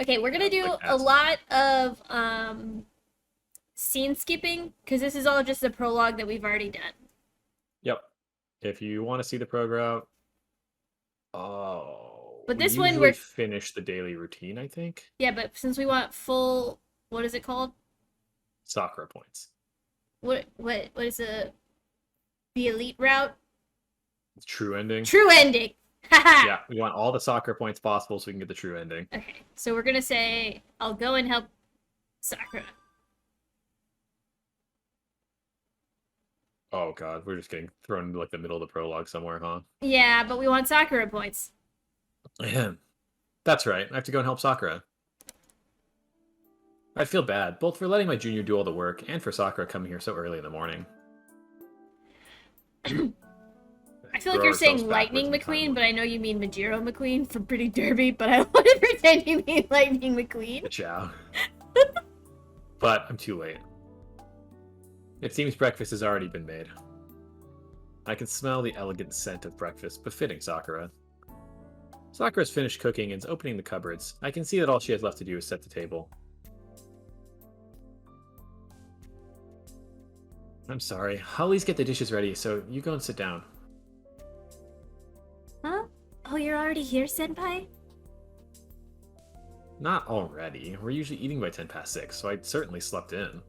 Okay, we're gonna do Like a that. lot of scene skipping because this is all just the prologue that we've already done. Yep. If you want to see the program, But we this one usually we're finish the daily routine, I think. yeah, but since we want full, what is it called? Sakura points. What is the elite route? True ending. True ending. Haha. Yeah, we want all the Sakura points possible so we can get the true ending. Okay, so we're gonna say I'll go and help Sakura. Oh god, we're just getting thrown into like the middle of the prologue somewhere, huh? Yeah, but we want Sakura points. That's right. I have to go and help Sakura. I feel bad, both for letting my junior do all the work and for Sakura coming here so early in the morning. I feel like Throw you're ourselves saying backwards Lightning in the McQueen, timeline. but I know you mean Majiro McQueen from Pretty Derby, but I want to pretend you mean Lightning McQueen. Ciao. But I'm too late. It seems breakfast has already been made. I can smell the elegant scent of breakfast befitting Sakura. Sakura's finished cooking and is opening the cupboards. I can see that all she has left to do is set the table. I'm sorry. I'll at least get the dishes ready, so you go and sit down. Huh? Oh, you're already here, Senpai? Not already. We're usually eating by 10 past 6, so I certainly slept in.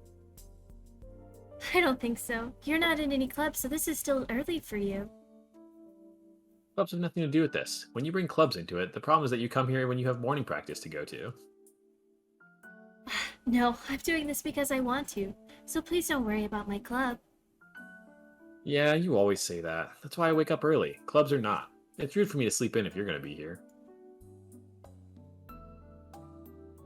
I don't think so. You're not in any club, so this is still early for you. Clubs have nothing to do with this. When you bring clubs into it, the problem is that you come here when you have morning practice to go to. No, I'm doing this because I want to, so please don't worry about my club. Yeah, you always say that. That's why I wake up early. Clubs are not. It's rude for me to sleep in if you're going to be here.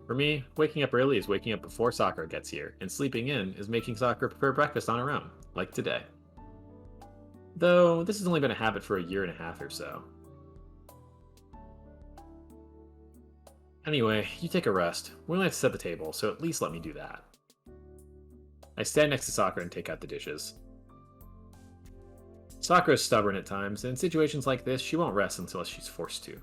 For me, waking up early is waking up before Sakura gets here, and sleeping in is making Sakura prepare breakfast on her own, like today. Though, this has only been a habit for a year and a half or so. Anyway, you take a rest. We only have to set the table, so at least let me do that. I stand next to Sakura and take out the dishes. Sakura is stubborn at times, and in situations like this, she won't rest until she's forced to.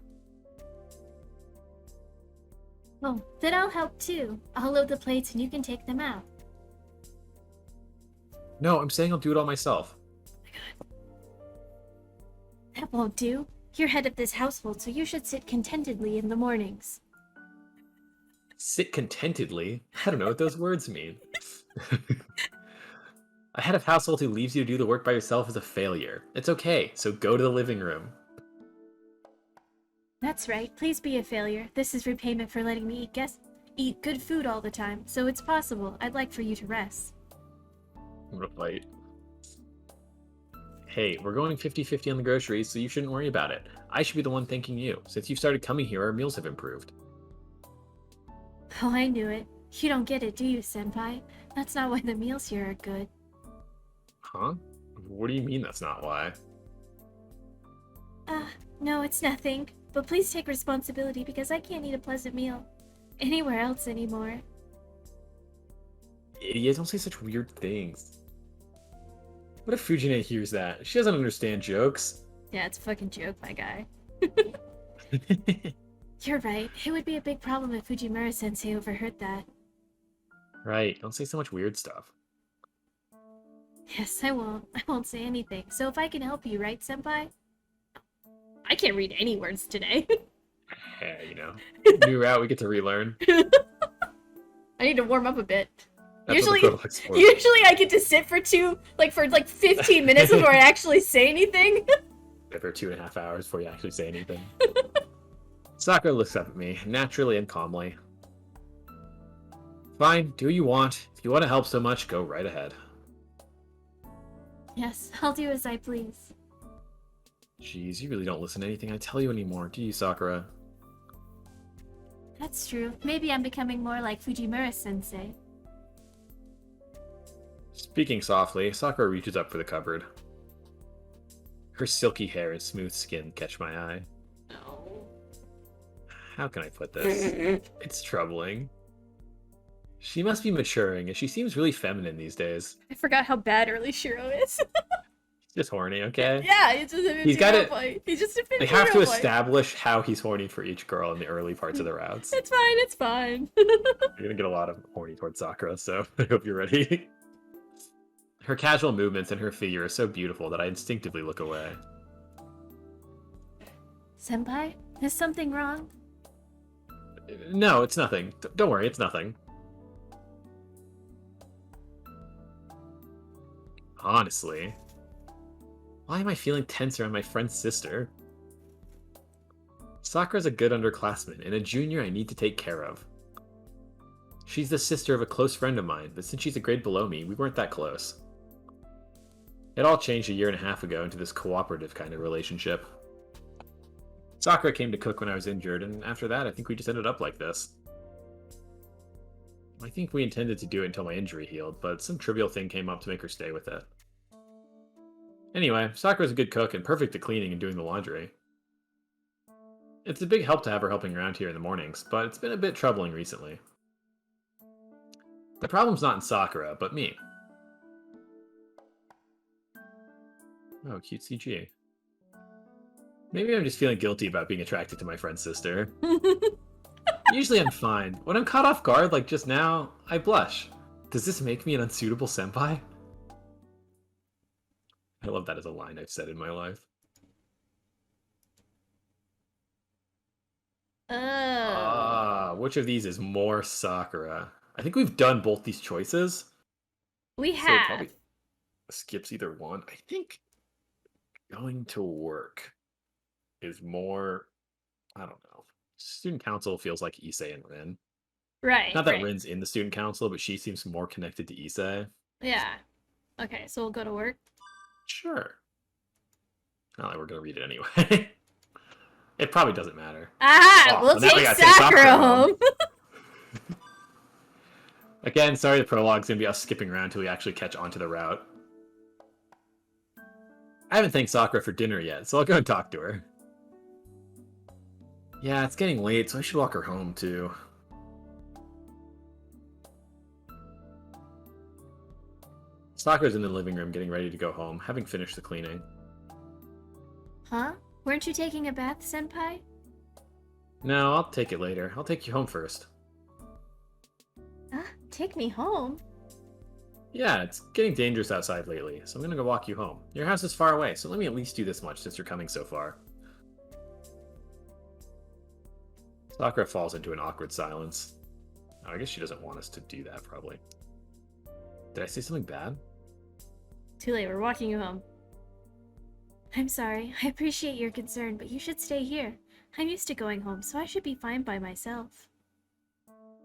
Oh, then I'll help too. I'll load the plates and you can take them out. No, I'm saying I'll do it all myself. That won't do. You're head of this household, so you should sit contentedly in the mornings. Sit contentedly? I don't know what those words mean. A head of household who leaves you to do the work by yourself is a failure. It's okay, so go to the living room. That's right. Please be a failure. This is repayment for letting me eat good food all the time, so it's possible. I'd like for you to rest. I'm gonna fight. Hey, we're going 50-50 on the groceries, so you shouldn't worry about it. I should be the one thanking you. Since you've started coming here, our meals have improved. Oh, I knew it. You don't get it, do you, Senpai? That's not why the meals here are good. Huh? What do you mean that's not why? No, it's nothing. But please take responsibility because I can't eat a pleasant meal anywhere else anymore. Idiot, don't say such weird things. What if Fujine hears that? She doesn't understand jokes. Yeah, it's a fucking joke, my guy. You're right. It would be a big problem if Fujimura-sensei overheard that. Right, don't say so much weird stuff. Yes, I won't. I won't say anything. So if I can help you, right, Senpai? I can't read any words today. Yeah, you know. New route, we get to relearn. I need to warm up a bit. That's Usually, what the prologue's for. usually I get to sit for 15 minutes before I actually say anything. For 2.5 hours before you actually say anything. Sakura looks up at me, naturally and calmly. Fine, do what you want. If you want to help so much, go right ahead. Yes, I'll do as I please. Jeez, you really don't listen to anything I tell you anymore, do you, Sakura? That's true. Maybe I'm becoming more like Fujimura-sensei. Speaking softly, Sakura reaches up for the cupboard. Her silky hair and smooth skin catch my eye. No. How can I put this? It's troubling. She must be maturing, as she seems really feminine these days. I forgot how bad early Shiro is. Just horny, okay? Yeah, he's just a 15 He's got year old it. boy. He's just a 15 They year have to old boy. establish how he's horny for each girl in the early parts of the routes. It's fine, it's fine. You're gonna get a lot of horny towards Sakura, so I hope you're ready. Her casual movements and her figure are so beautiful that I instinctively look away. Senpai, is something wrong? No, it's nothing. Don't worry, it's nothing. Honestly, why am I feeling tense around my friend's sister? Sakura's a good underclassman, and a junior I need to take care of. She's the sister of a close friend of mine, but since she's a grade below me, we weren't that close. It all changed a year and a half ago into this cooperative kind of relationship. Sakura came to cook when I was injured, and after that, I think we just ended up like this. I think we intended to do it until my injury healed, but some trivial thing came up to make her stay with it. Anyway, Sakura's a good cook and perfect at cleaning and doing the laundry. It's a big help to have her helping around here in the mornings, but it's been a bit troubling recently. The problem's not in Sakura, but me. Oh, cute CG. Maybe I'm just feeling guilty about being attracted to my friend's sister. Usually I'm fine. When I'm caught off guard, like just now, I blush. Does this make me an unsuitable senpai? I love that as a line I've said in my life. Which of these is more Sakura? I think we've done both these choices. We So it have. probably skips either one. I think going to work is more, I don't know. Student council feels like Issei and Rin. Right. Not that right. Rin's in the student council, but she seems more connected to Issei. Yeah. Okay, so we'll go to work. Sure. Not like we're gonna read it anyway. It probably doesn't matter. Ah, Oh, we'll well, now we take gotta take Sakura home. Again, sorry the prologue's gonna be us skipping around until we actually catch onto the route. I haven't thanked Sakura for dinner yet, so I'll go and talk to her. Yeah, it's getting late, so I should walk her home, too. Sakura's in the living room getting ready to go home, having finished the cleaning. Huh? Weren't you taking a bath, Senpai? No, I'll take it later. I'll take you home first. Take me home? Yeah, it's getting dangerous outside lately, so I'm gonna go walk you home. Your house is far away, so let me at least do this much since you're coming so far. Sakura falls into an awkward silence. Oh, I guess she doesn't want us to do that, probably. Did I say something bad? Too late, we're walking you home. I'm sorry. I appreciate your concern, but you should stay here. I'm used to going home, so I should be fine by myself.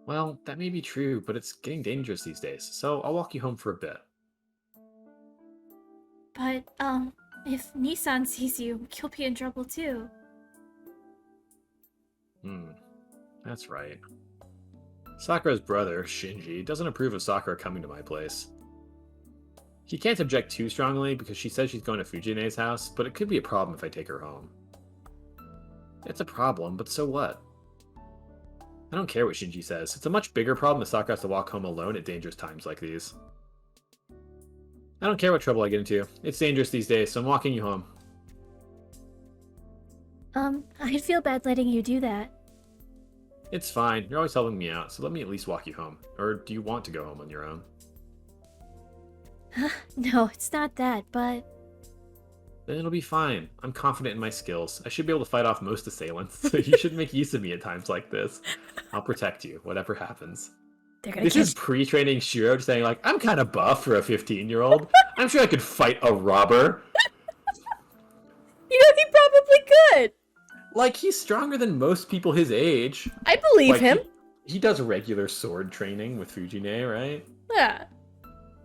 Well, that may be true, but it's getting dangerous these days, so I'll walk you home for a bit. But, if Nissan sees you, you'll be in trouble too. That's right. Sakura's brother, Shinji, doesn't approve of Sakura coming to my place. He can't object too strongly because she says she's going to Fujine's house, but it could be a problem if I take her home. It's a problem, but so what? I don't care what Shinji says. It's a much bigger problem that Sakura has to walk home alone at dangerous times like these. I don't care what trouble I get into. It's dangerous these days, so I'm walking you home. I'd feel bad letting you do that. It's fine. You're always helping me out, so let me at least walk you home. Or do you want to go home on your own? No, it's not that, but... Then it'll be fine. I'm confident in my skills. I should be able to fight off most assailants, so you should make use of me at times like this. I'll protect you, whatever happens. This is pre-training Shiro saying, like, I'm kind of buff for a 15-year-old. I'm sure I could fight a robber. You know, he probably could! Like, he's stronger than most people his age. I believe him. He does regular sword training with Fujine, right? Yeah.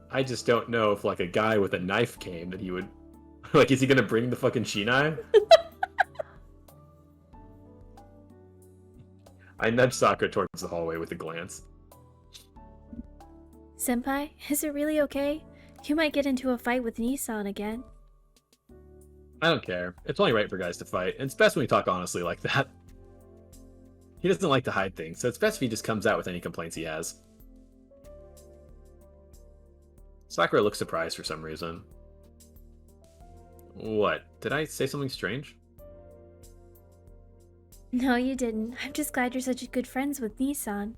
I just don't know if, like, a guy with a knife came that he would... Like, is he gonna bring the fucking shinai? I nudge Sakura towards the hallway with a glance. Senpai, is it really okay? You might get into a fight with Nissan again. I don't care. It's only right for guys to fight, and it's best when we talk honestly like that. He doesn't like to hide things, so it's best if he just comes out with any complaints he has. Sakura looks surprised for some reason. What? Did I say something strange? No, you didn't. I'm just glad you're such good friends with Nissan.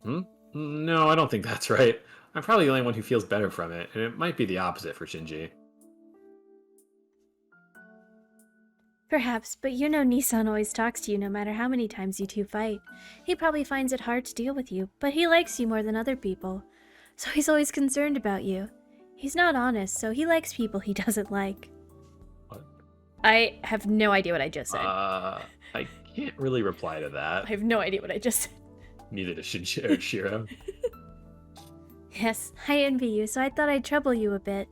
Hmm? No, I don't think that's right. I'm probably the only one who feels better from it, and it might be the opposite for Shinji. Perhaps, but you know Nissan always talks to you no matter how many times you two fight. He probably finds it hard to deal with you, but he likes you more than other people. So he's always concerned about you. He's not honest, so he likes people he doesn't like. What? I have no idea what I just said. I can't really reply to I that. have no idea what I just said. Neither does Shinji or Shiro. Yes, I envy you, so I thought I'd trouble you a bit.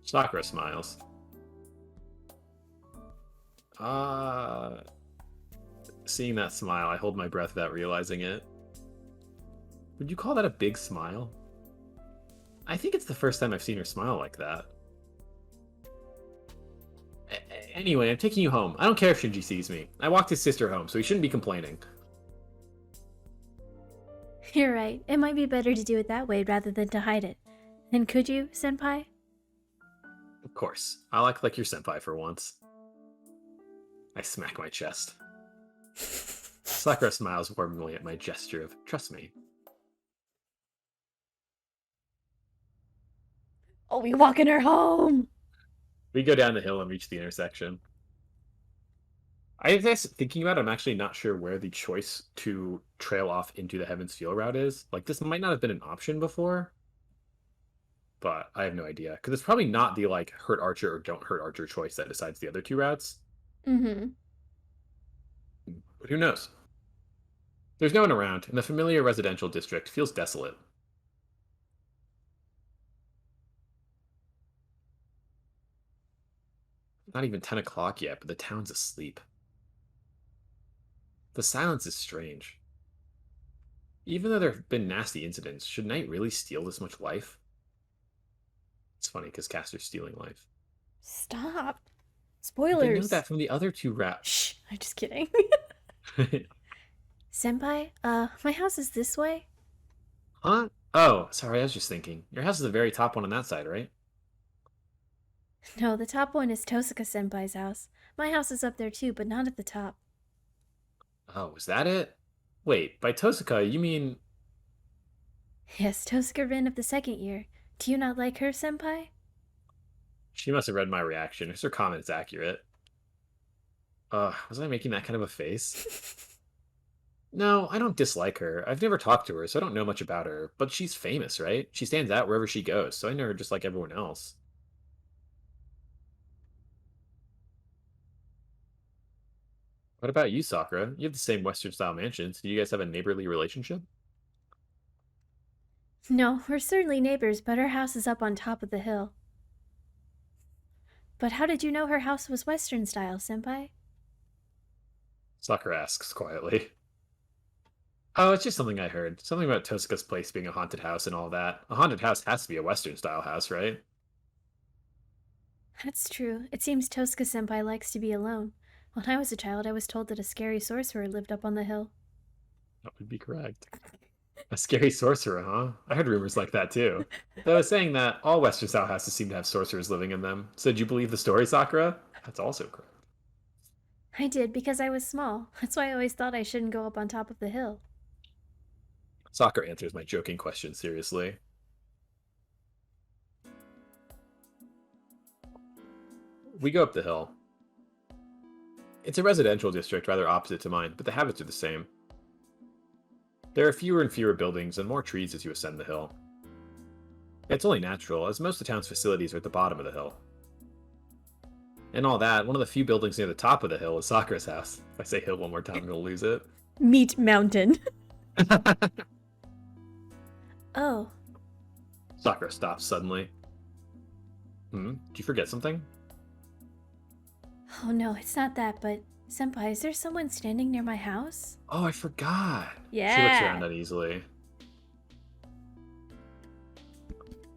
Sakura smiles. Seeing that smile, I hold my breath without realizing it. Would you call that a big smile? I think it's the first time I've seen her smile like that. Anyway, I'm taking you home. I don't care if Shinji sees me. I walked his sister home, so he shouldn't be complaining. You're right. It might be better to do it that way rather than to hide it. And could you, senpai? Of course. I'll act like your senpai for once. I smack my chest. Sakura smiles warmly at my gesture of, trust me. Oh, we walking her home! We go down the hill and reach the intersection. I guess thinking about it, I'm actually not sure where the choice to trail off into the Heaven's Feel route is. Like, this might not have been an option before, but I have no idea. Because it's probably not the, like, hurt Archer or don't hurt Archer choice that decides the other two routes. Mm-hmm. But who knows? There's no one around, and the familiar residential district feels desolate. Not even 10 o'clock yet, but the town's asleep. The silence is strange. Even though there have been nasty incidents, should night really steal this much life? It's funny because Caster's stealing life. Stop. But they know Spoilers. that from the other two rats. Shh, I'm just kidding. Senpai, my house is this way? Huh? Oh, sorry, I was just thinking. Your house is the very top one on that side, right? No, the top one is Tosaka senpai's house. My house is up there too, but not at the top. Oh, is that it? Wait, by Tosaka, you mean... Yes, Tosaka Rin of the second year. Do you not like her, senpai? She must have read my reaction, because her comment is accurate. Was I making that kind of a face? No, I don't dislike her. I've never talked to her, so I don't know much about her. But she's famous, right? She stands out wherever she goes, so I know her just like everyone else. What about you, Sakura? You have the same Western-style mansions. Do you guys have a neighborly relationship? No, we're certainly neighbors, but her house is up on top of the hill. But how did you know her house was Western style, senpai? Sakura asks quietly. Oh, it's just something I heard. Something about Tosaka's place being a haunted house and all that. A haunted house has to be a Western-style house, right? That's true. It seems Tosaka senpai likes to be alone. When I was a child, I was told that a scary sorcerer lived up on the hill. That would be correct. A scary sorcerer, huh? I heard rumors like that too. Though I was saying that all Western style houses seem to have sorcerers living in them. So did you believe the story, Sakura? That's also correct. I did because I was small. That's why I always thought I shouldn't go up on top of the hill. Sakura answers my joking question seriously. We go up the hill. It's a residential district rather opposite to mine, but the habits are the same. There are fewer and fewer buildings and more trees as you ascend the hill. It's only natural, as most of the town's facilities are at the bottom of the hill. And all that, one of the few buildings near the top of the hill is Sakura's house. If I say hill one more time, I'm gonna lose it. Meat Mountain. Oh. Sakura stops suddenly. Did you forget something? Oh no, it's not that, but... Senpai, is there someone standing near my house? Oh, I forgot. Yeah. She looks around uneasily.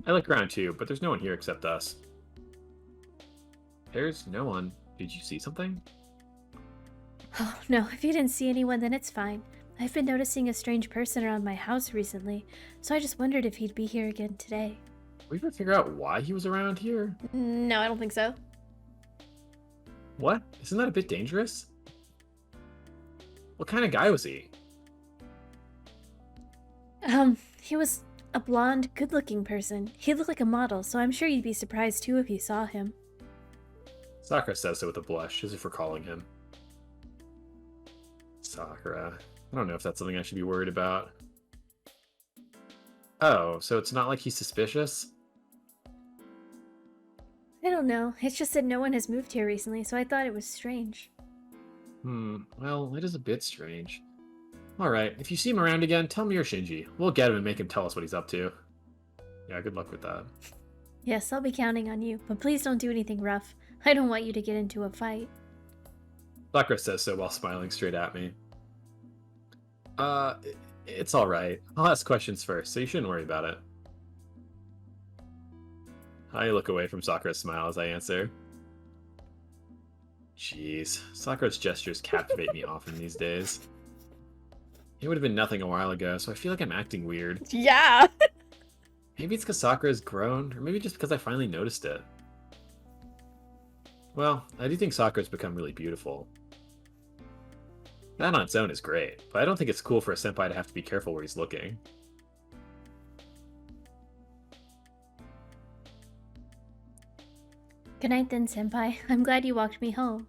I look around too, but there's no one here except us. There's no one. Did you see something? Oh no, if you didn't see anyone, then it's fine. I've been noticing a strange person around my house recently, so I just wondered if he'd be here again today. we ever figure out why he was around here? No, I don't think so. What? Isn't that a bit dangerous? What kind of guy was he? He was a blonde, good-looking person. He looked like a model, so I'm sure you'd be surprised too if you saw him. Sakura says so with a blush, as if recalling him. Sakura. I don't know if that's something I should be worried about. Oh, so it's not like he's suspicious? I don't know. It's just that no one has moved here recently, so I thought it was strange. Well, it is a bit strange. Alright, if you see him around again, tell me you're Shinji. We'll get him and make him tell us what he's up to. Yeah, good luck with that. Yes, I'll be counting on you, but please don't do anything rough. I don't want you to get into a fight. Sakura says so while smiling straight at me. It's alright. I'll ask questions first, so you shouldn't worry about it. I look away from Sakura's smile as I answer. Jeez, Sakura's gestures captivate me often these days. It would have been nothing a while ago, so I feel like I'm acting weird. Yeah! Maybe it's because Sakura's grown, or maybe just because I finally noticed it. Well, I do think Sakura's become really beautiful. That on its own is great, but I don't think it's cool for a senpai to have to be careful where he's looking. Good night then, senpai. I'm glad you walked me home.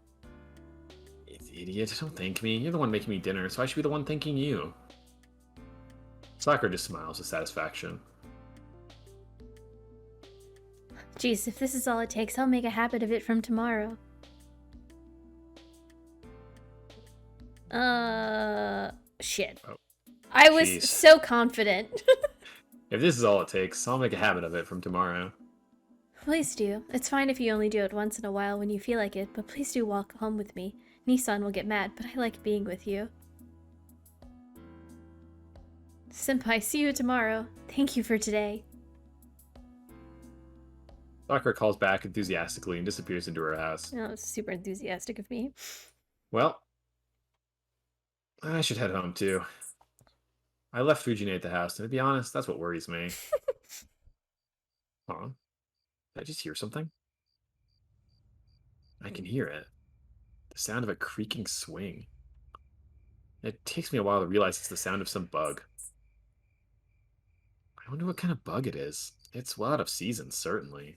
Idiot, don't thank me. You're the one making me dinner, so I should be the one thanking you. Sakura just smiles with satisfaction. Jeez, if this is all it takes, I'll make a habit of it from tomorrow. Shit. Oh, I was jeez. so confident. If this is all it takes, I'll make a habit of it from tomorrow. Please do. It's fine if you only do it once in a while when you feel like it, but please do walk home with me. Nissan will get mad, but I like being with you. Senpai, see you tomorrow. Thank you for today. Sakura calls back enthusiastically and disappears into her house. Oh, it's super enthusiastic of me. Well, I should head home too. I left Fujine at the house, and to be honest, that's what worries me. Huh? Did I just hear something? I can hear it. The sound of a creaking swing. It takes me a while to realize it's the sound of some bug. I wonder what kind of bug it is. It's well out of season, certainly.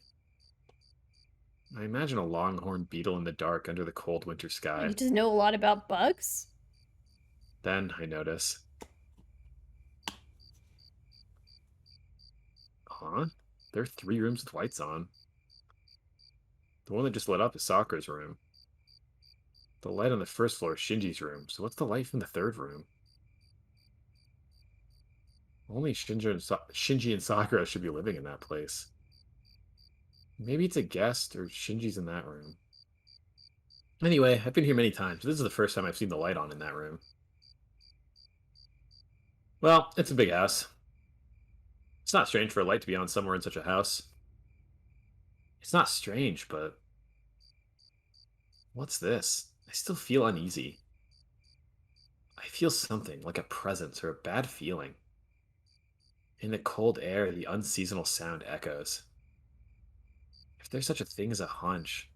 I imagine a longhorn beetle in the dark under the cold winter sky. You just know a lot about bugs? Then I notice. Huh? There are 3 rooms with lights on. The one that just lit up is Sakura's room. The light on the first floor is Shinji's room, so what's the light from the 3rd room? Only Shinji and Sakura should be living in that place. Maybe it's a guest, or Shinji's in that room. Anyway, I've been here many times. This is the first time I've seen the light on in that room. Well, it's a big house. It's not strange for a light to be on somewhere in such a house. It's not strange, but... What's this? I still feel uneasy. I feel something, like a presence or a bad feeling. In the cold air, the unseasonal sound echoes. If there's such a thing as a hunch,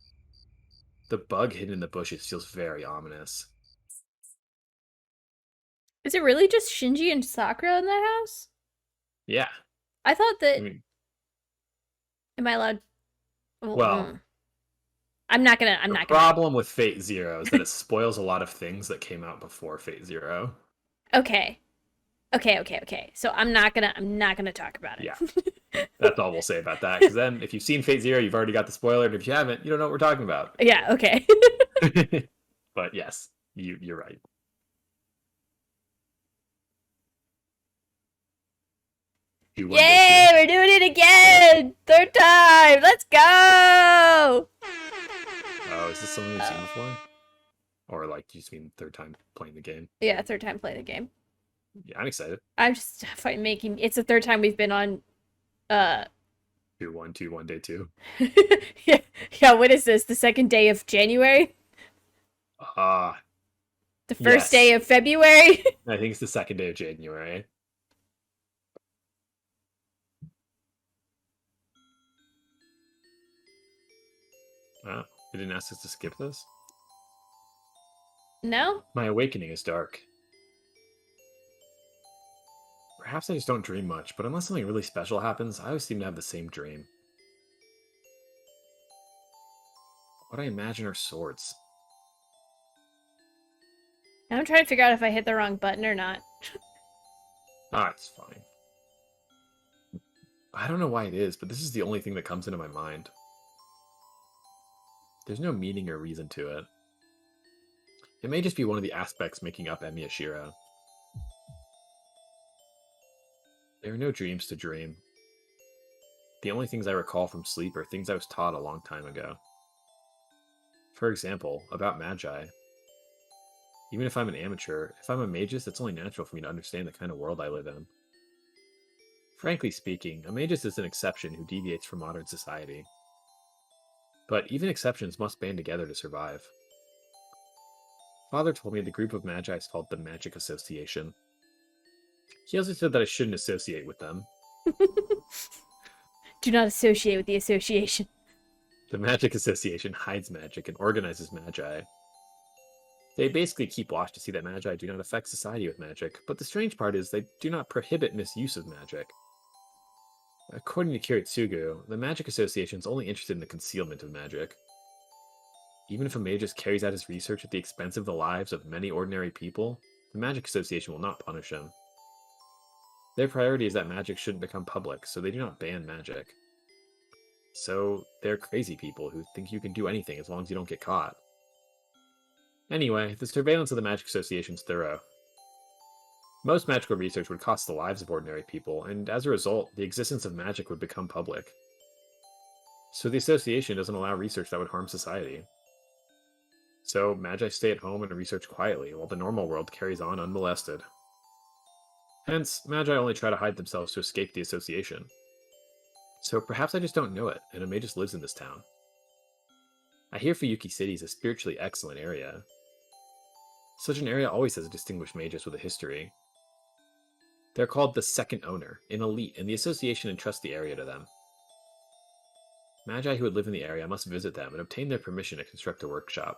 the bug hidden in the bushes feels very ominous. Is it really just Shinji and Sakura in that house? Yeah. I thought that... I mean, Am I allowed... well, I'm not gonna... the problem with Fate Zero is that it spoils a lot of things that came out before Fate Zero. Okay. So I'm not gonna talk about it. Yeah. That's all we'll say about that. Because then, if you've seen Fate Zero, you've already got the spoiler. And if you haven't, you don't know what we're talking about. Yeah, okay. But yes, you're right. Yay! We're doing it again! 3rd time! Let's go! Oh, is this something you've seen before? Or, like, you just mean 3rd time playing the game? Yeah, 3rd time playing the game. Yeah, I'm excited. I'm just making... It's the 3rd time we've been on... 2-1-2-1 day 2. yeah, what is this? The 2nd day of January? The 1st day of February? I think it's the 2nd day of January. Wow, you didn't ask us to skip this? No? My awakening is dark. Perhaps I just don't dream much, but unless something really special happens, I always seem to have the same dream. What I imagine are swords. Now I'm trying to figure out if I hit the wrong button or not. Ah, it's fine. I don't know why it is, but this is the only thing that comes into my mind. There's no meaning or reason to it. It may just be one of the aspects making up Emi Ashira. There are no dreams to dream. The only things I recall from sleep are things I was taught a long time ago. For example, about magi. Even if I'm an amateur, if I'm a magus, it's only natural for me to understand the kind of world I live in. Frankly speaking, a magus is an exception who deviates from modern society. But even exceptions must band together to survive. Father told me the group of magi is called the Magic Association. He also said that I shouldn't associate with them. Do not associate with the association. The Magic Association hides magic and organizes magi. They basically keep watch to see that magi do not affect society with magic, but the strange part is they do not prohibit misuse of magic. According to Kiritsugu, the Magic Association is only interested in the concealment of magic. Even if a magus carries out his research at the expense of the lives of many ordinary people, the Magic Association will not punish him. Their priority is that magic shouldn't become public, so they do not ban magic. So, they're crazy people who think you can do anything as long as you don't get caught. Anyway, the surveillance of the Magic Association is thorough. Most magical research would cost the lives of ordinary people, and as a result, the existence of magic would become public. So the association doesn't allow research that would harm society. So magi stay at home and research quietly, while the normal world carries on unmolested. Hence, magi only try to hide themselves to escape the association. So perhaps I just don't know it, and a magus lives in this town. I hear Fuyuki City is a spiritually excellent area. Such an area always has a distinguished magus with a history. They're called the Second Owner, an elite, and the association entrusts the area to them. Magi who would live in the area must visit them and obtain their permission to construct a workshop.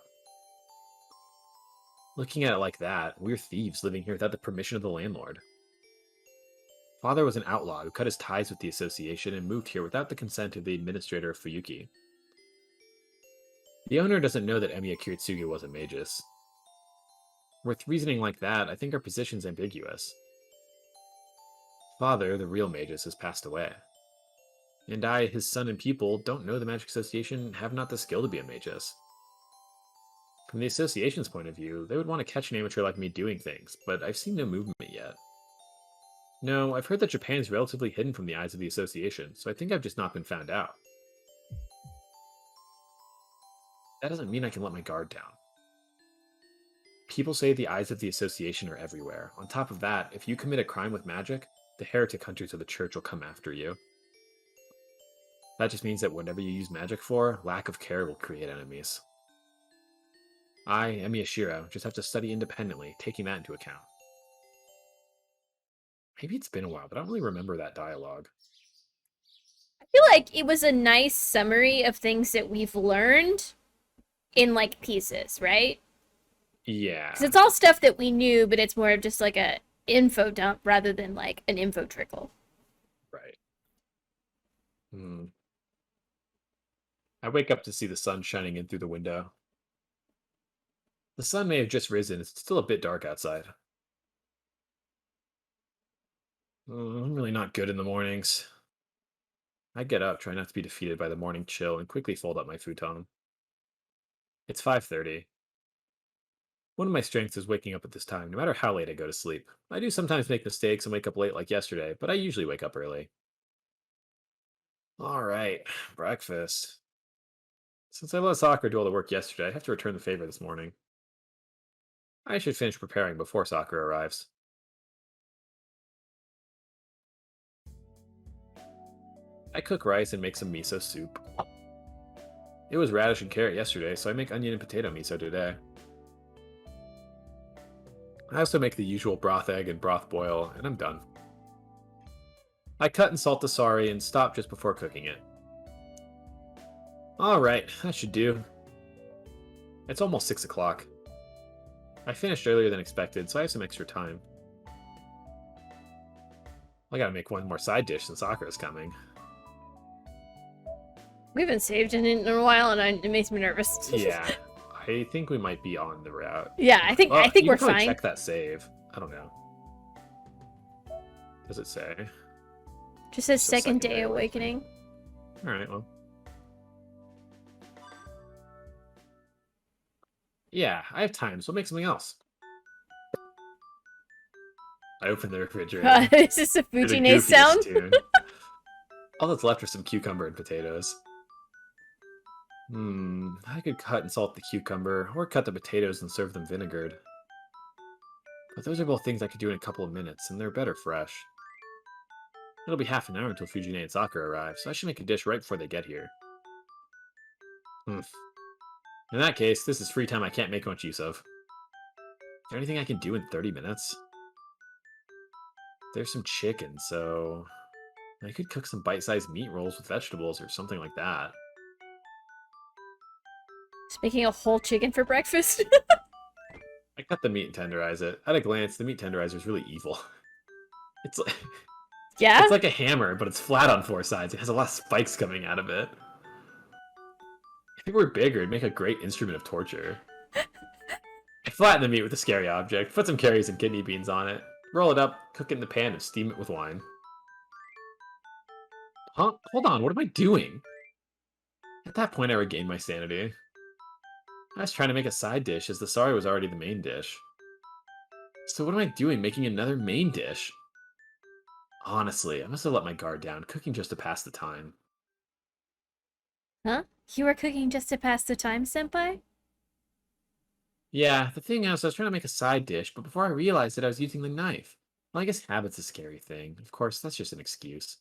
Looking at it like that, we're thieves living here without the permission of the landlord. Father was an outlaw who cut his ties with the association and moved here without the consent of the administrator of Fuyuki. The owner doesn't know that Emiya Kiritsugu was a magus. With reasoning like that, I think our position's ambiguous. Father, the real magus, has passed away. And I, his son and people, don't know the Magic Association and have not the skill to be a magus. From the association's point of view, they would want to catch an amateur like me doing things, but I've seen no movement yet. No, I've heard that Japan's relatively hidden from the eyes of the association, so I think I've just not been found out. That doesn't mean I can let my guard down. People say the eyes of the association are everywhere. On top of that, if you commit a crime with magic, the heretic hunters of the church will come after you. That just means that whatever you use magic for, lack of care will create enemies. I, Emi Ashiro, just have to study independently, taking that into account. Maybe it's been a while, but I don't really remember that dialogue. I feel like it was a nice summary of things that we've learned in, like, pieces, right? Yeah. Because it's all stuff that we knew, but it's more of just like a info dump rather than like an info trickle. Right. I wake up to see the sun shining in through the window. The sun may have just risen, it's still a bit dark outside. I'm really not good in the mornings. I get up, try not to be defeated by the morning chill, and quickly fold up my futon. It's 5:30. One of my strengths is waking up at this time, no matter how late I go to sleep. I do sometimes make mistakes and wake up late like yesterday, but I usually wake up early. Alright, breakfast. Since I let soccer do all the work yesterday, I have to return the favor this morning. I should finish preparing before soccer arrives. I cook rice and make some miso soup. It was radish and carrot yesterday, so I make onion and potato miso today. I also make the usual broth egg and broth boil, and I'm done. I cut and salt the sari and stop just before cooking it. Alright, that should do. It's almost 6 o'clock. I finished earlier than expected, so I have some extra time. I gotta make one more side dish since Sakura's coming. We haven't saved in it in a while, and it makes me nervous. Yeah, I think we might be on the route. Yeah, I think You we're can probably fine. check that save. I don't know. Does it say? Just says Just a second day awakening. Alright, well. Yeah, I have time, so I'll make something else. I open the refrigerator. Is this a They're the Fujine sound? goofiest tune. All that's left are some cucumber and potatoes. I could cut and salt the cucumber, or cut the potatoes and serve them vinegared. But those are both things I could do in a couple of minutes, and they're better fresh. It'll be half an hour until Fujine and Sakura arrive, so I should make a dish right before they get here. In that case, this is free time I can't make much use of. Is there anything I can do in 30 minutes? There's some chicken, so I could cook some bite-sized meat rolls with vegetables or something like that. Just making a whole chicken for breakfast. I cut the meat and tenderize it. At a glance, the meat tenderizer is really evil. It's like, Yeah? it's like a hammer, but it's flat on 4 sides. It has a lot of spikes coming out of it. If it were bigger, it'd make a great instrument of torture. I flatten the meat with a scary object, put some carrots and kidney beans on it, roll it up, cook it in the pan, and steam it with wine. Huh? Hold on, what am I doing? At that point, I regained my sanity. I was trying to make a side dish, as the sari was already the main dish. So what am I doing making another main dish? Honestly, I must have let my guard down, cooking just to pass the time. Huh? You were cooking just to pass the time, senpai? Yeah, the thing is, I was trying to make a side dish, but before I realized it, I was using the knife. Well, I guess habit's a scary thing. Of course, that's just an excuse.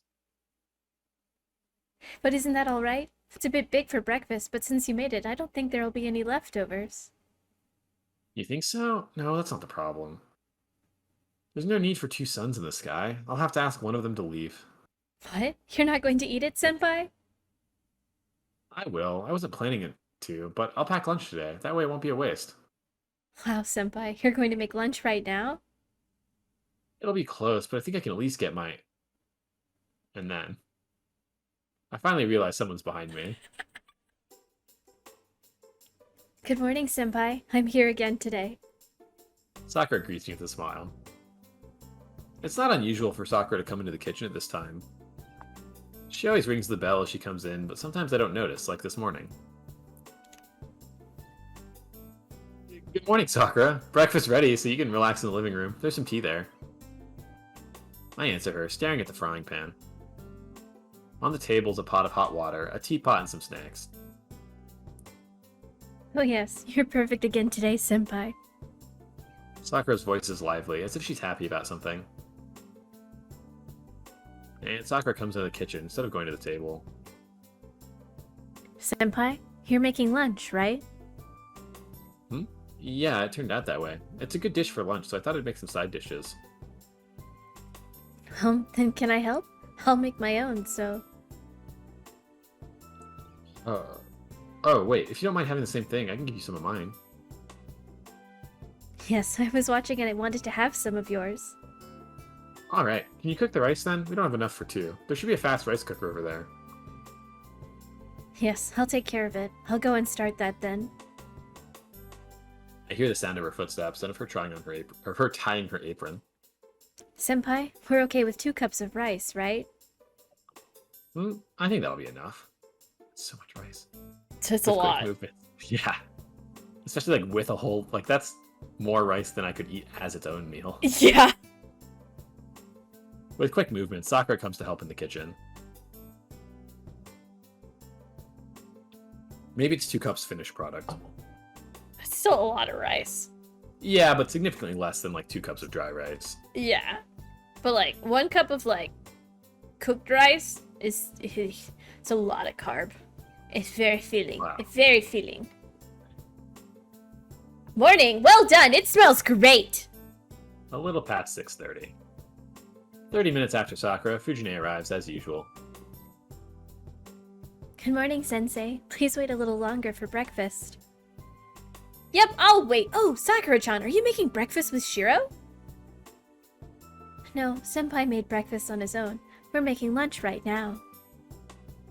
But isn't that alright? It's a bit big for breakfast, but since you made it, I don't think there'll be any leftovers. You think so? No, that's not the problem. There's no need for 2 suns in the sky. I'll have to ask one of them to leave. What? You're not going to eat it, senpai? I will. I wasn't planning it to, but I'll pack lunch today. That way it won't be a waste. Wow, senpai, you're going to make lunch right now? It'll be close, but I think I can at least get my... And then... I finally realized someone's behind me. Good morning, senpai. I'm here again today. Sakura greets me with a smile. It's not unusual for Sakura to come into the kitchen at this time. She always rings the bell as she comes in, but sometimes I don't notice, like this morning. Good morning, Sakura. Breakfast ready, so you can relax in the living room. There's some tea there. I answer her, staring at the frying pan. On the table is a pot of hot water, a teapot, and some snacks. Oh yes, you're perfect again today, senpai. Sakura's voice is lively, as if she's happy about something. And Sakura comes into the kitchen instead of going to the table. Senpai, you're making lunch, right? Yeah, it turned out that way. It's a good dish for lunch, so I thought I'd make some side dishes. Then can I help? I'll make my own, so... Oh, wait, if you don't mind having the same thing, I can give you some of mine. Yes, I was watching and I wanted to have some of yours. Alright, can you cook the rice then? We don't have enough for 2. There should be a fast rice cooker over there. Yes, I'll take care of it. I'll go and start that then. I hear the sound of her footsteps and of her trying on her apron, or her tying her apron. Senpai, we're okay with 2 cups of rice, right? I think that'll be enough. So much rice. It's With quick movement. Yeah. Especially like with a whole, like that's more rice than I could eat as its own meal. Yeah. With quick movement, Sakura comes to help in the kitchen. Maybe it's 2 cups finished product. It's still a lot of rice. Yeah, but significantly less than like 2 cups of dry rice. Yeah. But like 1 cup of like cooked rice is it's a lot of carb. It's very filling. Wow. It's very filling. Morning! Well done! It smells great! A little past 6:30. 30 minutes after Sakura, Fujine arrives as usual. Good morning, Sensei. Please wait a little longer for breakfast. Yep, I'll wait. Oh, Sakura-chan, are you making breakfast with Shiro? No, Senpai made breakfast on his own. We're making lunch right now.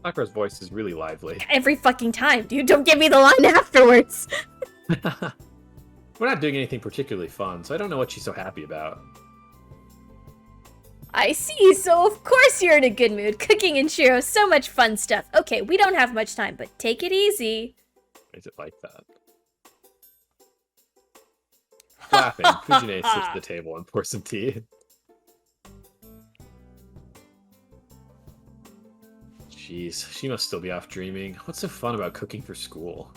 Sakura's voice is really lively. Every fucking time, dude. Don't give me the line afterwards. We're not doing anything particularly fun, so I don't know what she's so happy about. I see, so of course you're in a good mood. Cooking and Shiro, so much fun stuff. Okay, we don't have much time, but take it easy. Is it like that? Laughing, Fujine sits at the table and pours some tea. Jeez, she must still be off dreaming. What's so fun about cooking for school?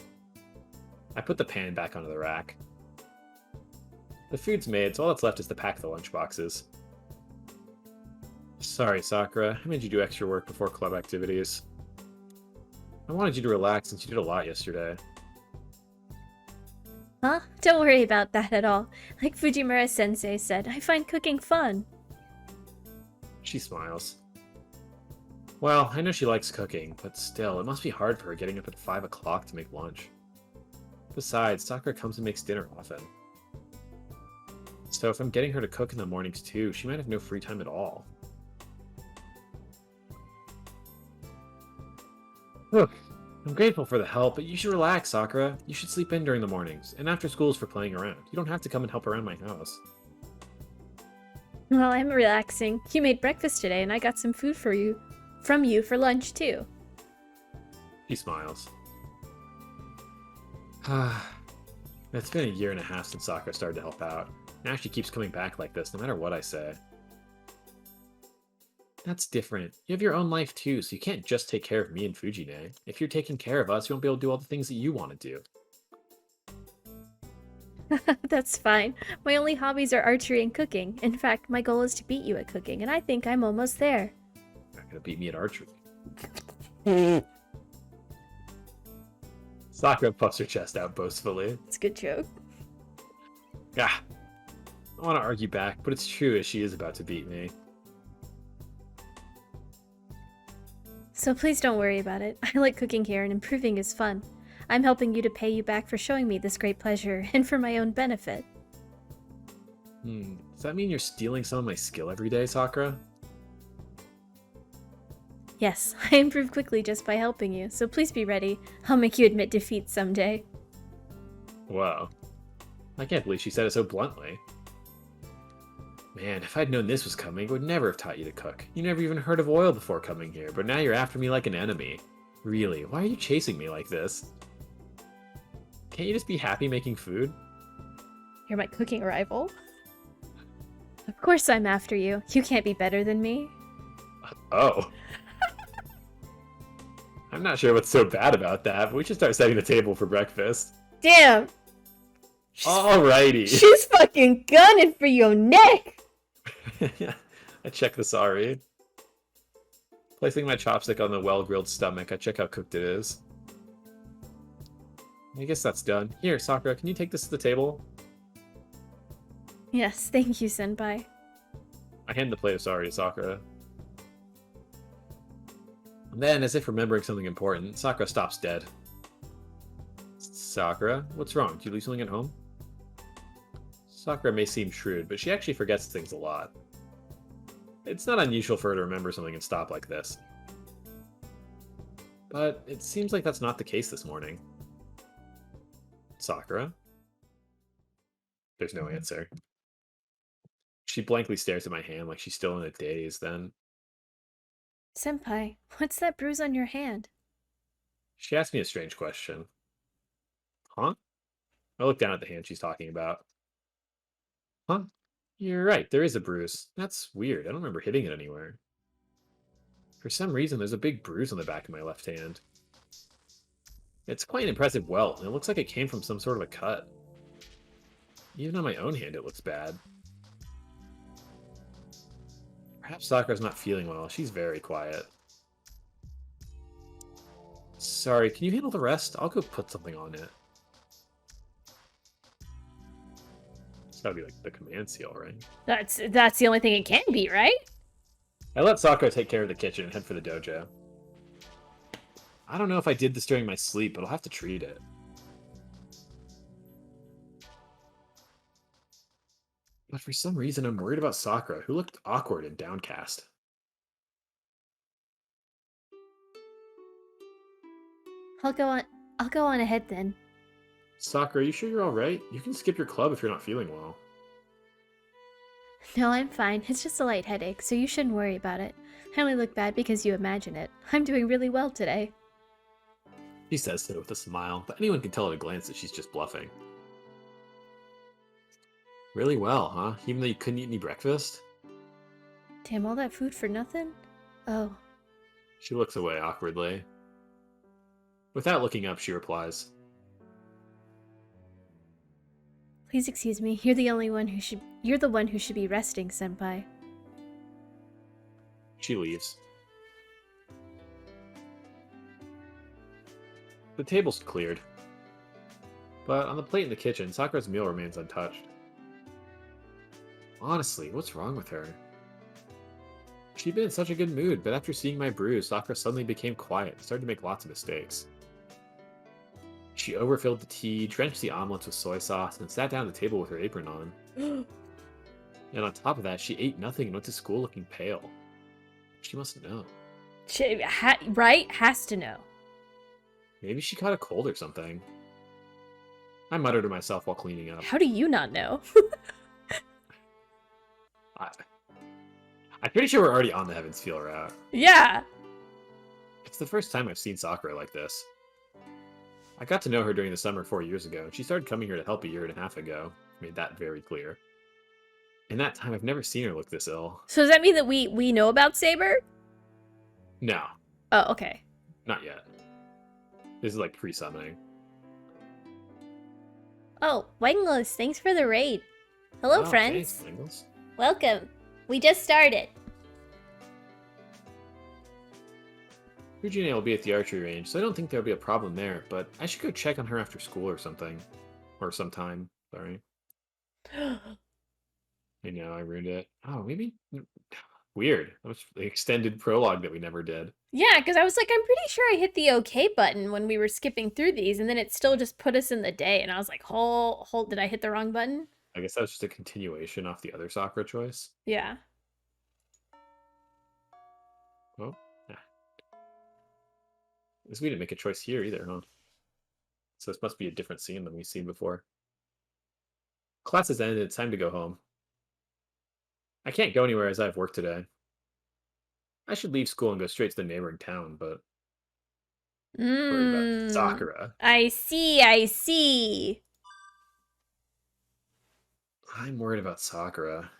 I put the pan back onto the rack. The food's made, so all that's left is to pack the lunchboxes. Sorry, Sakura. I made you do extra work before club activities. I wanted you to relax since you did a lot yesterday. Huh? Don't worry about that at all. Like Fujimura-sensei said, I find cooking fun. She smiles. Well, I know she likes cooking, but still, it must be hard for her getting up at 5 o'clock to make lunch. Besides, Sakura comes and makes dinner often. So if I'm getting her to cook in the mornings too, she might have no free time at all. Look, I'm grateful for the help, but you should relax, Sakura. You should sleep in during the mornings, and after school is for playing around. You don't have to come and help around my house. Well, I'm relaxing. You made breakfast today, and I got some food from you for lunch too. She smiles. It's been a year and a half since Sakura started to help out. Now she keeps coming back like this, no matter what I say. That's different. You have your own life too, so you can't just take care of me and Fujine. If you're taking care of us, you won't be able to do all the things that you want to do. That's fine. My only hobbies are archery and cooking. In fact, my goal is to beat you at cooking, and I think I'm almost there. You're not gonna beat me at archery. Sakura puffs her chest out boastfully. It's a good joke. I want to argue back, but it's true as she is about to beat me. So please don't worry about it. I like cooking here and improving is fun. I'm helping you to pay you back for showing me this great pleasure and for my own benefit. Does that mean you're stealing some of my skill every day, Sakura? Yes, I improve quickly just by helping you, so please be ready. I'll make you admit defeat someday. Wow. I can't believe she said it so bluntly. Man, if I'd known this was coming, I would never have taught you to cook. You never even heard of oil before coming here, but now you're after me like an enemy. Really, why are you chasing me like this? Can't you just be happy making food? You're my cooking rival. Of course I'm after you. You can't be better than me. Oh. I'm not sure what's so bad about that, but we should start setting the table for breakfast. Damn! Alrighty. She's fucking gunning for your neck! I check the sari. Placing my chopstick on the well-grilled stomach, I check how cooked it is. I guess that's done. Here, Sakura, can you take this to the table? Yes, thank you, Senpai. I hand the plate of sari to Sakura. And then, as if remembering something important, Sakura stops dead. Sakura, what's wrong? Did you leave something at home? Sakura may seem shrewd, but she actually forgets things a lot. It's not unusual for her to remember something and stop like this. But it seems like that's not the case this morning. Sakura? There's no answer. She blankly stares at my hand like she's still in a daze, then... Senpai, what's that bruise on your hand? She asked me a strange question. Huh? I look down at the hand she's talking about. Huh? You're right, there is a bruise. That's weird, I don't remember hitting it anywhere. For some reason, there's a big bruise on the back of my left hand. It's quite an impressive welt, and it looks like it came from some sort of a cut. Even on my own hand, it looks bad. Perhaps Sakura's not feeling well. She's very quiet. Sorry, can you handle the rest? I'll go put something on it. It's gotta be like the command seal, right? That's the only thing it can be, right? I let Sakura take care of the kitchen and head for the dojo. I don't know if I did this during my sleep, but I'll have to treat it. But for some reason, I'm worried about Sakura, who looked awkward and downcast. I'll go on. I'll go on ahead then. Sakura, you sure you're alright? You can skip your club if you're not feeling well. No, I'm fine. It's just a light headache, so you shouldn't worry about it. I only look bad because you imagine it. I'm doing really well today. She says so with a smile, but anyone can tell at a glance that she's just bluffing. Really well, huh? Even though you couldn't eat any breakfast? Damn, all that food for nothing? Oh. She looks away awkwardly. Without looking up, she replies, Please excuse me. You're the one who should be resting, senpai. She leaves. The table's cleared. But on the plate in the kitchen, Sakura's meal remains untouched. Honestly, what's wrong with her? She'd been in such a good mood, but after seeing my bruise, Sakura suddenly became quiet and started to make lots of mistakes. She overfilled the tea, drenched the omelets with soy sauce, and sat down at the table with her apron on. And on top of that, she ate nothing and went to school looking pale. She must know. Right? Has to know. Maybe she caught a cold or something. I muttered to myself while cleaning up. How do you not know? I'm pretty sure we're already on the Heavens Feel route. Yeah. It's the first time I've seen Sakura like this. I got to know her during the summer 4 years ago, and she started coming here to help a year and a half ago. Made that very clear. In that time, I've never seen her look this ill. So does that mean that we know about Saber? No, Oh, okay. not yet. This is like pre-summoning. Oh, Wanglos, thanks for the raid. Hello, Oh, friends. thanks, Wangles. Welcome. We just started. Eugenia will be at the archery range, so I don't think there'll be a problem there, but I should go check on her after school or something. Or sometime, sorry. I know, I ruined it. Oh, maybe? Weird. That was the extended prologue that we never did. Yeah, because I was like, I'm pretty sure I hit the OK button when we were skipping through these, and then it still just put us in the day, and I was like, hold, did I hit the wrong button? I guess that was just a continuation off the other Sakura choice. Yeah. Oh, yeah. Guess we didn't make a choice here either, huh? So this must be a different scene than we've seen before. Class has ended, it's time to go home. I can't go anywhere as I have work today. I should leave school and go straight to the neighboring town, but worried about Sakura. I see. I'm worried about Sakura.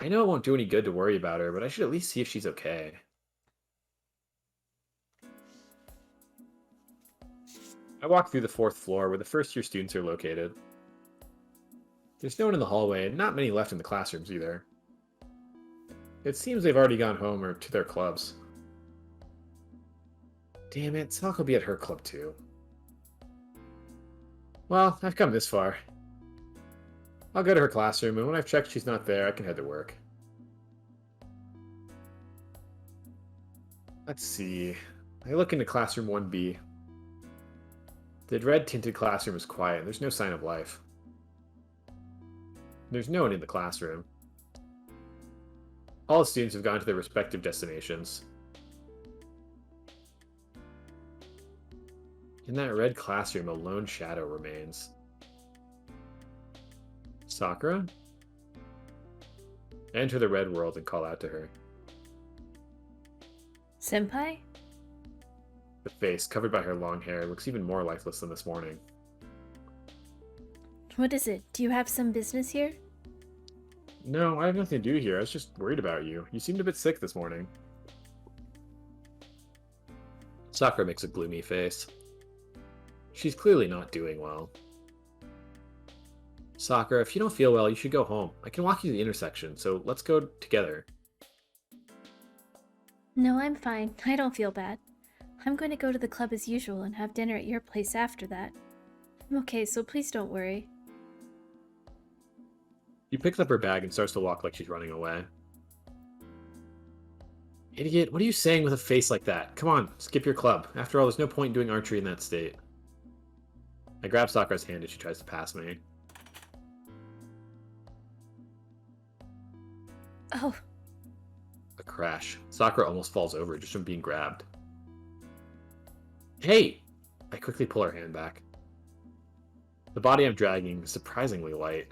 I know it won't do any good to worry about her, but I should at least see if she's okay. I walk through the 4th floor where the first-year students are located. There's no one in the hallway, and not many left in the classrooms either. It seems they've already gone home or to their clubs. Damn it, Salk will be at her club too. Well, I've come this far. I'll go to her classroom, and when I've checked she's not there, I can head to work. Let's see. I look into classroom 1B. The red-tinted classroom is quiet, and there's no sign of life. There's no one in the classroom. All the students have gone to their respective destinations. In that red classroom, a lone shadow remains. Sakura? I enter the red world and call out to her. Senpai? The face, covered by her long hair, looks even more lifeless than this morning. What is it? Do you have some business here? No, I have nothing to do here. I was just worried about you. You seemed a bit sick this morning. Sakura makes a gloomy face. She's clearly not doing well. Sakura, if you don't feel well, you should go home. I can walk you to the intersection, so let's go together. No, I'm fine. I don't feel bad. I'm going to go to the club as usual and have dinner at your place after that. I'm okay, so please don't worry. She picks up her bag and starts to walk like she's running away. Idiot, what are you saying with a face like that? Come on, skip your club. After all, there's no point in doing archery in that state. I grab Sakura's hand as she tries to pass me. Oh, A crash. Sakura almost falls over just from being grabbed. Hey! I quickly pull her hand back. The body I'm dragging is surprisingly light.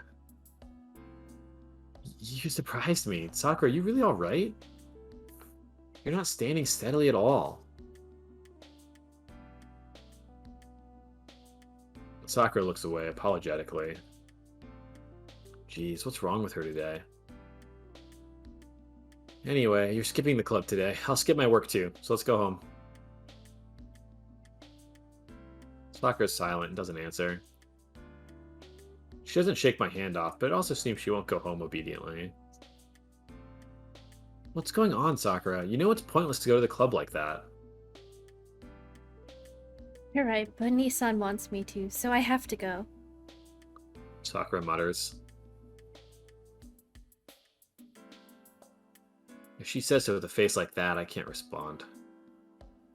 You surprised me. Sakura, are you really alright? You're not standing steadily at all. Sakura looks away apologetically. Jeez, what's wrong with her today? Anyway, you're skipping the club today. I'll skip my work too, so let's go home. Sakura's silent and doesn't answer. She doesn't shake my hand off, but it also seems she won't go home obediently. What's going on, Sakura? You know it's pointless to go to the club like that. you're right, but Nissan wants me to, so I have to go. Sakura mutters. If she says so with a face like that, I can't respond.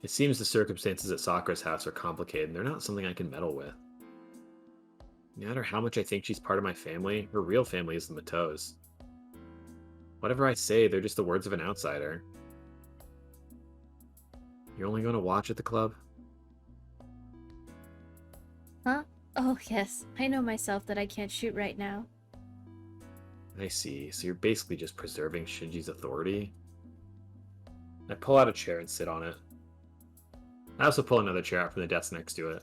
It seems the circumstances at Sakura's house are complicated, and they're not something I can meddle with. No matter how much I think she's part of my family, her real family is the Matos. Whatever I say, they're just the words of an outsider. You're only going to watch at the club? Huh? Oh, yes. I know myself that I can't shoot right now. I see. So you're basically just preserving Shinji's authority? I pull out a chair and sit on it. I also pull another chair out from the desk next to it.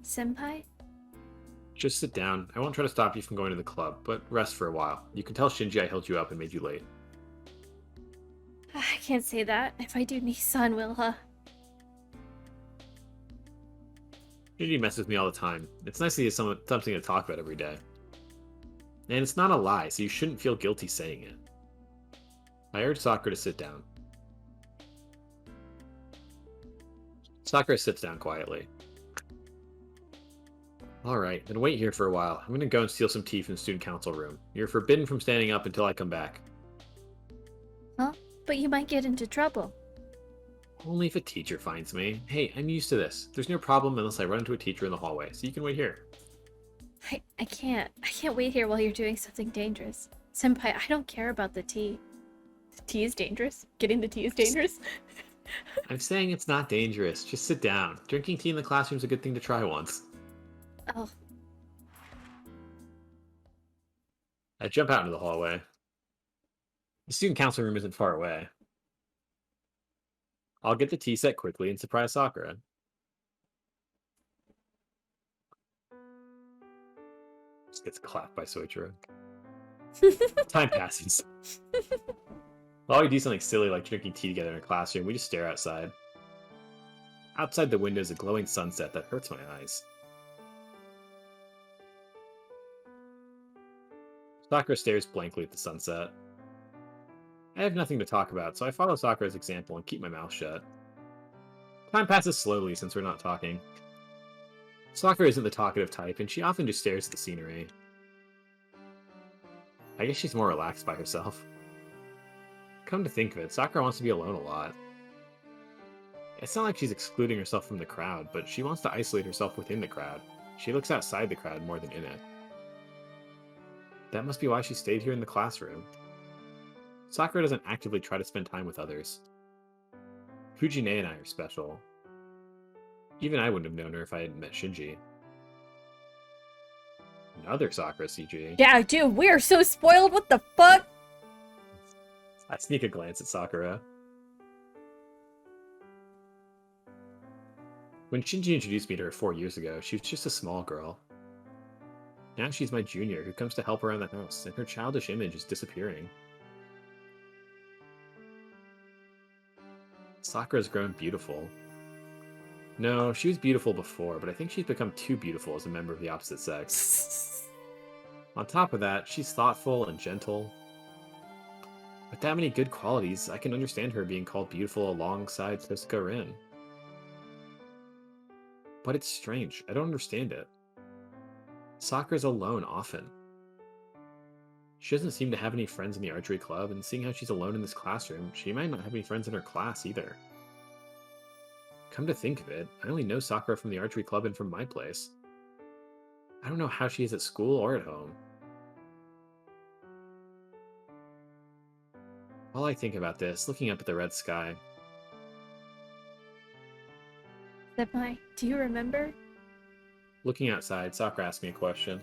Senpai? Just sit down. I won't try to stop you from going to the club, but rest for a while. You can tell Shinji I held you up and made you late. I can't say that. If I do, Nissan will, Shinji messes with me all the time. It's nice to have something to talk about every day. And it's not a lie, so you shouldn't feel guilty saying it. I urge Sakura to sit down. Sakura sits down quietly. Alright, then wait here for a while. I'm gonna go and steal some tea from the student council room. You're forbidden from standing up until I come back. Huh? But you might get into trouble. Only if a teacher finds me. Hey, I'm used to this. There's no problem unless I run into a teacher in the hallway, so you can wait here. I can't. I can't wait here while you're doing something dangerous. Senpai, I don't care about the tea. The tea is dangerous? Getting the tea is dangerous? I'm saying it's not dangerous. Just sit down. Drinking tea in the classroom's a good thing to try once. Oh, I jump out into the hallway. The student council room isn't far away. I'll get the tea set quickly and surprise Sakura. Just gets clapped by Soichiro. Time passes. While we do something silly like drinking tea together in a classroom, we just stare outside. Outside the window is a glowing sunset that hurts my eyes. Sakura stares blankly at the sunset. I have nothing to talk about, so I follow Sakura's example and keep my mouth shut. Time passes slowly since we're not talking. Sakura isn't the talkative type, and she often just stares at the scenery. I guess she's more relaxed by herself. Come to think of it, Sakura wants to be alone a lot. It's not like she's excluding herself from the crowd, but she wants to isolate herself within the crowd. She looks outside the crowd more than in it. That must be why she stayed here in the classroom. Sakura doesn't actively try to spend time with others. Fujine and I are special. Even I wouldn't have known her if I hadn't met Shinji. Another Sakura CG. yeah, dude, we're so spoiled. What the fuck? I sneak a glance at Sakura. When Shinji introduced me to her 4 years ago, she was just a small girl. Now she's my junior who comes to help around the house, and her childish image is disappearing. Sakura's grown beautiful. No, she was beautiful before, but I think she's become too beautiful as a member of the opposite sex. On top of that, she's thoughtful and gentle. With that many good qualities, I can understand her being called beautiful alongside Susuka Rin. But it's strange, I don't understand it. Sakura's alone often. She doesn't seem to have any friends in the archery club, and seeing how she's alone in this classroom, she might not have any friends in her class either. Come to think of it, I only know Sakura from the archery club and from my place. I don't know how she is at school or at home. While I think about this, looking up at the red sky, Senpai, do you remember? looking outside, Sakura asked me a question.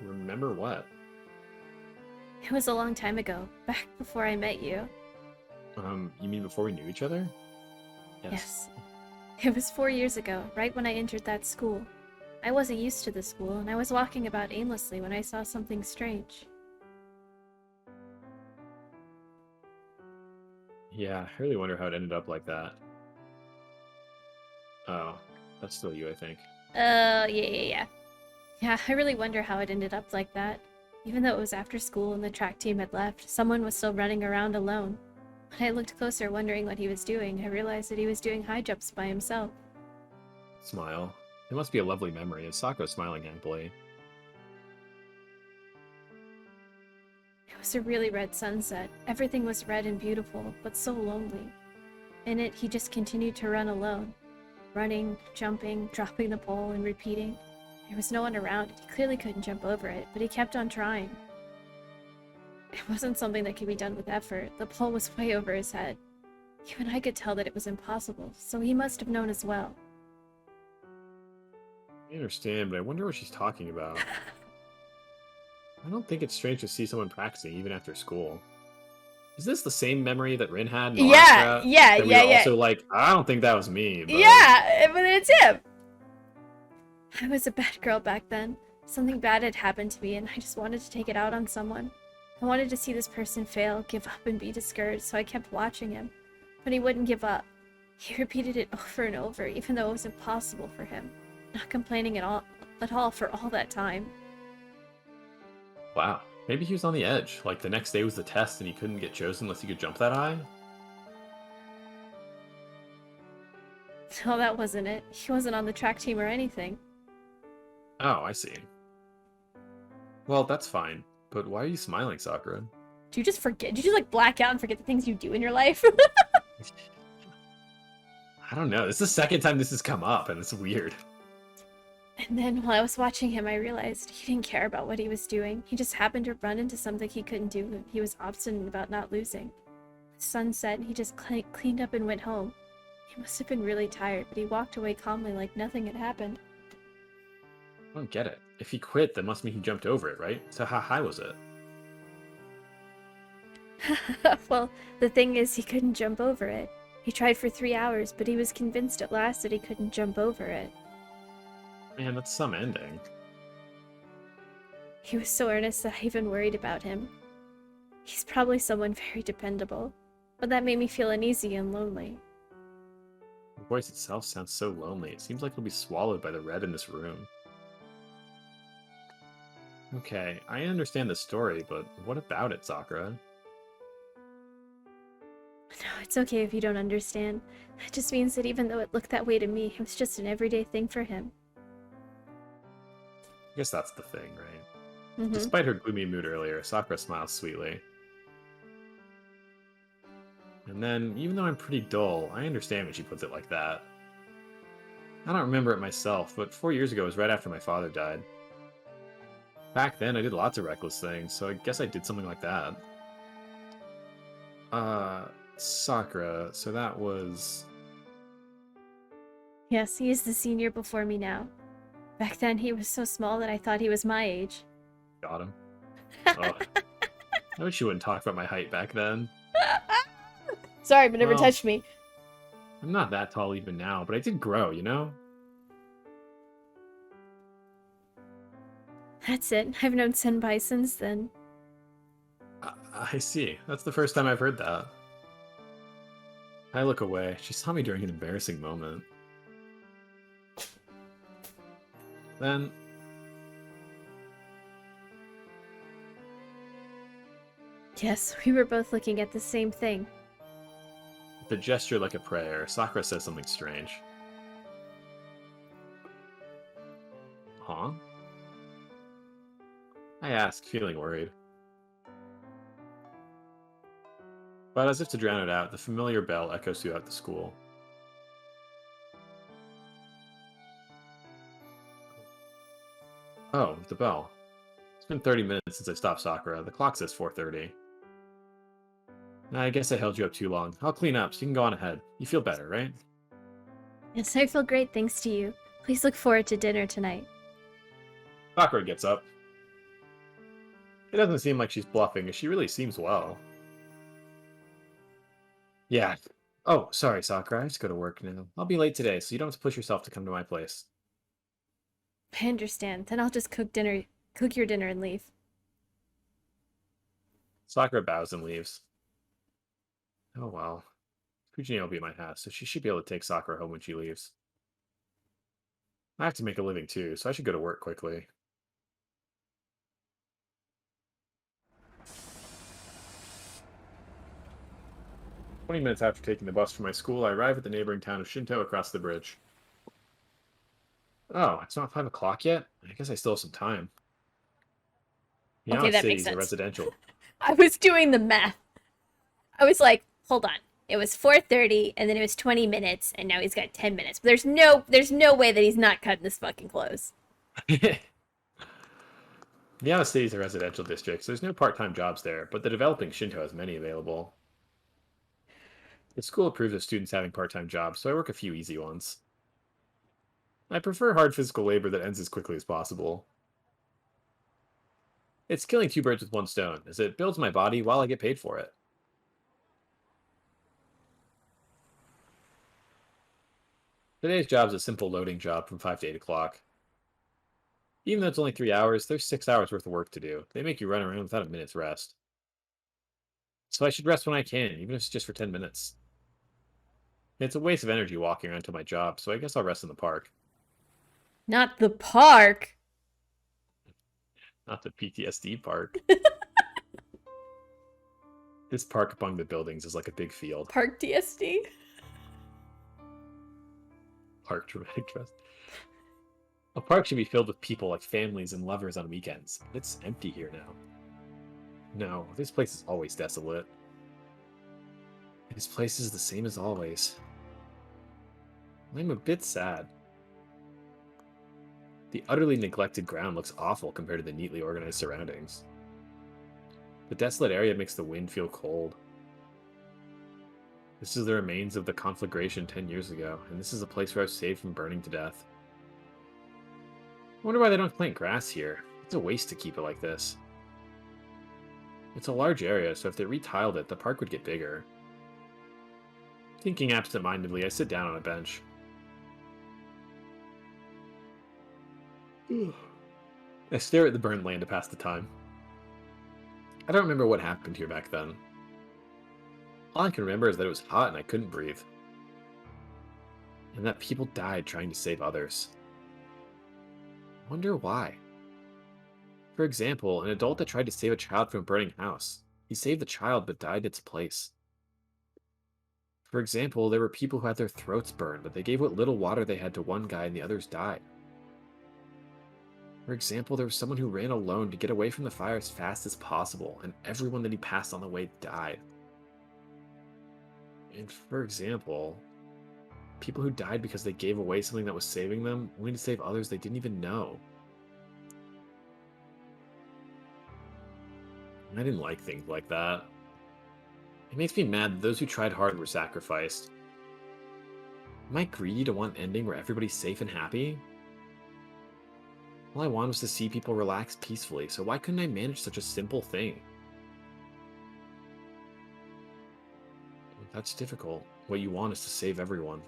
Remember what? It was a long time ago, back before I met you. You mean before we knew each other? Yes. It was 4 years ago, right when I entered that school. I wasn't used to the school, and I was walking about aimlessly when I saw something strange. Yeah, I really wonder how it ended up like that. Oh, that's still you, I think. Yeah. Yeah, I really wonder how it ended up like that. Even though it was after school and the track team had left, someone was still running around alone. When I looked closer, wondering what he was doing, I realized that he was doing high jumps by himself. Smile. It must be a lovely memory of Sakura smiling happily. It was a really red sunset. Everything was red and beautiful, but so lonely. In it, he just continued to run alone. Running, jumping, dropping the pole, and repeating. There was no one around. He clearly couldn't jump over it, but he kept on trying. It wasn't something that could be done with effort. The pole was way over his head. Even I could tell that it was impossible, so he must have known as well. I understand, but I wonder what she's talking about. I don't think it's strange to see someone practicing even after school. Is this the same memory that Rin had in the last route? That we were also like, I don't think that was me, but... Yeah, but it's him! I was a bad girl back then. Something bad had happened to me, and I just wanted to take it out on someone. I wanted to see this person fail, give up, and be discouraged, so I kept watching him. But he wouldn't give up. He repeated it over and over, even though it was impossible for him. Not complaining at all for all that time. Wow. Maybe he was on the edge. Like, the next day was the test and he couldn't get chosen unless he could jump that high? No, that wasn't it. He wasn't on the track team or anything. Oh, I see. Well, that's fine. But why are you smiling, Sakura? Do you just forget? Did you like black out and forget the things you do in your life? I don't know. This is the second time this has come up, and it's weird. And then while I was watching him, I realized he didn't care about what he was doing. He just happened to run into something he couldn't do, and he was obstinate about not losing. The sun set, and he just cleaned up and went home. He must have been really tired, but he walked away calmly like nothing had happened. I don't get it. If he quit, that must mean he jumped over it, right? So how high was it? Well, the thing is, he couldn't jump over it. He tried for 3 hours, but he was convinced at last that he couldn't jump over it. Man, that's some ending. He was so earnest that I even worried about him. He's probably someone very dependable, but that made me feel uneasy and lonely. The voice itself sounds so lonely. It seems like it'll be swallowed by the red in this room. Okay, I understand the story, but what about it, Sakura? No, it's okay if you don't understand. That just means that even though it looked that way to me, it was just an everyday thing for him. I guess that's the thing, right? Mm-hmm. Despite her gloomy mood earlier, Sakura smiles sweetly. And then, even though I'm pretty dull, I understand when she puts it like that. I don't remember it myself, but 4 years ago was right after my father died. Back then, I did lots of reckless things, so I guess I did something like that. Sakura, so that was... Yes, he is the senior before me now. Back then, he was so small that I thought he was my age. Got him. Ugh. I wish you wouldn't talk about my height back then. Sorry, but never Well, touched me. I'm not that tall even now, but I did grow, you know? That's it. I've known Senpai since then. I see. That's the first time I've heard that. I look away. She saw me during an embarrassing moment. Then... Yes, we were both looking at the same thing. with a gesture like a prayer, Sakura says something strange. Huh? I I ask, feeling worried. But as if to drown it out, the familiar bell echoes throughout the school. Oh, the bell. It's been 30 minutes since I stopped Sakura. The clock says 4:30. I guess I held you up too long. I'll clean up so you can go on ahead. You feel better, right? Yes, I feel great thanks to you. Please look forward to dinner tonight. Sakura gets up. It doesn't seem like she's bluffing, as she really seems well. Yeah. Oh, sorry, Sakura. I have to go to work now. I'll be late today, so you don't have to push yourself to come to my place. I understand. Then I'll just cook your dinner and leave. Sakura bows and leaves. Oh well. Fujine will be at my house, so she should be able to take Sakura home when she leaves. I have to make a living too, so I should go to work quickly. 20 minutes after taking the bus from my school, I arrive at the neighboring town of Shinto across the bridge. Oh, it's not 5 o'clock yet? I guess I still have some time. Okay, Yama that makes City's a sense. residential. I was doing the math. I was like, hold on. It was 4:30, and then it was 20 minutes, and now he's got 10 minutes. But there's no way that he's not cutting this fucking close. Yama City's a residential district, so there's no part-time jobs there, but the developing Shinto has many available. The school approves of students having part-time jobs, so I work a few easy ones. I prefer hard physical labor that ends as quickly as possible. It's killing two birds with one stone, as it builds my body while I get paid for it. Today's job is a simple loading job from 5 to 8 o'clock. Even though it's only 3 hours, there's 6 hours worth of work to do. They make you run around without a minute's rest. So I should rest when I can, even if it's just for 10 minutes. It's a waste of energy walking around to my job, so I guess I'll rest in the park. Not the park. Not the PTSD park. This park among the buildings is like a big field. Park TSD. Park dramatic trust. A park should be filled with people like families and lovers on weekends, but it's empty here now. No, this place is always desolate. This place is the same as always. I'm a bit sad. The utterly neglected ground looks awful compared to the neatly organized surroundings. The desolate area makes the wind feel cold. This is the remains of the conflagration 10 years ago, and this is a place where I was saved from burning to death. I wonder why they don't plant grass here. It's a waste to keep it like this. It's a large area, so if they retiled it, the park would get bigger. Thinking absent-mindedly, I sit down on a bench. I stare at the burned land to pass the time. I don't remember what happened here back then. All I can remember is that it was hot and I couldn't breathe. And that people died trying to save others. I wonder why. For example, an adult that tried to save a child from a burning house. He saved the child but died in its place. For example, there were people who had their throats burned, but they gave what little water they had to one guy and the others died. For example, there was someone who ran alone to get away from the fire as fast as possible, and everyone that he passed on the way died. And for example, people who died because they gave away something that was saving them, only to save others they didn't even know. I didn't like things like that. It makes me mad that those who tried hard were sacrificed. Am I greedy to want an ending where everybody's safe and happy? All I wanted was to see people relax peacefully, so why couldn't I manage such a simple thing? That's difficult. What you want is to save everyone.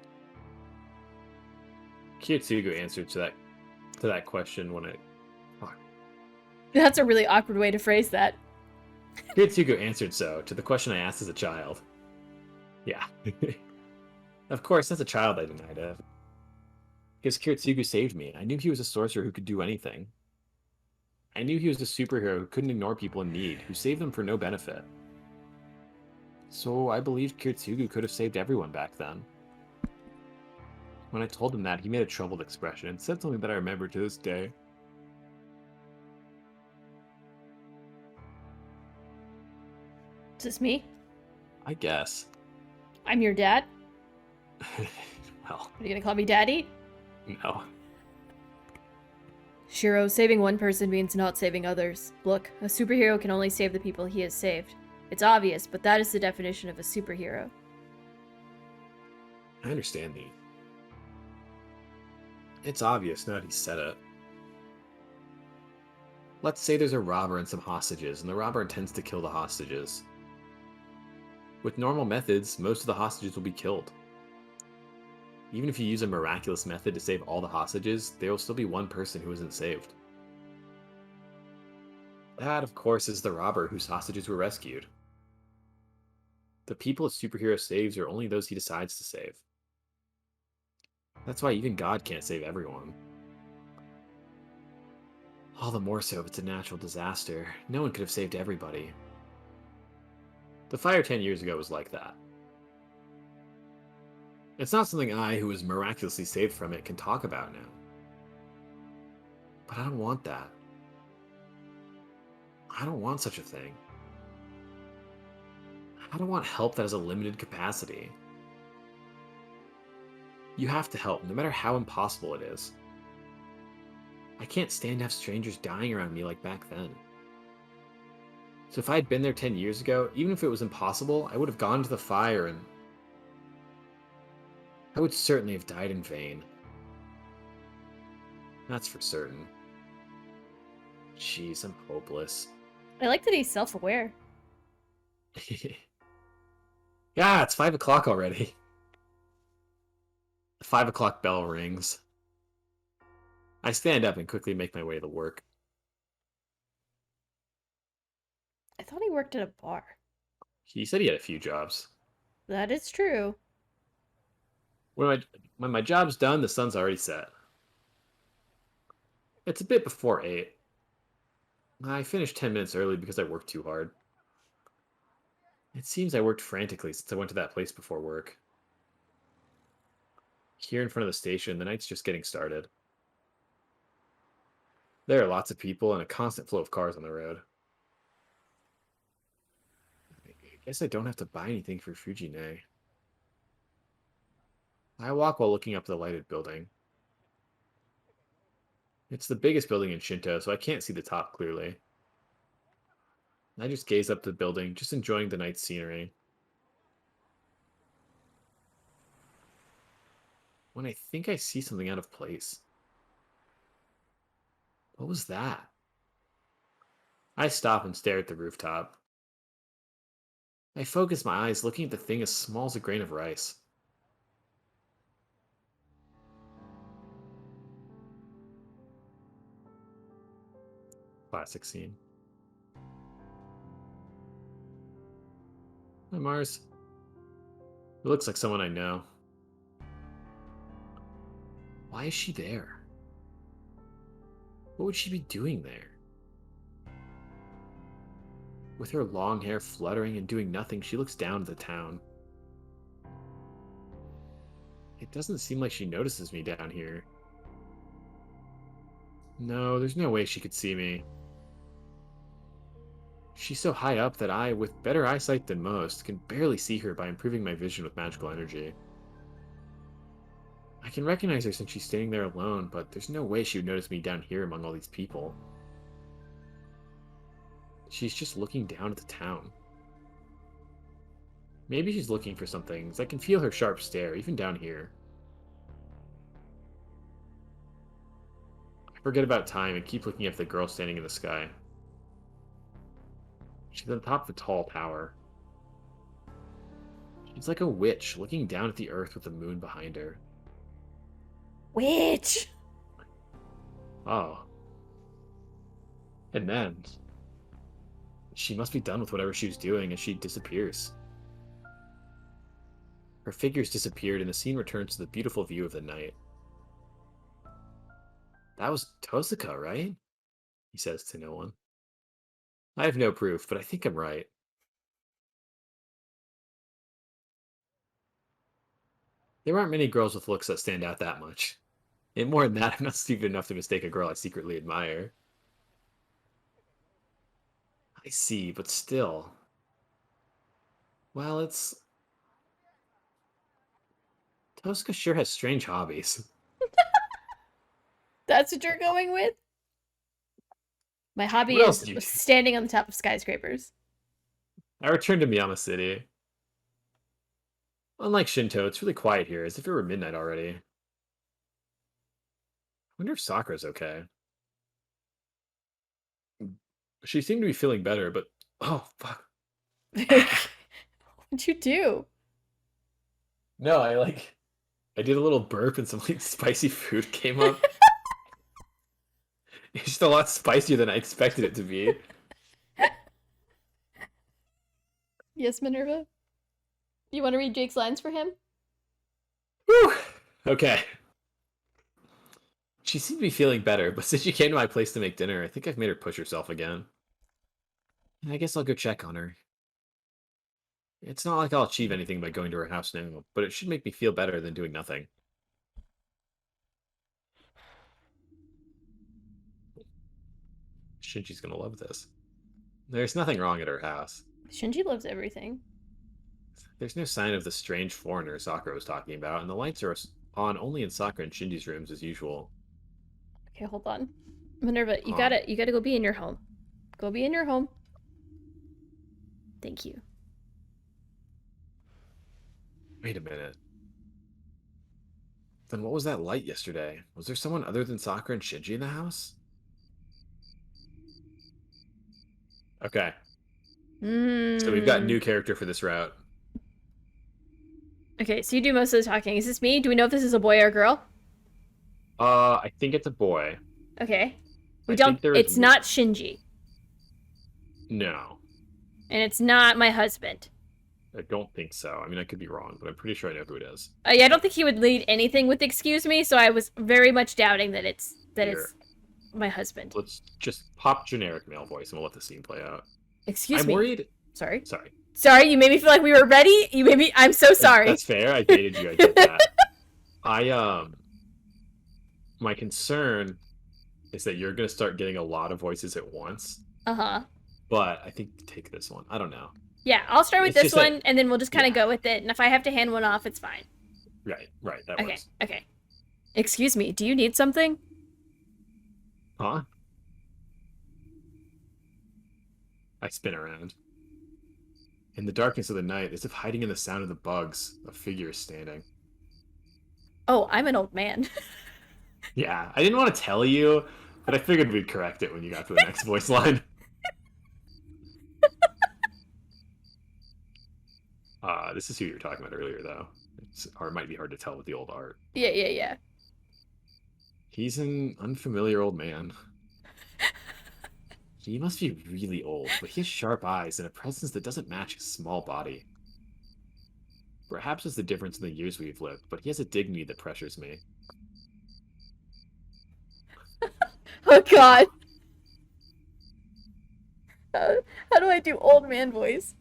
Kiyotsugu answered to that question when fuck. That's a really awkward way to phrase that. Kiyotsugu answered so to the question I asked as a child. Yeah. Of course, as a child I denied it. Because Kiyotsugu saved me. I knew he was a sorcerer who could do anything. I knew he was a superhero who couldn't ignore people in need, who saved them for no benefit. So I believed Kiyotsugu could have saved everyone back then. When I told him that, he made a troubled expression and said something that I remember to this day. Is this me? I guess. I'm your dad? Well, Are you gonna call me daddy? no. Shiro, saving one person means not saving others. Look, a superhero can only save the people he has saved. It's obvious, but that is the definition of a superhero. I understand thee. It's obvious now that he said it. Let's say there's a robber and some hostages, and the robber intends to kill the hostages. With normal methods, most of the hostages will be killed. Even if you use a miraculous method to save all the hostages, there will still be one person who isn't saved. That, of course, is the robber whose hostages were rescued. The people a superhero saves are only those he decides to save. That's why even God can't save everyone. All the more so if it's a natural disaster. No one could have saved everybody. The fire 10 years ago was like that. It's not something I, who was miraculously saved from it, can talk about now. But I don't want that. I don't want such a thing. I don't want help that has a limited capacity. You have to help, no matter how impossible it is. I can't stand to have strangers dying around me like back then. So if I had been there 10 years ago, even if it was impossible, I would have gone to the fire and I would certainly have died in vain. That's for certain. Jeez, I'm hopeless. I like that he's self-aware. Yeah, it's 5 o'clock already. The 5 o'clock bell rings. I stand up and quickly make my way to work. I thought he worked at a bar. He said he had a few jobs. That is true. When my job's done, the sun's already set. It's a bit before 8. I finished 10 minutes early because I worked too hard. It seems I worked frantically since I went to that place before work. Here in front of the station, the night's just getting started. There are lots of people and a constant flow of cars on the road. I guess I don't have to buy anything for Fujine. I walk while looking up the lighted building. It's the biggest building in Shinto, so I can't see the top clearly. I just gaze up the building, just enjoying the night's scenery. When I think I see something out of place. What was that? I stop and stare at the rooftop. I focus my eyes, looking at the thing as small as a grain of rice. Classic scene. Hi, Mars. It looks like someone I know. Why is she there? What would she be doing there? With her long hair fluttering and doing nothing, she looks down at the town. It doesn't seem like she notices me down here. No, there's no way she could see me. She's so high up that I, with better eyesight than most, can barely see her by improving my vision with magical energy. I can recognize her since she's standing there alone, but there's no way she would notice me down here among all these people. She's just looking down at the town. Maybe she's looking for something, as I can feel her sharp stare, even down here. I forget about time and keep looking at the girl standing in the sky. She's at the top of a tall tower. She's like a witch, looking down at the earth with the moon behind her. Witch! Oh. And then she must be done with whatever she was doing as she disappears. Her figure's disappeared and the scene returns to the beautiful view of the night. That was Tosuka, right? He says to no one. I have no proof, but I think I'm right. There aren't many girls with looks that stand out that much. And more than that, I'm not stupid enough to mistake a girl I secretly admire. I see, but still. Well, it's... Tosca sure has strange hobbies. That's what you're going with? My hobby What else is do you do? standing on the top of skyscrapers. I returned to Miyama City. Unlike Shinto, it's really quiet here, as if it were midnight already. I wonder if Sakura's okay. She seemed to be feeling better, but... Oh, fuck. What'd you do? No, I did a little burp and some, spicy food came up. It's just a lot spicier than I expected it to be. Yes, Minerva? You want to read Jake's lines for him? Whew. Okay. She seemed to be feeling better, but since she came to my place to make dinner, I think I've made her push herself again. I guess I'll go check on her. It's not like I'll achieve anything by going to her house now, but it should make me feel better than doing nothing. Shinji's gonna love this. There's nothing wrong at her house. Shinji loves everything. There's no sign of the strange foreigner Sakura was talking about, and the lights are on only in Sakura and Shinji's rooms as usual. Okay, hold on. Minerva, you Huh. gotta go be in your home. Go be in your home. Thank you. Wait a minute. Then what was that light yesterday? Was there someone other than Sakura and Shinji in the house? Okay, so we've got new character for this route. Okay, so you do most of the talking. Is this me? Do we know if this is a boy or a girl? I think it's a boy. Okay. We I don't. think there is It's not Shinji, No, and it's not my husband. I don't think so. I mean, I could be wrong, but I'm pretty sure I know who it is. Yeah, I don't think he would lead anything with "excuse me," so I was very much doubting that it's Here, my husband. let's just pop generic male voice and we'll let the scene play out. Excuse I'm me. worried. Sorry. Sorry. Sorry, you made me feel like we were ready. You made me. I'm so sorry. That's fair. I baited you. I did that. My concern is that you're gonna start getting a lot of voices at once. Uh-huh. But I think take this one. I don't know. Yeah, I'll start with It's this just that- one, and then we'll just kind of yeah. go with it. And if I have to hand one off, it's fine. Right. That Okay. works. Okay. Excuse me. Do you need something? Huh? I spin around. In the darkness of the night, as if hiding in the sound of the bugs, a figure is standing. Oh, I'm an old man. Yeah, I didn't want to tell you, but I figured we'd correct it when you got to the next voice line. This is who you were talking about earlier, though. Or it might be hard to tell with the old art. Yeah. He's an unfamiliar old man. He must be really old, but he has sharp eyes and a presence that doesn't match his small body. Perhaps it's the difference in the years we've lived, but he has a dignity that pressures me. Oh God. How do I do old man voice?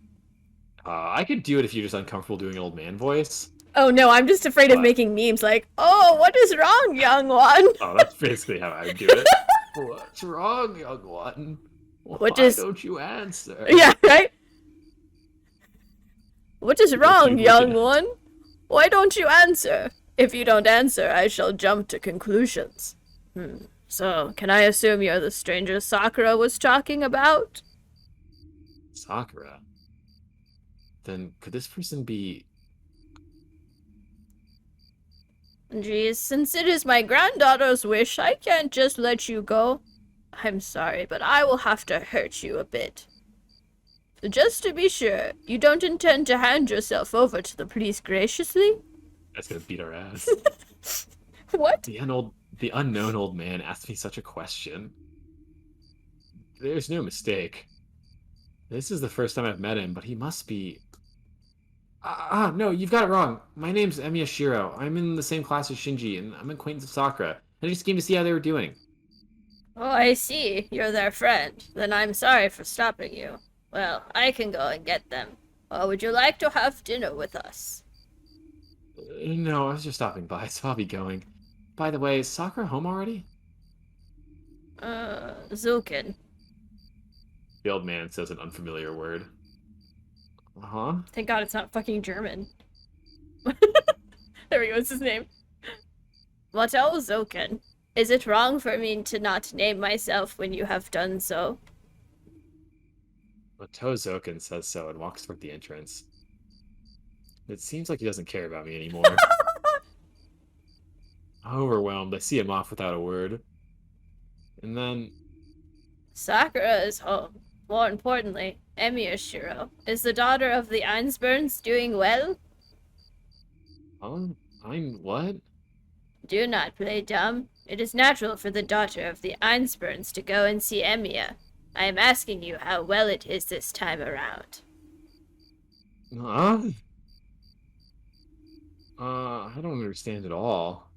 I could do it if you're just uncomfortable doing an old man voice. Oh no, I'm just afraid of But- making memes like, oh, what is wrong, young one? Oh, that's basically how I would do it. What's wrong, young one? Why don't you answer? Yeah, right? What is wrong, you young would- one? Why don't you answer? If you don't answer, I shall jump to conclusions. So, can I assume you're the stranger Sakura was talking about? Sakura? Then could this person be... Geez, since it is my granddaughter's wish, I can't just let you go. I'm sorry, but I will have to hurt you a bit. Just to be sure, you don't intend to hand yourself over to the police graciously? That's gonna beat our ass. What? The unknown old man asked me such a question. There's no mistake. This is the first time I've met him, but he must be... no, you've got it wrong. My name's Emiya Shiro. I'm in the same class as Shinji, and I'm an acquaintance of Sakura. I just came to see how they were doing. Oh, I see. You're their friend. Then I'm sorry for stopping you. Well, I can go and get them. Or would you like to have dinner with us? No, I was just stopping by, so I'll be going. By the way, is Sakura home already? Zukin. The old man says an unfamiliar word. Uh-huh. Thank God it's not fucking German. There we go, it's his name. Mateo Zoken. Is it wrong for me to not name myself when you have done so? Tozokin says so and walks toward the entrance. It seems like he doesn't care about me anymore. Overwhelmed, I see him off without a word. And then, Sakura is home. More importantly, Emiya Shiro. Is the daughter of the Einsburns doing well? I'm what? Do not play dumb. It is natural for the daughter of the Einsburns to go and see Emiya. I am asking you how well it is this time around. Huh? I don't understand at all.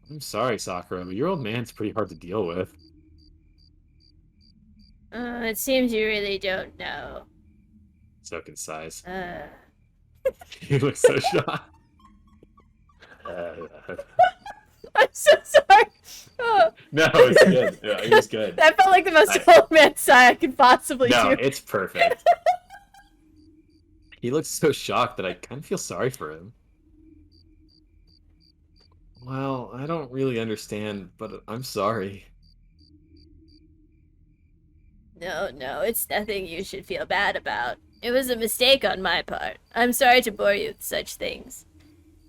I'm sorry, Sakura, but your old man's pretty hard to deal with. It seems you really don't know. Zokin sighs. Uh, He looks so shocked. I'm so sorry. Oh. No, it's good. Yeah, it was good. That felt like the most old man sigh I could possibly No, do. it's perfect. He looks so shocked that I kind of feel sorry for him. Well, I don't really understand, but I'm sorry. No, it's nothing you should feel bad about. It was a mistake on my part. I'm sorry to bore you with such things.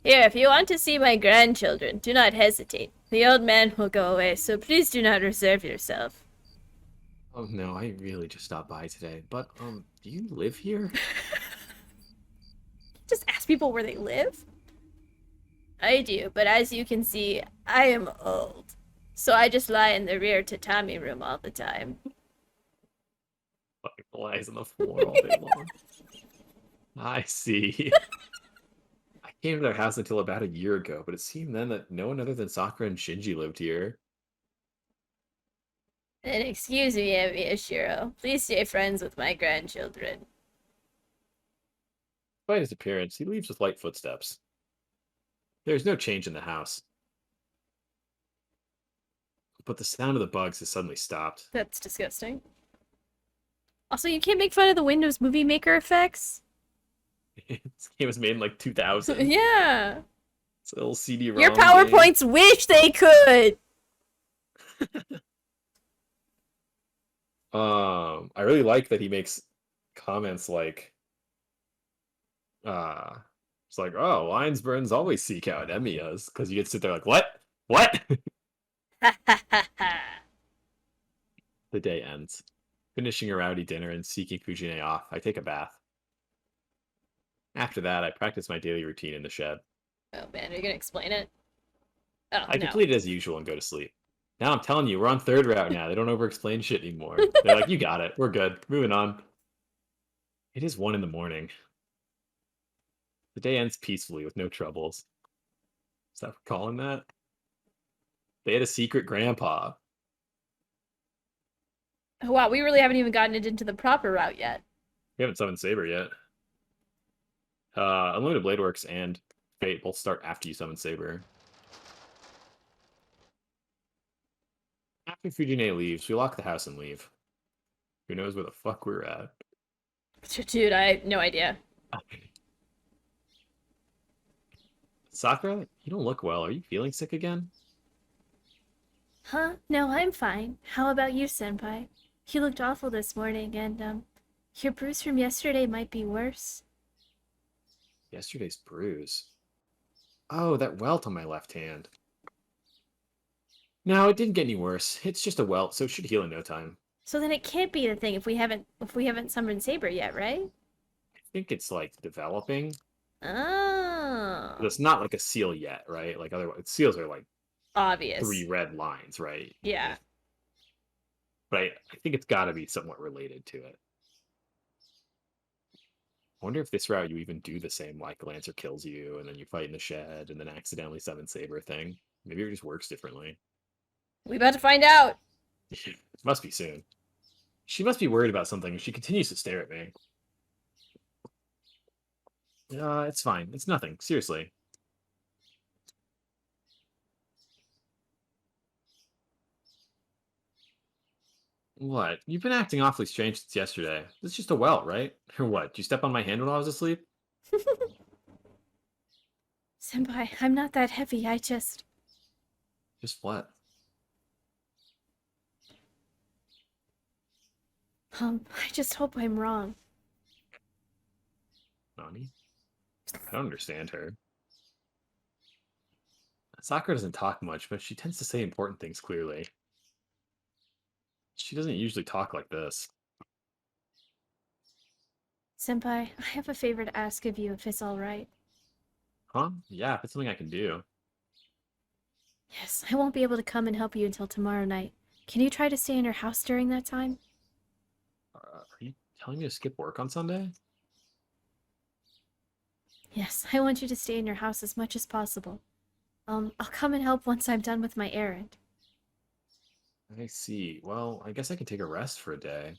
Here, if you want to see my grandchildren, do not hesitate. The old man will go away, so please do not reserve yourself. Oh no, I really just stopped by today. But do you live here? Just ask people where they live? I do, but as you can see, I am old. So I just lie in the rear tatami room all the time. Fucking lies on the floor all day long. I see. I came to their house until about a year ago, but it seemed then that no one other than Sakura and Shinji lived here. Then excuse me, Miyashiro. Please stay friends with my grandchildren. Despite his appearance, he leaves with light footsteps. There's no change in the house. But the sound of the bugs has suddenly stopped. That's disgusting. Also, you can't make fun of the Windows Movie Maker effects. This game was made in like 2000. Yeah. It's a little CD-ROM Your game. PowerPoints wish they could. I really like that he makes comments like, it's like, oh, Linesburns always seek out Emiya's, because you get to sit there like, what? What? The day ends. Finishing a rowdy dinner and seeking Fujine off, I take a bath. After that, I practice my daily routine in the shed. Oh man, are you gonna explain it? Oh, I no. complete it as usual and go to sleep. Now I'm telling you, we're on third route now. They don't over-explain shit anymore. They're like, you got it. We're good. Moving on. It is 1 in the morning. The day ends peacefully with no troubles. Is that what we're calling that? They had a secret grandpa. Oh, wow, we really haven't even gotten it into the proper route yet. We haven't summoned Saber yet. Unlimited Bladeworks and Fate both start after you summon Saber. After Fujine leaves, we lock the house and leave. Who knows where the fuck we're at? Dude, I have no idea. Sakura, you don't look well. Are you feeling sick again? Huh? No, I'm fine. How about you, Senpai? You looked awful this morning, and, your bruise from yesterday might be worse. Yesterday's bruise. Oh, that welt on my left hand. No, it didn't get any worse. It's just a welt, so it should heal in no time. So then it can't be the thing if we haven't summoned Saber yet, right? I think it's like developing. Oh. But it's not like a seal yet, right? Like otherwise, seals are like Obvious. 3 red lines, right? Yeah. But I think it's got to be somewhat related to it. I wonder if this route you even do the same, like Lancer kills you, and then you fight in the shed, and then accidentally summon Saber thing. Maybe it just works differently. We about to find out. It must be soon. She must be worried about something. She continues to stare at me. It's fine. It's nothing. Seriously. What? You've been acting awfully strange since yesterday. It's just a welt, right? Or what? Did you step on my hand when I was asleep? Senpai, I'm not that heavy. I just... Just what? I just hope I'm wrong. Nani? I don't understand her. Sakura doesn't talk much, but she tends to say important things clearly. She doesn't usually talk like this. Senpai, I have a favor to ask of you if it's alright. Huh? Yeah, if it's something I can do. Yes, I won't be able to come and help you until tomorrow night. Can you try to stay in your house during that time? Are you telling me to skip work on Sunday? Yes, I want you to stay in your house as much as possible. I'll come and help once I'm done with my errand. I see. Well, I guess I can take a rest for a day.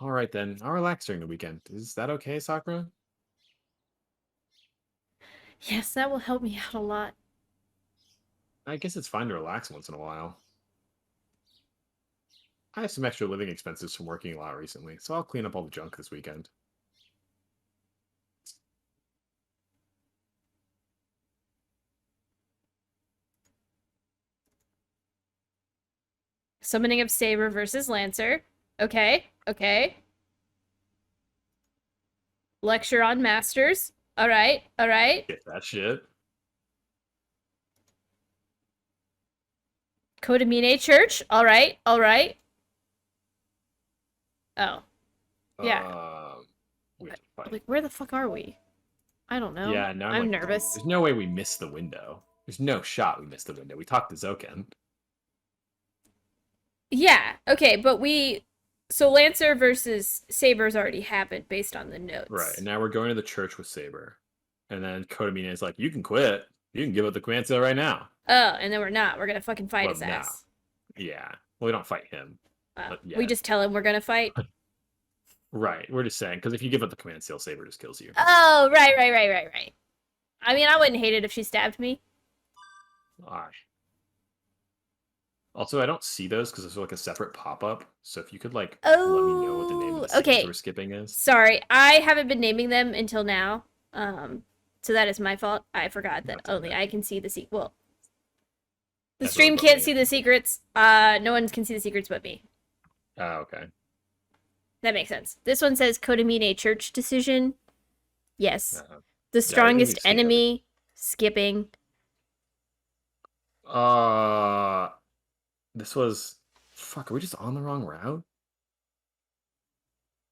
All right then. I'll relax during the weekend. Is that okay, Sakura? Yes, that will help me out a lot. I guess it's fine to relax once in a while. I have some extra living expenses from working a lot recently, so I'll clean up all the junk this weekend. Summoning of Saber versus Lancer. Okay, okay. Lecture on Masters. Alright, alright. Get that shit. Kodamine Church. Alright, alright. Oh. Yeah. We have to fight. Like, where the fuck are we? I don't know. Yeah, now I'm I'm like, nervous. there's no way we missed the window. There's no shot we missed the window. We talked to Zoken. Yeah, okay, but we... So Lancer versus Saber's already happened based on the notes. Right, and now we're going to the church with Saber. And then Kodamine is like, you can quit. You can give up the command seal right now. Oh, and then we're not. We're gonna fucking fight his ass. Yeah. Well, we don't fight him. Yeah. We just tell him we're gonna fight? Right, we're just saying, because if you give up the command seal, Saber just kills you. Oh, right. I mean, I wouldn't hate it if she stabbed me. Gosh. Also, I don't see those because there's like a separate pop-up. So if you could like let me know what the name of the scenes we're skipping is. Sorry, I haven't been naming them until now. So that is my fault. I forgot that only I can see the well, the stream can't see the secrets. No one can see the secrets but me. Oh, okay. That makes sense. This one says Kodamine Church decision. Yes. The strongest enemy. Skipping. This was... Fuck, are we just on the wrong route?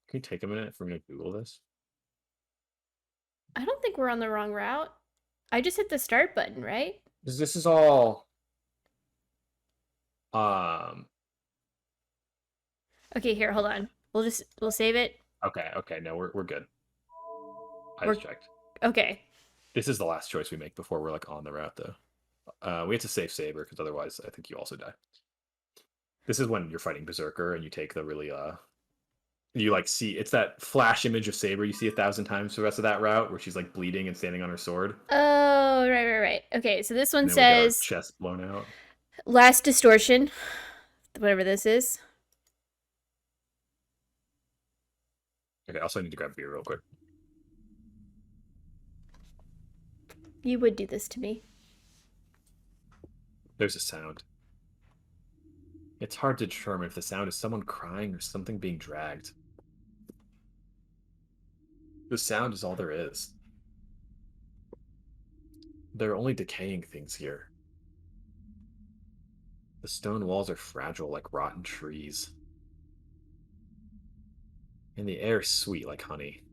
Can you take a minute if we're going to Google this? I don't think we're on the wrong route. I just hit the start button, right? This is all... Okay, here, hold on. We'll save it. Okay, no, we're good. I just checked. Okay. This is the last choice we make before we're like on the route though. We have to save Saber because otherwise I think you also die. This is when you're fighting Berserker and you take the really you like see it's that flash image of Saber you see 1,000 times for the rest of that route where she's like bleeding and standing on her sword. Oh, right. Okay, so this one says chest blown out. Last distortion. Whatever this is. Okay, also I need to grab beer real quick. You would do this to me. There's a sound. It's hard to determine if the sound is someone crying or something being dragged. The sound is all there is. There are only decaying things here. The stone walls are fragile like rotten trees. And the air is sweet like honey.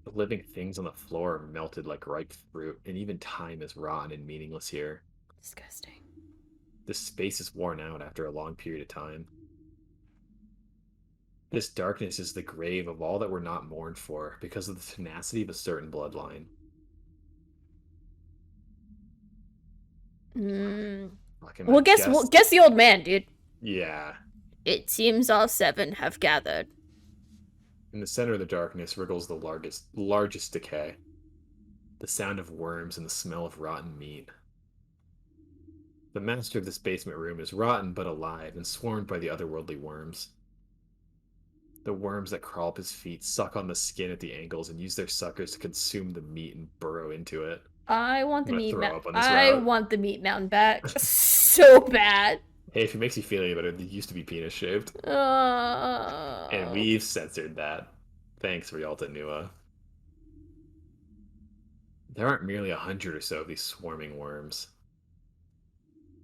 The living things on the floor are melted like ripe fruit, and even time is rotten and meaningless here. Disgusting. This space is worn out after a long period of time. This darkness is the grave of all that we're not mourned for because of the tenacity of a certain bloodline. Well, guess the old man, dude. Yeah. It seems all 7 have gathered. In the center of the darkness wriggles the largest decay. The sound of worms and the smell of rotten meat. The master of this basement room is rotten but alive and swarmed by the otherworldly worms. The worms that crawl up his feet suck on the skin at the ankles and use their suckers to consume the meat and burrow into it. I want I'm the gonna meat. throw up on this I route. want the meat mountain back so bad. Hey, if it makes you feel any better, they used to be penis shaped. And Uh, we've censored that. Thanks, Realta Nua. There aren't merely 100 or so of these swarming worms.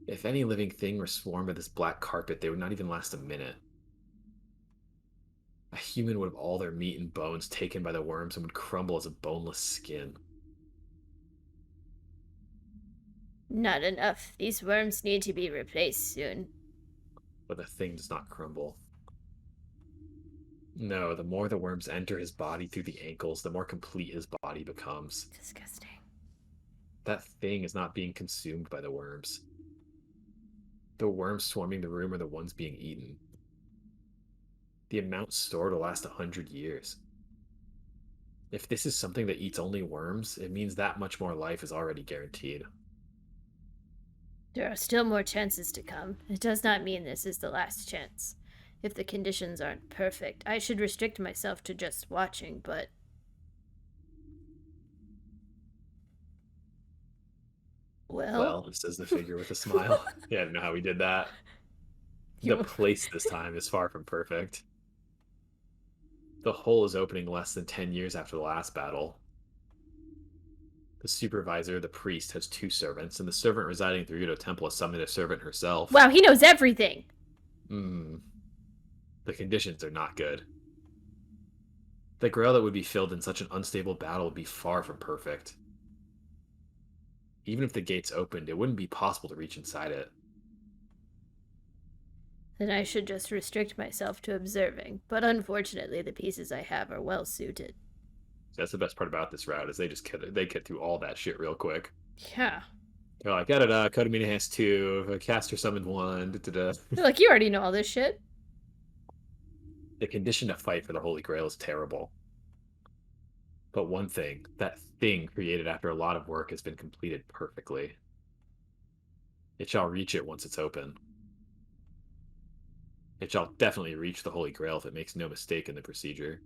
If any living thing were swarmed by this black carpet, they would not even last a minute. A human would have all their meat and bones taken by the worms and would crumble as a boneless skin. Not enough. These worms need to be replaced soon. But the thing does not crumble. No, the more the worms enter his body through the ankles, the more complete his body becomes. Disgusting. That thing is not being consumed by the worms. The worms swarming the room are the ones being eaten. The amount stored will last 100 years. If this is something that eats only worms, it means that much more life is already guaranteed. There are still more chances to come. It does not mean this is the last chance. If the conditions aren't perfect, I should restrict myself to just watching, but... Well, says the figure with a smile. Yeah, I don't know how we did that. The place this time is far from perfect. The hole is opening less than 10 years after the last battle. The supervisor, the priest, has 2 servants, and the servant residing at the Ryudo Temple has summoned a servant herself. Wow, he knows everything! The conditions are not good. The grail that would be filled in such an unstable battle would be far from perfect. Even if the gates opened, it wouldn't be possible to reach inside it. Then I should just restrict myself to observing, but unfortunately the pieces I have are well suited. That's the best part about this route, is they get through all that shit real quick. Yeah. They're like, da-da-da, Kodamina has 2, caster summoned 1, da-da-da. They're like, you already know all this shit. The condition to fight for the Holy Grail is terrible. But one thing, that thing created after a lot of work has been completed perfectly. It shall reach it once it's open. It shall definitely reach the Holy Grail if it makes no mistake in the procedure.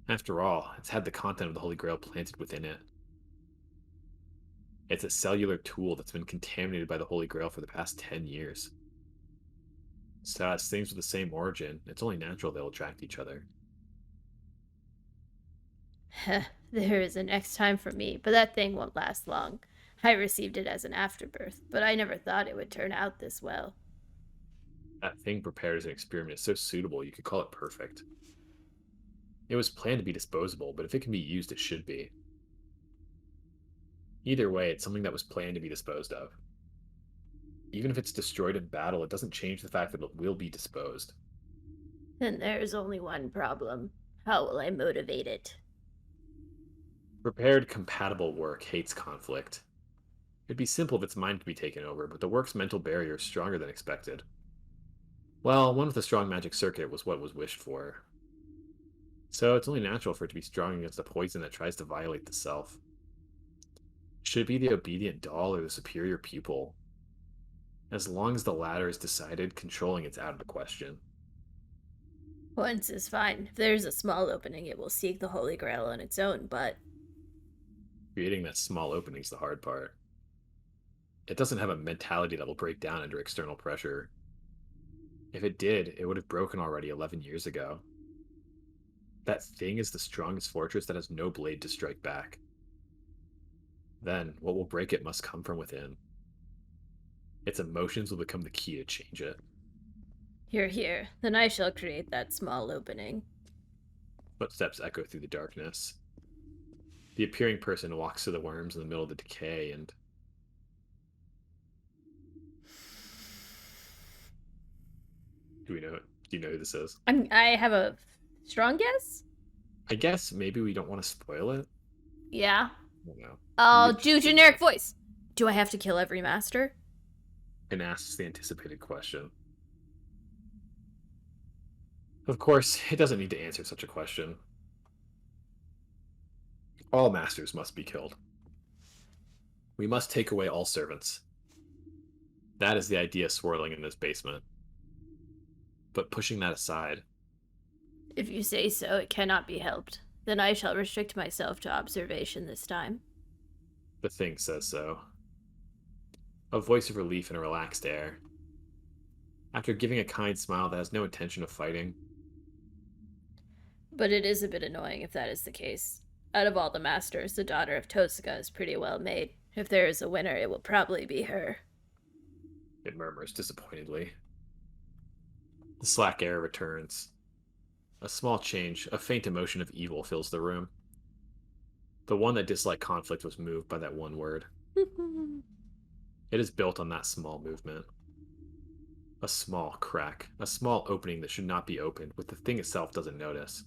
After all, it's had the content of the Holy Grail planted within it. It's a cellular tool that's been contaminated by the Holy Grail for the past 10 years. So as things with the same origin, it's only natural they'll attract each other. There is a next time for me, but that thing won't last long. I received it as an afterbirth, but I never thought it would turn out this well. That thing prepared as an experiment is so suitable you could call it perfect. It was planned to be disposable, but if it can be used, it should be. Either way, it's something that was planned to be disposed of. Even if it's destroyed in battle, it doesn't change the fact that it will be disposed. Then there's only one problem. How will I motivate it? Prepared, compatible work hates conflict. It'd be simple if its mind could be taken over, but the work's mental barrier is stronger than expected. Well, one with a strong magic circuit was what was wished for. So it's only natural for it to be strong against a poison that tries to violate the self. Should it be the obedient doll or the superior pupil? As long as the latter is decided, controlling it's out of the question. Once is fine. If there's a small opening, it will seek the Holy Grail on its own, but... Creating that small opening's the hard part. It doesn't have a mentality that will break down under external pressure. If it did, it would have broken already 11 years ago. That thing is the strongest fortress that has no blade to strike back. Then, what will break it must come from within. Its emotions will become the key to change it. You're here. Then I shall create that small opening. Footsteps echo through the darkness. The appearing person walks to the worms in the middle of the decay and... Do you know who this is? I have a strong guess? I guess maybe we don't want to spoil it. Yeah. I don't know. I'll do generic voice. Do I have to kill every master? And asks the anticipated question. Of course, it doesn't need to answer such a question. All masters must be killed. We must take away all servants. That is the idea swirling in this basement. But pushing that aside, If you say so, it cannot be helped. Then I shall restrict myself to observation this time. the thing says so. A voice of relief and a relaxed air. After giving a kind smile that has no intention of fighting. But it is a bit annoying if that is the case. Out of all the masters, the daughter of Tosuka is pretty well made. If there is a winner, it will probably be her. It murmurs disappointedly. The slack air returns. A small change, a faint emotion of evil fills the room. The one that disliked conflict was moved by that one word. It is built on that small movement. A small crack, a small opening that should not be opened, but the thing itself doesn't notice.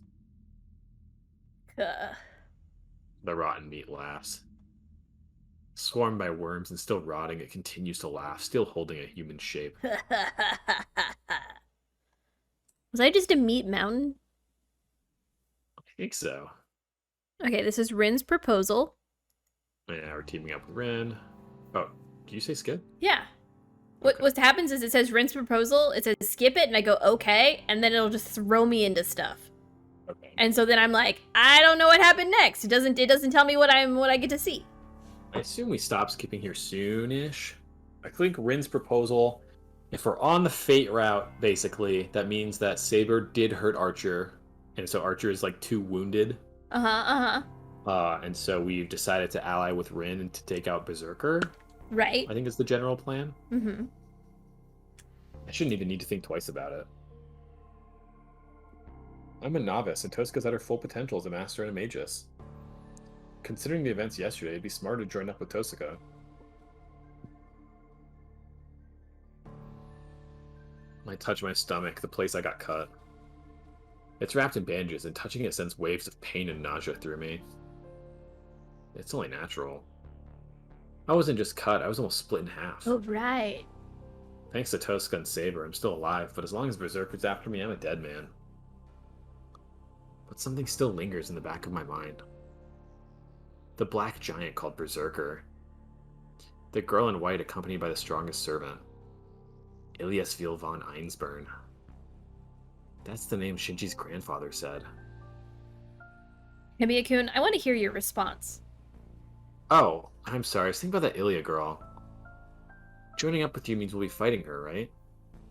The rotten meat laughs. Swarmed by worms and still rotting, it continues to laugh, still holding a human shape. Was I just a meat mountain? I think so. Okay, this is Rin's proposal. Yeah, we're teaming up with Rin. Oh, did you say skip? Yeah. Okay. What happens is it says Rin's proposal, it says skip it, and I go, okay, and then it'll just throw me into stuff. Okay. And so then I'm like, I don't know what happened next. It doesn't tell me what I get to see. I assume we stop skipping here soon-ish. I think Rin's proposal, if we're on the fate route, basically, that means that Saber did hurt Archer, and so Archer is like too wounded. And so we've decided to ally with Rin and to take out Berserker. Right. I think is the general plan. Mm-hmm. I shouldn't even need to think twice about it. I'm a novice, and Tosuka's at her full potential as a master and a magus. Considering the events yesterday, it'd be smarter to join up with Tosuka. I touch my stomach, the place I got cut. It's wrapped in bandages, and touching it sends waves of pain and nausea through me. It's only natural. I wasn't just cut, I was almost split in half. Oh, right. Thanks to Tosuka and Saber, I'm still alive, but as long as Berserker's after me, I'm a dead man. But something still lingers in the back of my mind. The black giant called Berserker. The girl in white accompanied by the strongest servant. Ilyasville von Einsburn. That's the name Shinji's grandfather said. Himiya-kun, I want to hear your response. Oh, I'm sorry, I was thinking about that Ilya girl. Joining up with you means we'll be fighting her, right?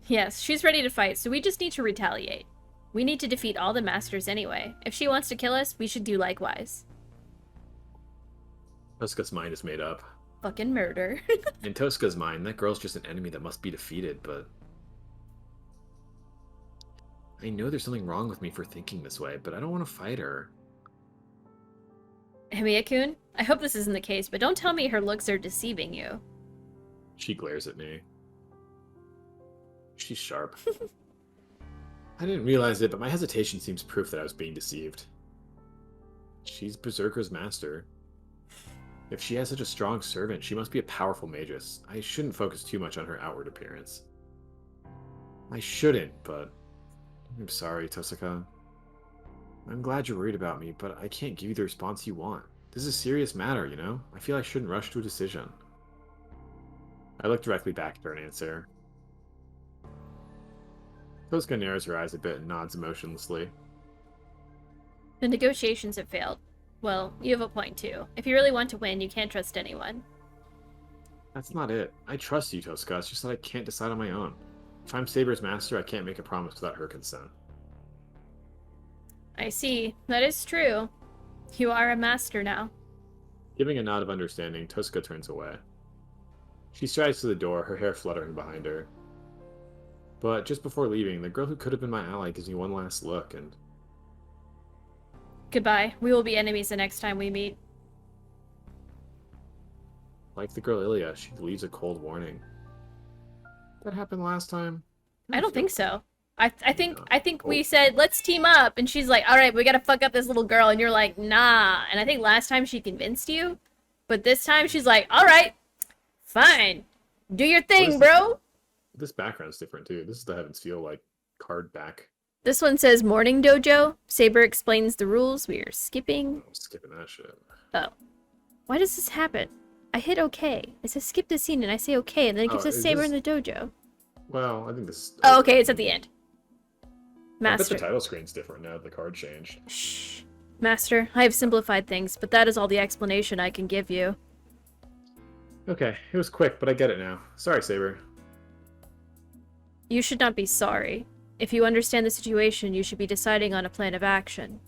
Yes, she's ready to fight, so we just need to retaliate. We need to defeat all the masters anyway. If she wants to kill us, we should do likewise. Tosuka's mind is made up. Fucking murder. In Tosuka's mind, that girl's just an enemy that must be defeated, but... I know there's something wrong with me for thinking this way, but I don't want to fight her. Himiya-kun, I hope this isn't the case, but don't tell me her looks are deceiving you. She glares at me. She's sharp. I didn't realize it, but my hesitation seems proof that I was being deceived. She's Berserker's master. If she has such a strong servant, she must be a powerful magus. I shouldn't focus too much on her outward appearance. I shouldn't, but... I'm sorry, Tosuka. I'm glad you're worried about me, but I can't give you the response you want. This is a serious matter, you know? I feel I shouldn't rush to a decision. I look directly back at her and answer. Tosuka narrows her eyes a bit and nods emotionlessly. The negotiations have failed. Well, you have a point too. If you really want to win, you can't trust anyone. That's not it. I trust you, Tosuka. It's just that I can't decide on my own. If I'm Saber's master, I can't make a promise without her consent. I see. That is true. You are a master now. Giving a nod of understanding, Tosuka turns away. She strides to the door, her hair fluttering behind her. But just before leaving, the girl who could have been my ally gives me one last look, and... Goodbye. We will be enemies the next time we meet. Like the girl Ilya, she leaves a cold warning. That happened last time? I don't think so. I think we Oh. said, let's team up, and she's like, alright, we gotta fuck up this little girl, and you're like, nah. And I think last time she convinced you, but this time she's like, alright, fine. Do your thing, bro! This background's different, too. This is the Heavens Feel, like, card back. This one says Morning Dojo. Saber explains the rules. We are skipping. I'm skipping that shit. Oh. Why does this happen? I hit okay. It says skip the scene, and I say okay, and then it gives us is Saber this... in the dojo. Well, I think this... Oh, okay, it's at the end. I bet the Master. title screen's different now that the card changed. Shh. Master, I have simplified things, but that is all the explanation I can give you. Okay, it was quick, but I get it now. Sorry, Saber. You should not be sorry. If you understand the situation, you should be deciding on a plan of action.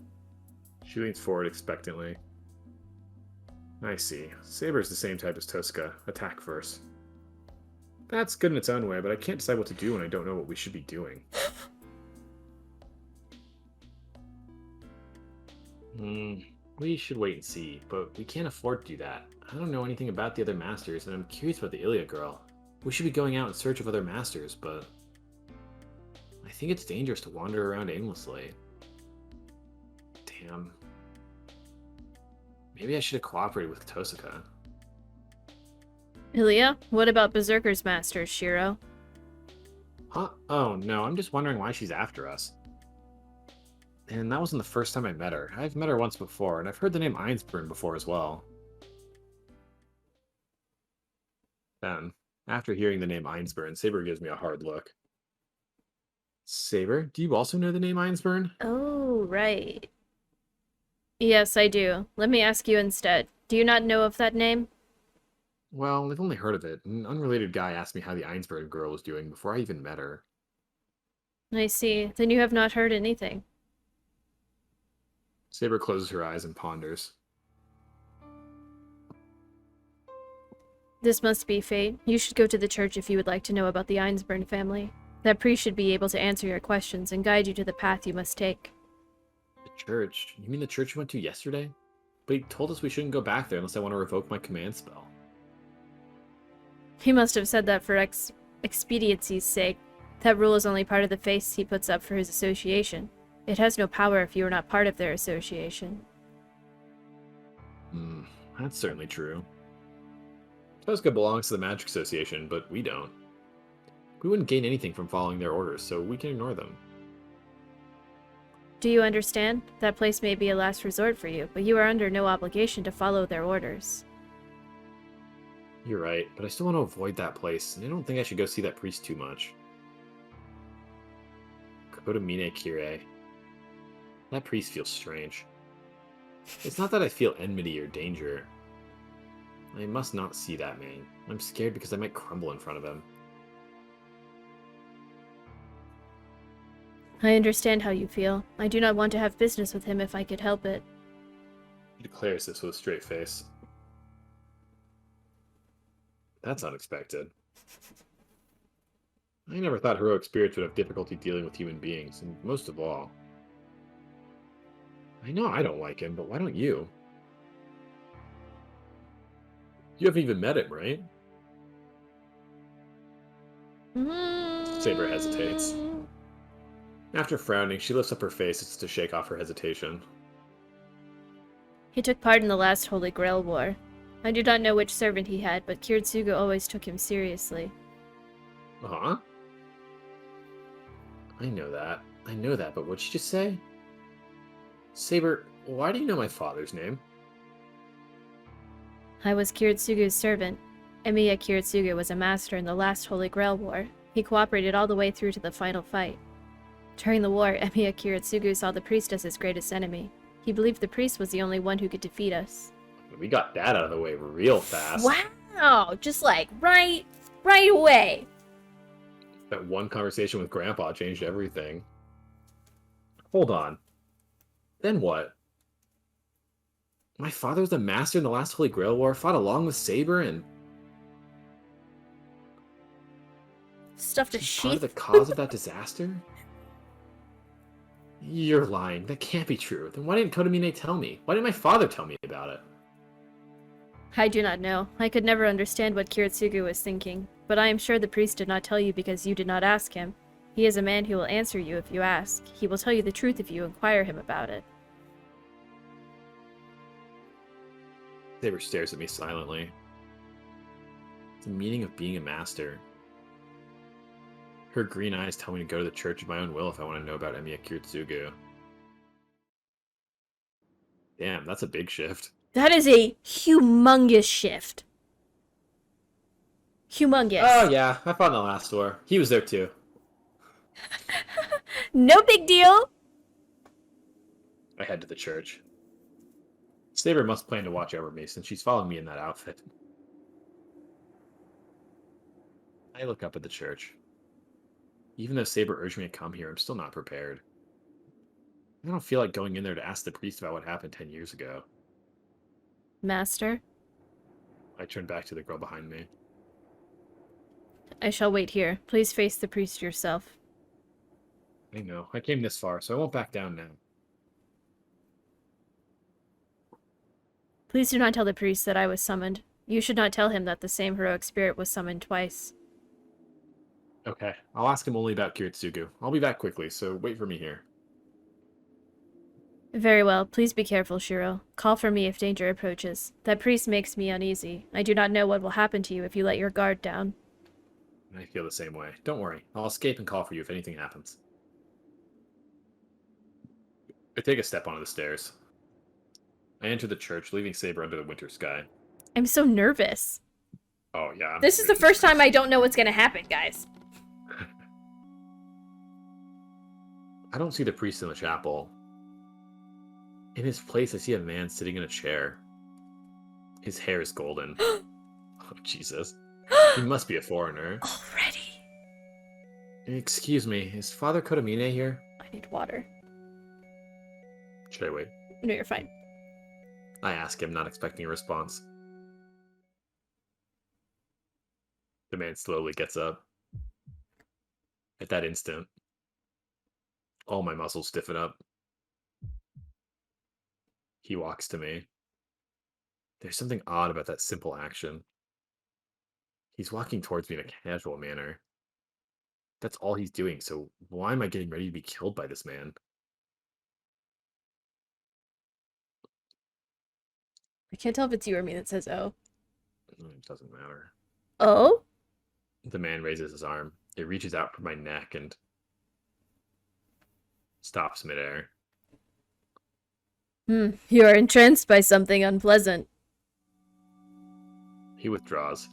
She leans forward expectantly. I see. Saber's the same type as Tosca. Attack first. That's good in its own way, but I can't decide what to do when I don't know what we should be doing. We should wait and see, but we can't afford to do that. I don't know anything about the other masters, and I'm curious about the Ilya girl. We should be going out in search of other masters, but... I think it's dangerous to wander around aimlessly. Damn. Maybe I should have cooperated with Tosca. Ilya, what about Berserker's masters, Shiro? Huh? Oh, no, I'm just wondering why she's after us. And that wasn't the first time I met her. I've met her once before, and I've heard the name Einsburn before as well. Then, after hearing the name Einsburn, Saber gives me a hard look. Saber, do you also know the name Einsburn? Oh, right. Yes, I do. Let me ask you instead. Do you not know of that name? Well, I've only heard of it. An unrelated guy asked me how the Einsburn girl was doing before I even met her. I see. Then you have not heard anything. Saber closes her eyes and ponders. This must be fate. You should go to the church if you would like to know about the Einsburn family. That priest should be able to answer your questions and guide you to the path you must take. The church? You mean the church you went to yesterday? But he told us we shouldn't go back there unless I want to revoke my command spell. He must have said that for expediency's sake. That rule is only part of the face he puts up for his association. It has no power if you are not part of their association. That's certainly true. Tosca belongs to the Magic Association, but we don't. We wouldn't gain anything from following their orders, so we can ignore them. Do you understand? That place may be a last resort for you, but you are under no obligation to follow their orders. You're right, but I still want to avoid that place, and I don't think I should go see that priest too much. Kodomine Kire. That priest feels strange. It's not that I feel enmity or danger. I must not see that man. I'm scared because I might crumble in front of him. I understand how you feel. I do not want to have business with him if I could help it. He declares this with a straight face. That's unexpected. I never thought heroic spirits would have difficulty dealing with human beings, and most of all... I know I don't like him, but why don't you? You haven't even met him, right? Saber hesitates. After frowning, she lifts up her face as to shake off her hesitation. He took part in the last Holy Grail War. I do not know which servant he had, but Kiritsugu always took him seriously. Uh-huh. I know that, but what'd she just say? Saber, why do you know my father's name? I was Kiritsugu's servant. Emiya Kiritsugu was a master in the last Holy Grail War. He cooperated all the way through to the final fight. During the war, Emiya Kiritsugu saw the priest as his greatest enemy. He believed the priest was the only one who could defeat us. We got that out of the way real fast. Wow! Just like right away. That one conversation with Grandpa changed everything. Hold on. Then what? My father was the master in the last Holy Grail War, fought along with Saber, and... Stuffed a he's part of sheath. the cause of that disaster? You're lying. That can't be true. Then why didn't Kodomine tell me? Why didn't my father tell me about it? I do not know. I could never understand what Kiritsugu was thinking, but I am sure the priest did not tell you because you did not ask him. He is a man who will answer you if you ask. He will tell you the truth if you inquire him about it. Saber stares at me silently. It's the meaning of being a master. Her green eyes tell me to go to the church of my own will if I want to know about Emiya Kiritsugu. Damn, that's a big shift. That is a humongous shift. Humongous. Oh, yeah, I fought in the last war. He was there too. No big deal. I head to the church. Saber must plan to watch over me since she's following me in that outfit. I look up at the church. Even though Saber urged me to come here, I'm still not prepared. I don't feel like going in there to ask the priest about what happened 10 years ago. Master, I turn back to the girl behind me. I shall wait here. Please face the priest yourself. I know. I came this far, so I won't back down now. Please do not tell the priest that I was summoned. You should not tell him that the same heroic spirit was summoned twice. Okay, I'll ask him only about Kiritsugu. I'll be back quickly, so wait for me here. Very well. Please be careful, Shiro. Call for me if danger approaches. That priest makes me uneasy. I do not know what will happen to you if you let your guard down. I feel the same way. Don't worry. I'll escape and call for you if anything happens. I take a step onto the stairs. I enter the church, leaving Saber under the winter sky. I'm so nervous. Oh, yeah. This is the first time I don't know what's gonna happen, guys. I don't see the priest in the chapel. In his place, I see a man sitting in a chair. His hair is golden. Oh, Jesus. He must be a foreigner. Already? Excuse me, is Father Kotomine here? I need water. Should I wait? No, you're fine. I ask him, not expecting a response. The man slowly gets up. At that instant, all my muscles stiffen up. He walks to me. There's something odd about that simple action. He's walking towards me in a casual manner. That's all he's doing, so why am I getting ready to be killed by this man? I can't tell if it's you or me that says oh. It doesn't matter. Oh? The man raises his arm. It reaches out from my neck and stops midair. You are entranced by something unpleasant. He withdraws.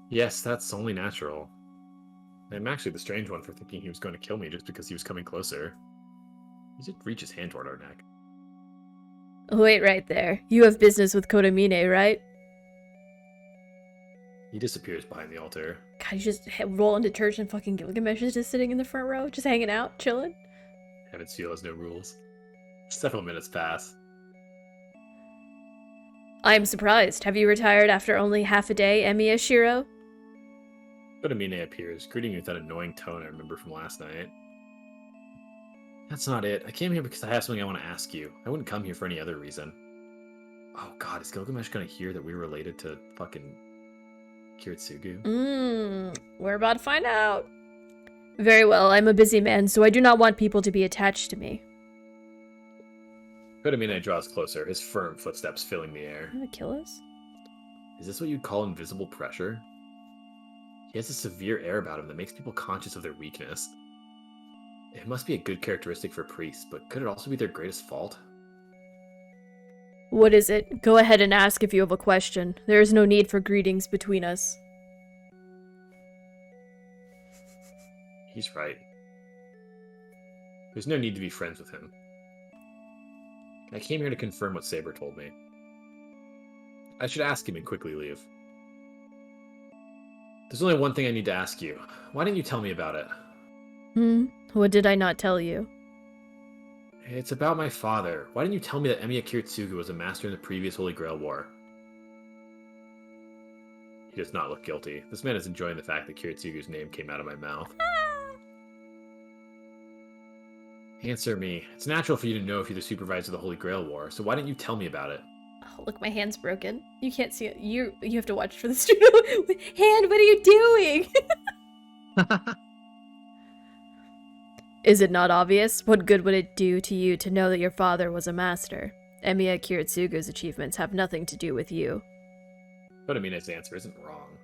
Yes, that's only natural. I'm actually the strange one for thinking he was going to kill me just because he was coming closer. He did reach his hand toward our neck. Wait right there. You have business with Kotomine, right? He disappears behind the altar. God, you just roll into church and fucking Gilgamesh is just sitting in the front row, just hanging out, chilling. Heaven's Seal has no rules. Several minutes pass. I'm surprised. Have you retired after only half a day, Emiya Shiro? Kotomine appears, greeting me with that annoying tone I remember from last night. That's not it. I came here because I have something I want to ask you. I wouldn't come here for any other reason. Oh god, is Gilgamesh gonna hear that we're related to fucking Kiritsugu? We're about to find out. Very well, I'm a busy man, so I do not want people to be attached to me. Kotomine draws closer, his firm footsteps filling the air. You gonna kill us? Is this what you'd call invisible pressure? He has a severe air about him that makes people conscious of their weakness. It must be a good characteristic for priests, but could it also be their greatest fault? What is it? Go ahead and ask if you have a question. There is no need for greetings between us. He's right. There's no need to be friends with him. I came here to confirm what Saber told me. I should ask him and quickly leave. There's only one thing I need to ask you. Why didn't you tell me about it? What did I not tell you? It's about my father. Why didn't you tell me that Emiya Kiritsugu was a master in the previous Holy Grail War? He does not look guilty. This man is enjoying the fact that Kiritsugu's name came out of my mouth. Answer me. It's natural for you to know if you're the supervisor of the Holy Grail War, so why didn't you tell me about it? Oh, look, my hand's broken. You can't see it. You have to watch for the studio. Hand, what are you doing? Is it not obvious? What good would it do to you to know that your father was a master? Emiya Kiritsugu's achievements have nothing to do with you. Kotomine's answer isn't wrong.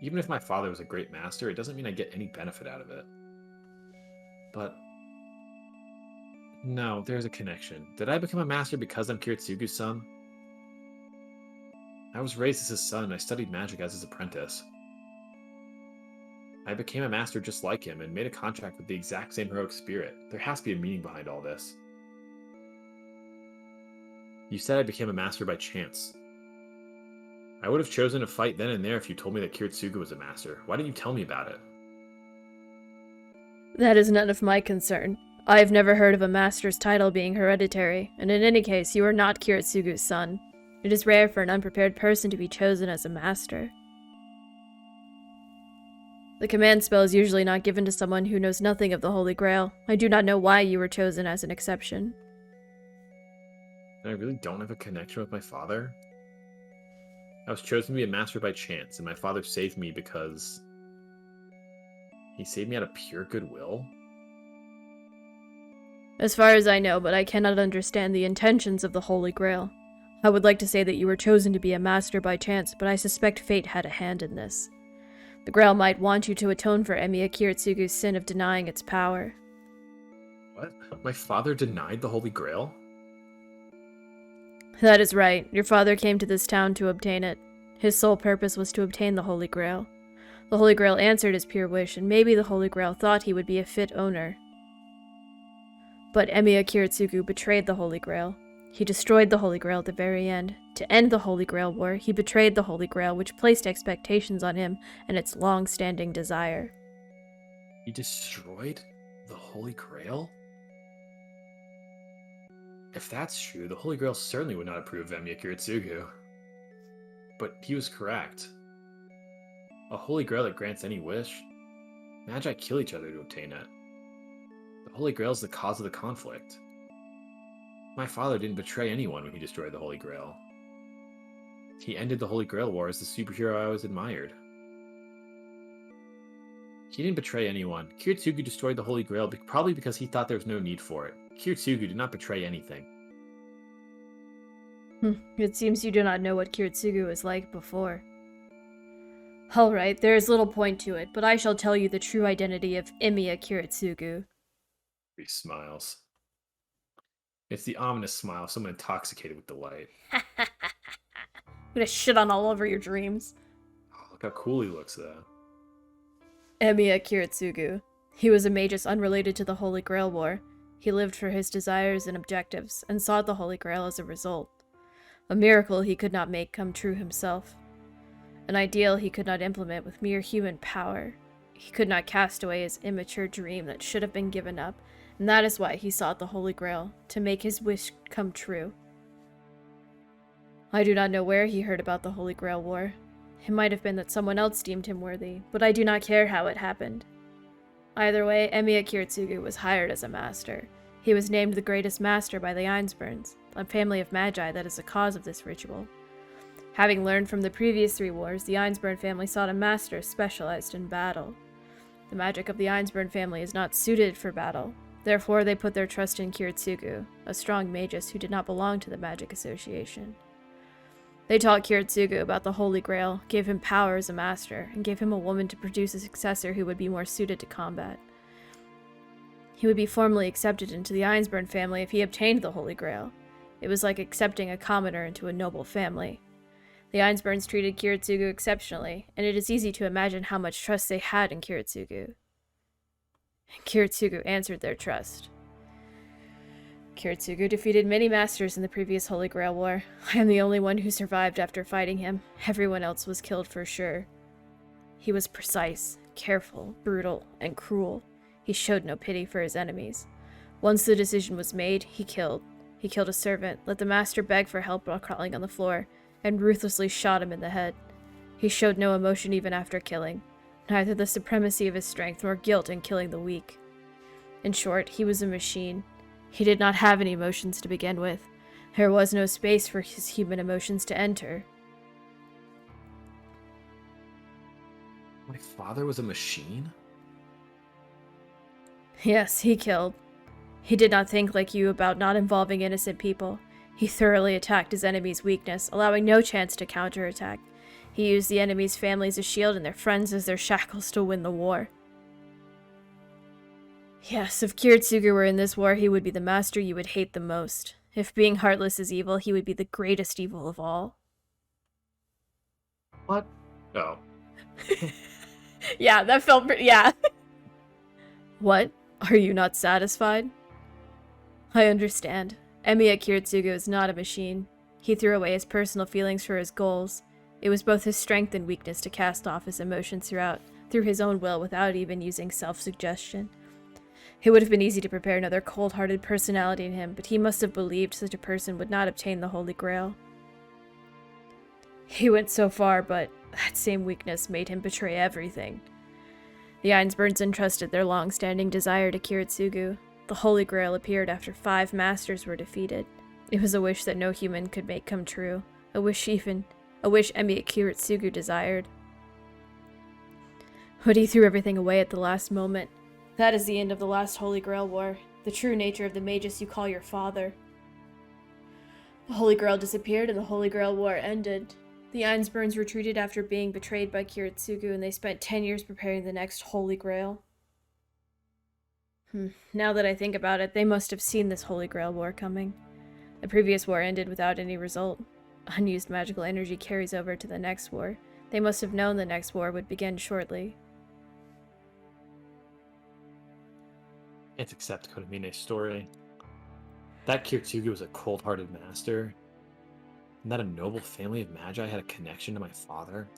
Even if my father was a great master, it doesn't mean I get any benefit out of it. But no, there's a connection. Did I become a master because I'm Kiritsugu's son? I was raised as his son, and I studied magic as his apprentice. I became a master just like him and made a contract with the exact same heroic spirit. There has to be a meaning behind all this. You said I became a master by chance. I would have chosen to fight then and there if you told me that Kiritsugu was a master. Why didn't you tell me about it? That is none of my concern. I have never heard of a master's title being hereditary, and in any case, you are not Kiritsugu's son. It is rare for an unprepared person to be chosen as a master. The command spell is usually not given to someone who knows nothing of the Holy Grail. I do not know why you were chosen as an exception. I really don't have a connection with my father? I was chosen to be a master by chance, and my father saved me because... he saved me out of pure goodwill? As far as I know, but I cannot understand the intentions of the Holy Grail. I would like to say that you were chosen to be a master by chance, but I suspect fate had a hand in this. The Grail might want you to atone for Emiya Kiritsugu's sin of denying its power. What? My father denied the Holy Grail? That is right. Your father came to this town to obtain it. His sole purpose was to obtain the Holy Grail. The Holy Grail answered his pure wish, and maybe the Holy Grail thought he would be a fit owner. But Emiya Kiritsugu betrayed the Holy Grail. He destroyed the Holy Grail at the very end. To end the Holy Grail War, he betrayed the Holy Grail, which placed expectations on him and its long-standing desire. He destroyed the Holy Grail? If that's true, the Holy Grail certainly would not approve of Emiya Kiritsugu. But he was correct. A Holy Grail that grants any wish? Magi kill each other to obtain it. The Holy Grail is the cause of the conflict. My father didn't betray anyone when he destroyed the Holy Grail. He ended the Holy Grail War as the superhero I always admired. He didn't betray anyone. Kiritsugu destroyed the Holy Grail probably because he thought there was no need for it. Kiritsugu did not betray anything. It seems you do not know what Kiritsugu was like before. Alright, there is little point to it, but I shall tell you the true identity of Emiya Kiritsugu. He smiles. It's the ominous smile of someone intoxicated with delight. I'm gonna shit on all over your dreams. Oh, look how cool he looks, though. Emiya Kiritsugu. He was a magus unrelated to the Holy Grail War. He lived for his desires and objectives, and sought the Holy Grail as a result. A miracle he could not make come true himself. An ideal he could not implement with mere human power. He could not cast away his immature dream that should have been given up, and that is why he sought the Holy Grail, to make his wish come true. I do not know where he heard about the Holy Grail War. It might have been that someone else deemed him worthy, but I do not care how it happened. Either way, Emiya Kiritsugu was hired as a master. He was named the greatest master by the Einsburns, a family of magi that is the cause of this ritual. Having learned from the previous 3 wars, the Einsburn family sought a master specialized in battle. The magic of the Einsburn family is not suited for battle. Therefore, they put their trust in Kiritsugu, a strong magus who did not belong to the Magic Association. They taught Kiritsugu about the Holy Grail, gave him power as a master, and gave him a woman to produce a successor who would be more suited to combat. He would be formally accepted into the Einsburn family if he obtained the Holy Grail. It was like accepting a commoner into a noble family. The Einsburns treated Kiritsugu exceptionally, and it is easy to imagine how much trust they had in Kiritsugu. Kiritsugu answered their trust. Kiritsugu defeated many masters in the previous Holy Grail War. I am the only one who survived after fighting him. Everyone else was killed for sure. He was precise, careful, brutal, and cruel. He showed no pity for his enemies. Once the decision was made, he killed. He killed a servant, let the master beg for help while crawling on the floor, and ruthlessly shot him in the head. He showed no emotion even after killing, neither the supremacy of his strength nor guilt in killing the weak. In short, he was a machine. He did not have any emotions to begin with. There was no space for his human emotions to enter. My father was a machine? Yes, he killed. He did not think like you about not involving innocent people. He thoroughly attacked his enemy's weakness, allowing no chance to counterattack. He used the enemy's family as a shield and their friends as their shackles to win the war. Yes, if Kiritsugu were in this war, he would be the master you would hate the most. If being heartless is evil, he would be the greatest evil of all. What? Oh. Yeah, that felt pretty. Yeah. What? Are you not satisfied? I understand. Emiya Kiritsugu is not a machine. He threw away his personal feelings for his goals. It was both his strength and weakness to cast off his emotions through his own will without even using self-suggestion. It would have been easy to prepare another cold-hearted personality in him, but he must have believed such a person would not obtain the Holy Grail. He went so far, but that same weakness made him betray everything. The Ainsburns entrusted their long-standing desire to Kiritsugu. The Holy Grail appeared after 5 masters were defeated. It was a wish that no human could make come true, a wish Emiya Kiritsugu desired. But he threw everything away at the last moment. That is the end of the last Holy Grail War, the true nature of the magus you call your father. The Holy Grail disappeared and the Holy Grail War ended. The Ainsburns retreated after being betrayed by Kiritsugu, and they spent 10 years preparing the next Holy Grail. Now that I think about it, they must have seen this Holy Grail War coming. The previous war ended without any result. Unused magical energy carries over to the next war. They must have known the next war would begin shortly. Can't accept Kodamine's story. That Kiritsugu was a cold-hearted master. And that a noble family of magi had a connection to my father.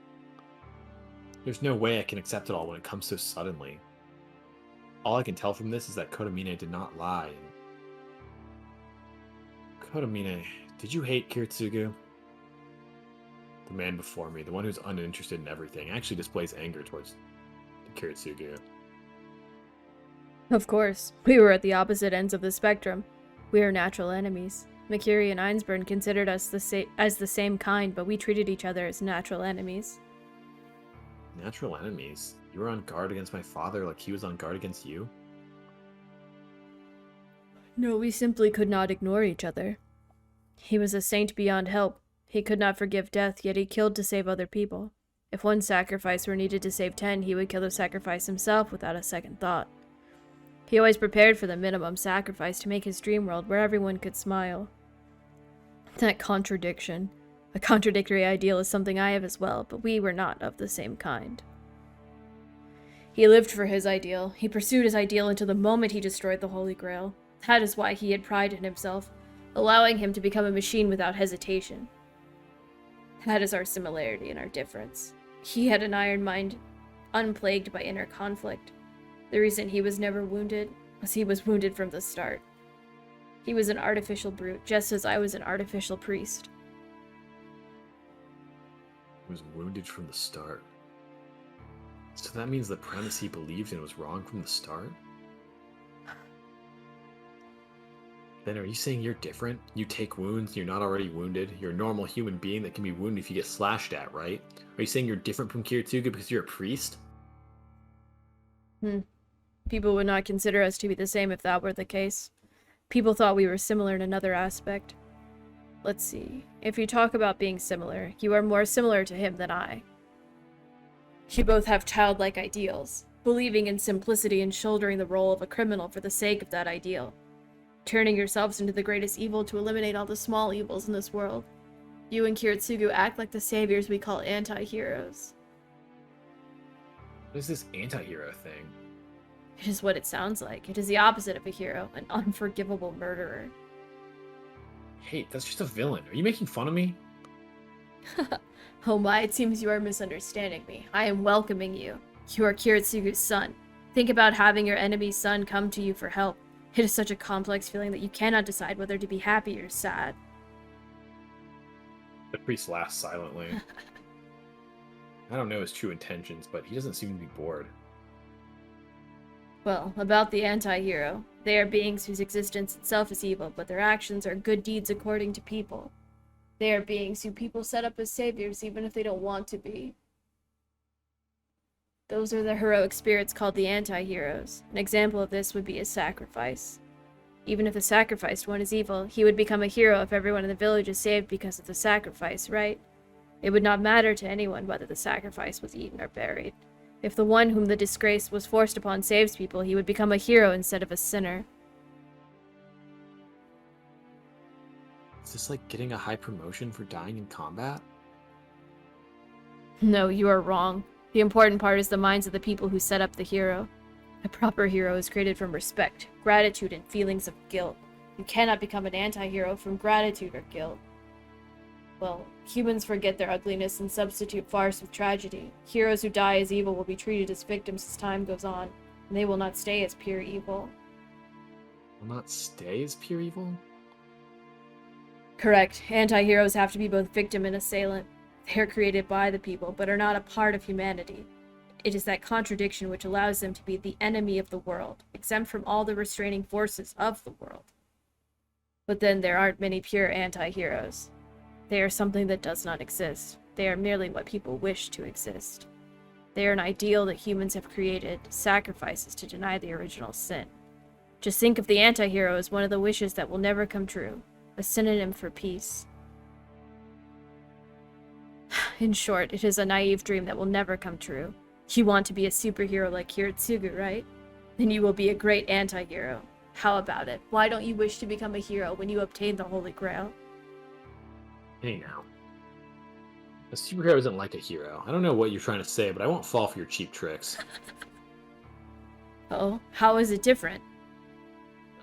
There's no way I can accept it all when it comes so suddenly. All I can tell from this is that Kodamine did not lie. Kodamine, did you hate Kiritsugu? The man before me, the one who's uninterested in everything, actually displays anger towards Kiritsugu. Of course. We were at the opposite ends of the spectrum. We are natural enemies. Makiri and Ainsburn considered us as the same kind, but we treated each other as natural enemies. Natural enemies? You were on guard against my father like he was on guard against you? No, we simply could not ignore each other. He was a saint beyond help. He could not forgive death, yet he killed to save other people. If one sacrifice were needed to save 10, he would kill the sacrifice himself without a second thought. He always prepared for the minimum sacrifice to make his dream world where everyone could smile. That contradiction. A contradictory ideal is something I have as well, but we were not of the same kind. He lived for his ideal. He pursued his ideal until the moment he destroyed the Holy Grail. That is why he had pride in himself, allowing him to become a machine without hesitation. That is our similarity and our difference. He had an iron mind, unplagued by inner conflict. The reason he was never wounded was he was wounded from the start. He was an artificial brute, just as I was an artificial priest. He was wounded from the start. So that means the premise he believed in was wrong from the start? Then are you saying you're different? You take wounds, you're not already wounded. You're a normal human being that can be wounded if you get slashed at, right? Are you saying you're different from Kiritsugu because you're a priest? People would not consider us to be the same if that were the case. People thought we were similar in another aspect. Let's see. If you talk about being similar, you are more similar to him than I. You both have childlike ideals, believing in simplicity and shouldering the role of a criminal for the sake of that ideal. Turning yourselves into the greatest evil to eliminate all the small evils in this world. You and Kiritsugu act like the saviors we call anti-heroes. What is this anti-hero thing? It is what it sounds like. It is the opposite of a hero, an unforgivable murderer. Hey, that's just a villain. Are you making fun of me? Oh my, it seems you are misunderstanding me. I am welcoming you. You are Kiritsugu's son. Think about having your enemy's son come to you for help. It is such a complex feeling that you cannot decide whether to be happy or sad. The priest laughs silently. I don't know his true intentions, but he doesn't seem to be bored. Well, about the anti-hero. They are beings whose existence itself is evil, but their actions are good deeds according to people. They are beings who people set up as saviors even if they don't want to be. Those are the heroic spirits called the anti-heroes. An example of this would be a sacrifice. Even if the sacrificed one is evil, he would become a hero if everyone in the village is saved because of the sacrifice, right? It would not matter to anyone whether the sacrifice was eaten or buried. If the one whom the disgrace was forced upon saves people, he would become a hero instead of a sinner. Is this like getting a high promotion for dying in combat? No, you are wrong. The important part is the minds of the people who set up the hero. A proper hero is created from respect, gratitude, and feelings of guilt. You cannot become an anti-hero from gratitude or guilt. Well, humans forget their ugliness and substitute farce with tragedy. Heroes who die as evil will be treated as victims as time goes on, and they will not stay as pure evil. Will not stay as pure evil? Correct. Anti-heroes have to be both victim and assailant. They are created by the people, but are not a part of humanity. It is that contradiction which allows them to be the enemy of the world, exempt from all the restraining forces of the world. But then there aren't many pure anti-heroes. They are something that does not exist. They are merely what people wish to exist. They are an ideal that humans have created, sacrifices to deny the original sin. Just think of the anti-hero as one of the wishes that will never come true, a synonym for peace. In short, it is a naive dream that will never come true. You want to be a superhero like Kiritsugu, right? Then you will be a great anti-hero. How about it? Why don't you wish to become a hero when you obtain the Holy Grail? Hey now. A superhero isn't like a hero. I don't know what you're trying to say, but I won't fall for your cheap tricks. Oh, how is it different?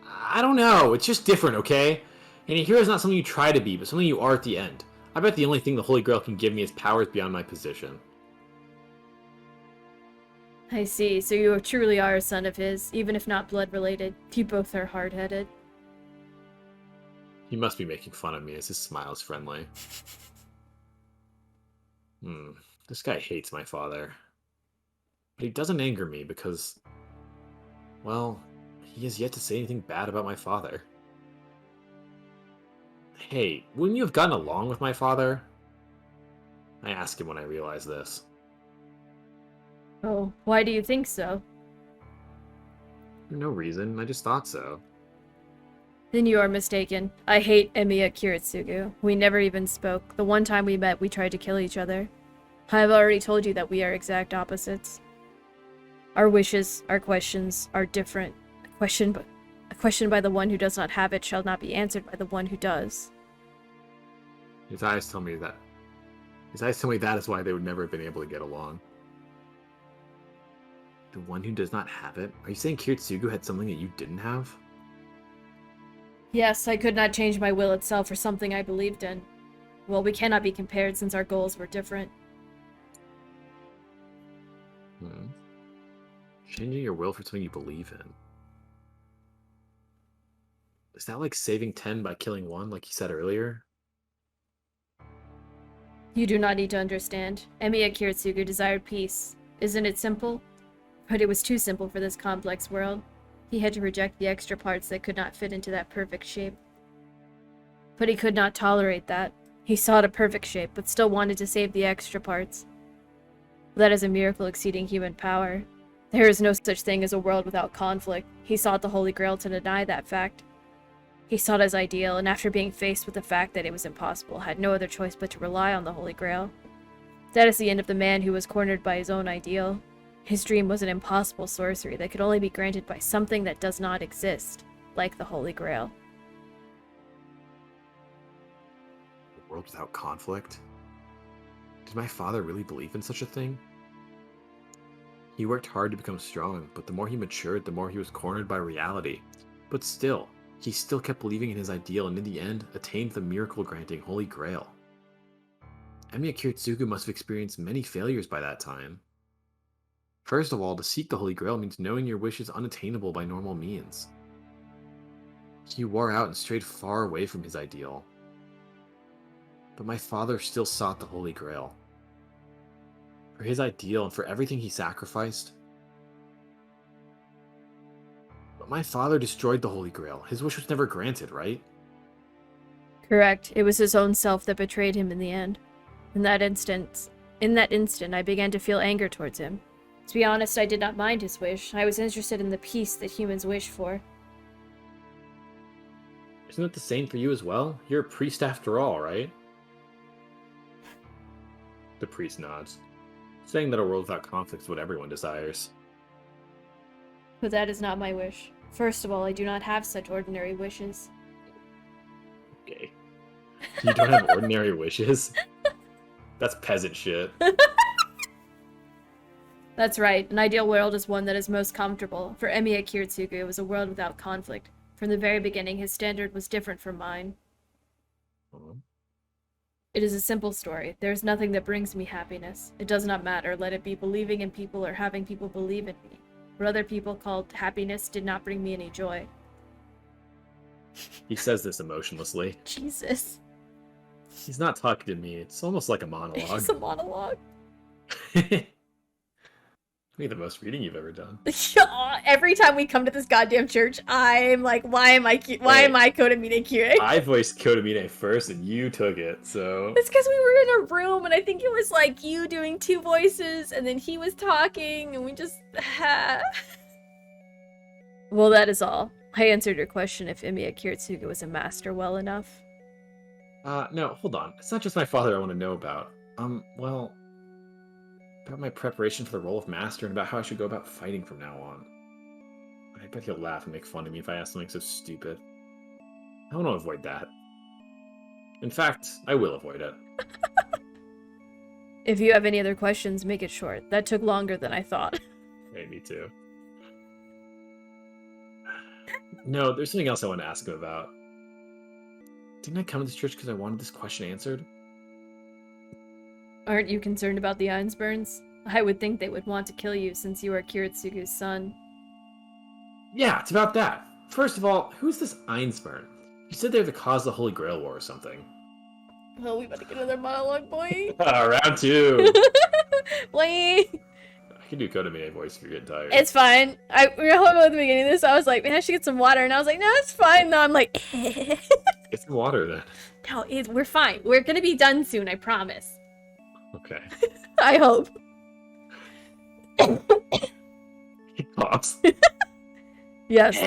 I don't know. It's just different, okay? And a hero is not something you try to be, but something you are at the end. I bet the only thing the Holy Grail can give me is powers beyond my position. I see, so you truly are a son of his, even if not blood-related. You both are hard-headed. He must be making fun of me as his smile is friendly. This guy hates my father. But he doesn't anger me because, well, he has yet to say anything bad about my father. Hey, wouldn't you have gotten along with my father? I ask him when I realize this. Oh, why do you think so? For no reason, I just thought so. Then you are mistaken. I hate Emiya Kiritsugu. We never even spoke. The one time we met, we tried to kill each other. I have already told you that we are exact opposites. Our wishes, our questions, are different. A question by the one who does not have it shall not be answered by the one who does. His eyes tell me that. His eyes tell me that is why they would never have been able to get along. The one who does not have it? Are you saying Kiritsugu had something that you didn't have? Yes, I could not change my will itself for something I believed in. Well, we cannot be compared since our goals were different. Changing your will for something you believe in. Is that like saving 10 by killing 1, like you said earlier? You do not need to understand. Emiya Kiritsugu desired peace. Isn't it simple? But it was too simple for this complex world. He had to reject the extra parts that could not fit into that perfect shape. But he could not tolerate that. He sought a perfect shape, but still wanted to save the extra parts. That is a miracle exceeding human power. There is no such thing as a world without conflict. He sought the Holy Grail to deny that fact. He sought his ideal, and after being faced with the fact that it was impossible, had no other choice but to rely on the Holy Grail. That is the end of the man who was cornered by his own ideal. His dream was an impossible sorcery that could only be granted by something that does not exist, like the Holy Grail. A world without conflict? Did my father really believe in such a thing? He worked hard to become strong, but the more he matured, the more he was cornered by reality. But still, he still kept believing in his ideal and in the end attained the miracle-granting Holy Grail. Emiya Kiritsugu must have experienced many failures by that time. First of all, to seek the Holy Grail means knowing your wish is unattainable by normal means. He wore out and strayed far away from his ideal. But my father still sought the Holy Grail. For his ideal and for everything he sacrificed. But my father destroyed the Holy Grail. His wish was never granted, right? Correct. It was his own self that betrayed him in the end. In that instant, I began to feel anger towards him. To be honest, I did not mind his wish. I was interested in the peace that humans wish for. Isn't it the same for you as well? You're a priest after all, right? The priest nods, saying that a world without conflict is what everyone desires. But that is not my wish. First of all, I do not have such ordinary wishes. Okay. You don't have ordinary wishes? That's peasant shit. That's right. An ideal world is one that is most comfortable. For Emiya Kiritsugu, it was a world without conflict. From the very beginning, his standard was different from mine. Mhm. It is a simple story. There is nothing that brings me happiness. It does not matter, let it be believing in people or having people believe in me. What other people called happiness did not bring me any joy. He says this emotionlessly. Jesus. He's not talking to me. It's almost like a monologue. It's a monologue. Maybe the most reading you've ever done. Every time we come to this goddamn church, I'm like, why am I Kodamine Kyurei? I voiced Kodamine first, and you took it, so... It's because we were in a room, and I think it was like you doing two voices, and then he was talking, and we just... Well, that is all. I answered your question if Emiya Kiritsugu was a master well enough. No, hold on. It's not just my father I want to know about. Well... About my preparation for the role of master and about how I should go about fighting from now on. I bet he'll laugh and make fun of me if I ask something so stupid. I want to avoid that. In fact, I will avoid it. If you have any other questions, make it short. That took longer than I thought. Hey, me too. No, there's something else I want to ask him about. Didn't I come to this church because I wanted this question answered? Aren't you concerned about the Einsburns? I would think they would want to kill you since you are Kiritsugu's son. Yeah, it's about that. First of all, who's this Einsburn? You said they're the cause of the Holy Grail War or something. Oh, we about to get another monologue, boy. Round two. Boy. I can do Kodamine voice if you're getting tired. It's fine. We were home at the beginning of this. I was like, man, I should get some water. And I was like, no, it's fine. No, I'm like, Get some water then. no, we're fine. We're going to be done soon, I promise. Okay. I hope. He coughs. Yes.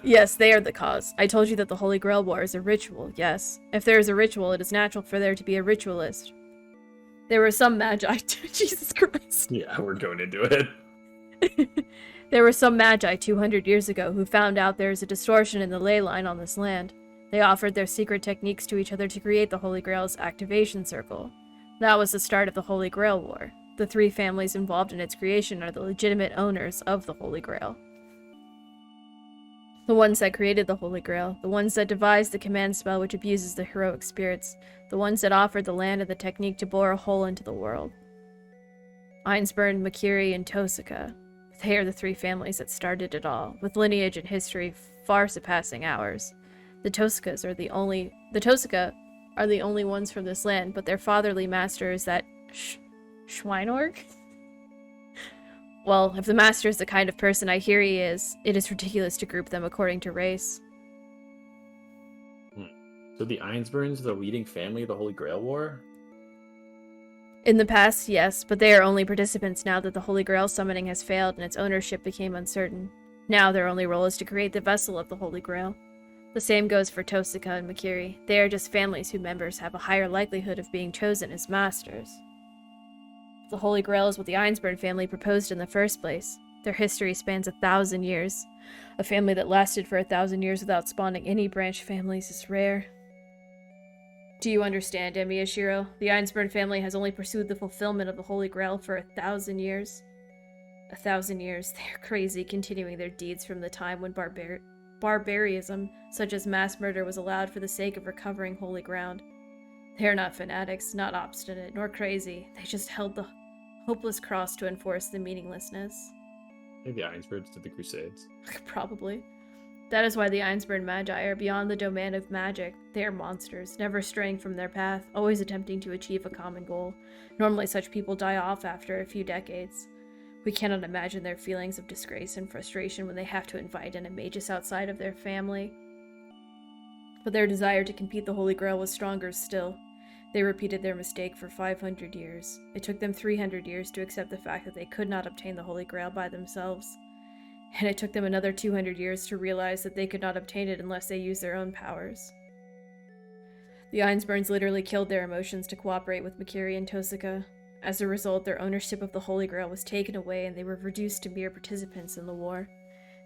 Yes, they are the cause. I told you that the Holy Grail War is a ritual, yes. If there is a ritual, it is natural for there to be a ritualist. There were some magi... Jesus Christ. Yeah, we're going into it. There were some magi 200 years ago who found out there is a distortion in the ley line on this land. They offered their secret techniques to each other to create the Holy Grail's activation circle. That was the start of the Holy Grail War. The three families involved in its creation are the legitimate owners of the Holy Grail. The ones that created the Holy Grail, the ones that devised the command spell which abuses the heroic spirits, the ones that offered the land and the technique to bore a hole into the world. Einsburn, Makiri, and Tosaka. They are the three families that started it all, with lineage and history far surpassing ours. The Tosaka are the only ones from this land, but their fatherly master is that Schweinorg? Well, if the master is the kind of person I hear he is, it is ridiculous to group them according to race. So the Einsburns are the leading family of the Holy Grail War? In the past, yes, but they are only participants now that the Holy Grail summoning has failed and its ownership became uncertain. Now their only role is to create the vessel of the Holy Grail. The same goes for Tosaka and Makiri. They are just families whose members have a higher likelihood of being chosen as masters. The Holy Grail is what the Einsburn family proposed in the first place. Their history spans 1,000 years. A family that lasted for 1,000 years without spawning any branch families is rare. Do you understand, Miyashiro? The Einsburn family has only pursued the fulfillment of the Holy Grail for 1,000 years. 1,000 years. They are crazy, continuing their deeds from the time when barbarism, such as mass murder, was allowed for the sake of recovering holy ground. They are not fanatics, not obstinate, nor crazy. They just held the hopeless cross to enforce the meaninglessness. Maybe the Einsburns did the Crusades. Probably. That is why the Einsburn Magi are beyond the domain of magic. They are monsters, never straying from their path, always attempting to achieve a common goal. Normally such people die off after a few decades. We cannot imagine their feelings of disgrace and frustration when they have to invite in a magus outside of their family. But their desire to compete the Holy Grail was stronger still. They repeated their mistake for 500 years. It took them 300 years to accept the fact that they could not obtain the Holy Grail by themselves. And it took them another 200 years to realize that they could not obtain it unless they used their own powers. The Einsburns literally killed their emotions to cooperate with Makiri and Tosaka. As a result, their ownership of the Holy Grail was taken away and they were reduced to mere participants in the war.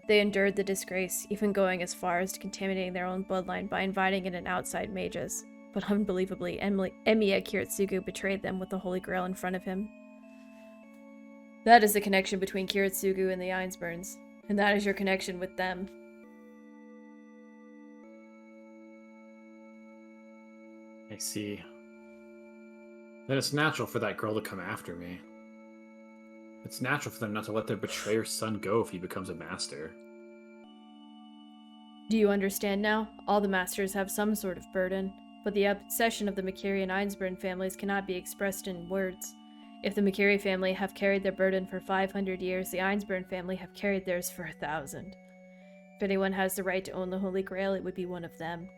They endured the disgrace, even going as far as contaminating their own bloodline by inviting in an outside magus. But unbelievably, Emiya Kiritsugu betrayed them with the Holy Grail in front of him. That is the connection between Kiritsugu and the Ainsburns, and that is your connection with them. I see. Then it's natural for that girl to come after me. It's natural for them not to let their betrayer's son go if he becomes a master. Do you understand now? All the masters have some sort of burden, but the obsession of the Makiri and Ainsburn families cannot be expressed in words. If the Makiri family have carried their burden for 500 years, the Ainsburn family have carried theirs for 1,000. If anyone has the right to own the Holy Grail, it would be one of them.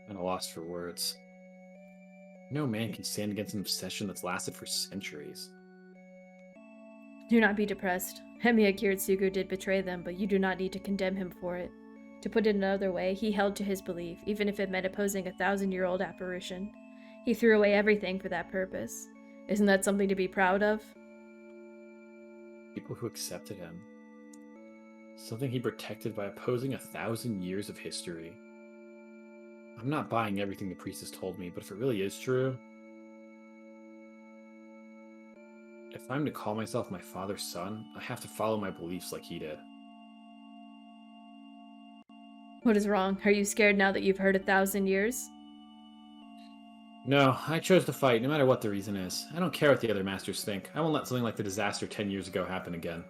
I'm at a loss for words. No man can stand against an obsession that's lasted for centuries. Do not be depressed. Hemiya Kiritsugu did betray them, but you do not need to condemn him for it. To put it another way, he held to his belief, even if it meant opposing a 1,000-year-old apparition. He threw away everything for that purpose. Isn't that something to be proud of? People who accepted him. Something he protected by opposing 1,000 years of history. I'm not buying everything the priest has told me, but if it really is true... If I'm to call myself my father's son, I have to follow my beliefs like he did. What is wrong? Are you scared now that you've heard 1,000 years? No, I chose to fight, no matter what the reason is. I don't care what the other masters think. I won't let something like the disaster 10 years ago happen again.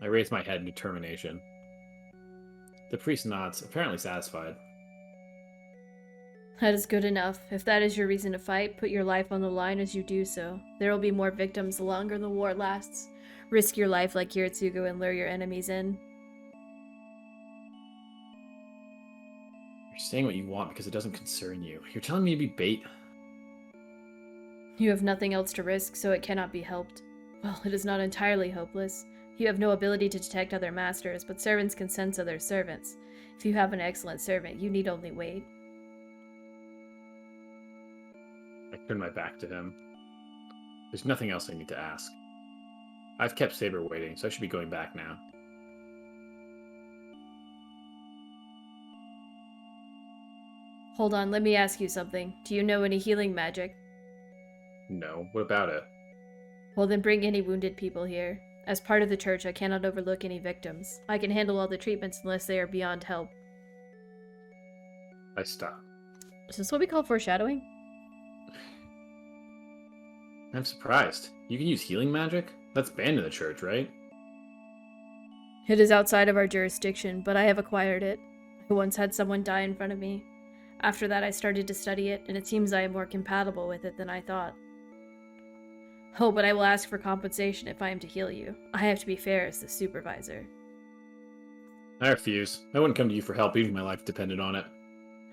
I raise my head in determination. The priest nods, apparently satisfied. That is good enough. If that is your reason to fight, put your life on the line as you do so. There will be more victims the longer the war lasts. Risk your life like Kiritsugu and lure your enemies in. You're saying what you want because it doesn't concern you. You're telling me to be bait? You have nothing else to risk, so it cannot be helped. Well, it is not entirely hopeless. You have no ability to detect other masters, but servants can sense other servants. If you have an excellent servant, you need only wait. I turn my back to him. There's nothing else I need to ask. I've kept Saber waiting, so I should be going back now. Hold on, let me ask you something. Do you know any healing magic? No, what about it? Well, then bring any wounded people here. As part of the church, I cannot overlook any victims. I can handle all the treatments unless they are beyond help. I stop. Is this what we call foreshadowing? I'm surprised. You can use healing magic? That's banned in the church, right? It is outside of our jurisdiction, but I have acquired it. I once had someone die in front of me. After that, I started to study it, and it seems I am more compatible with it than I thought. Oh, but I will ask for compensation if I am to heal you. I have to be fair as the supervisor. I refuse. I wouldn't come to you for help even if my life depended on it.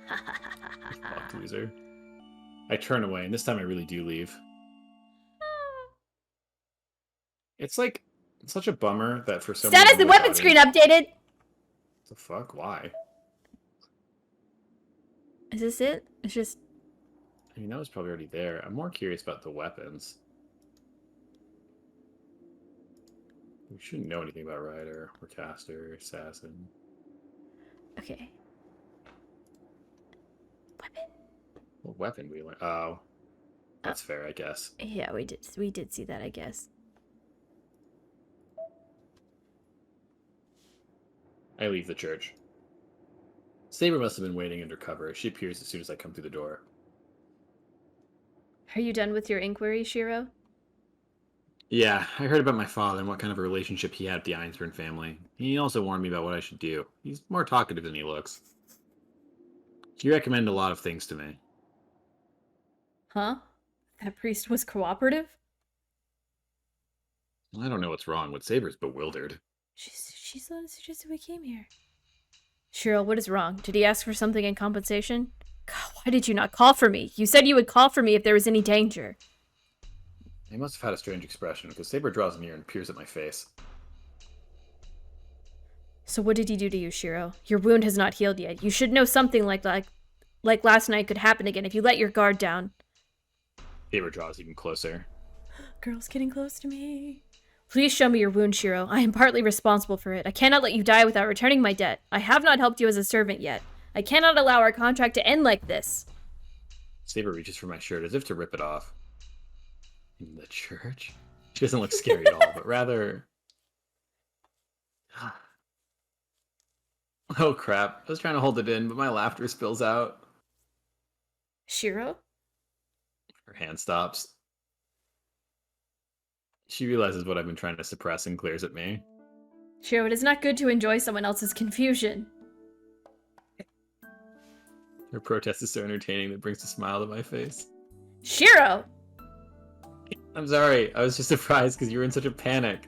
Fuck loser. I turn away, and this time I really do leave. It's like such a bummer that for some Status reason and weapon screen updated! The fuck? Why? Is this it? It's just... I mean, that was probably already there. I'm more curious about the weapons. We shouldn't know anything about Rider, or Caster, or Assassin. Okay. Weapon? What weapon we learned? Oh. That's fair, I guess. Yeah, we did see that, I guess. I leave the church. Saber must have been waiting under cover. She appears as soon as I come through the door. Are you done with your inquiry, Shiro? Yeah, I heard about my father and what kind of a relationship he had with the Einsburn family. He also warned me about what I should do. He's more talkative than he looks. He recommended a lot of things to me. Huh? That priest was cooperative? I don't know what's wrong, but Saber's bewildered. She's the one who suggested we came here. Shiro, what is wrong? Did he ask for something in compensation? God, why did you not call for me? You said you would call for me if there was any danger. He must have had a strange expression, because Saber draws near and peers at my face. So what did he do to you, Shiro? Your wound has not healed yet. You should know something like last night could happen again if you let your guard down. Saber draws even closer. Girl's getting close to me. Please show me your wound, Shiro. I am partly responsible for it. I cannot let you die without returning my debt. I have not helped you as a servant yet. I cannot allow our contract to end like this. Saber reaches for my shirt as if to rip it off. The church? She doesn't look scary at all, but rather... Oh crap. I was trying to hold it in, but my laughter spills out. Shiro? Her hand stops. She realizes what I've been trying to suppress and glares at me. Shiro, it is not good to enjoy someone else's confusion. Her protest is so entertaining that it brings a smile to my face. Shiro! I'm sorry. I was just surprised because you were in such a panic.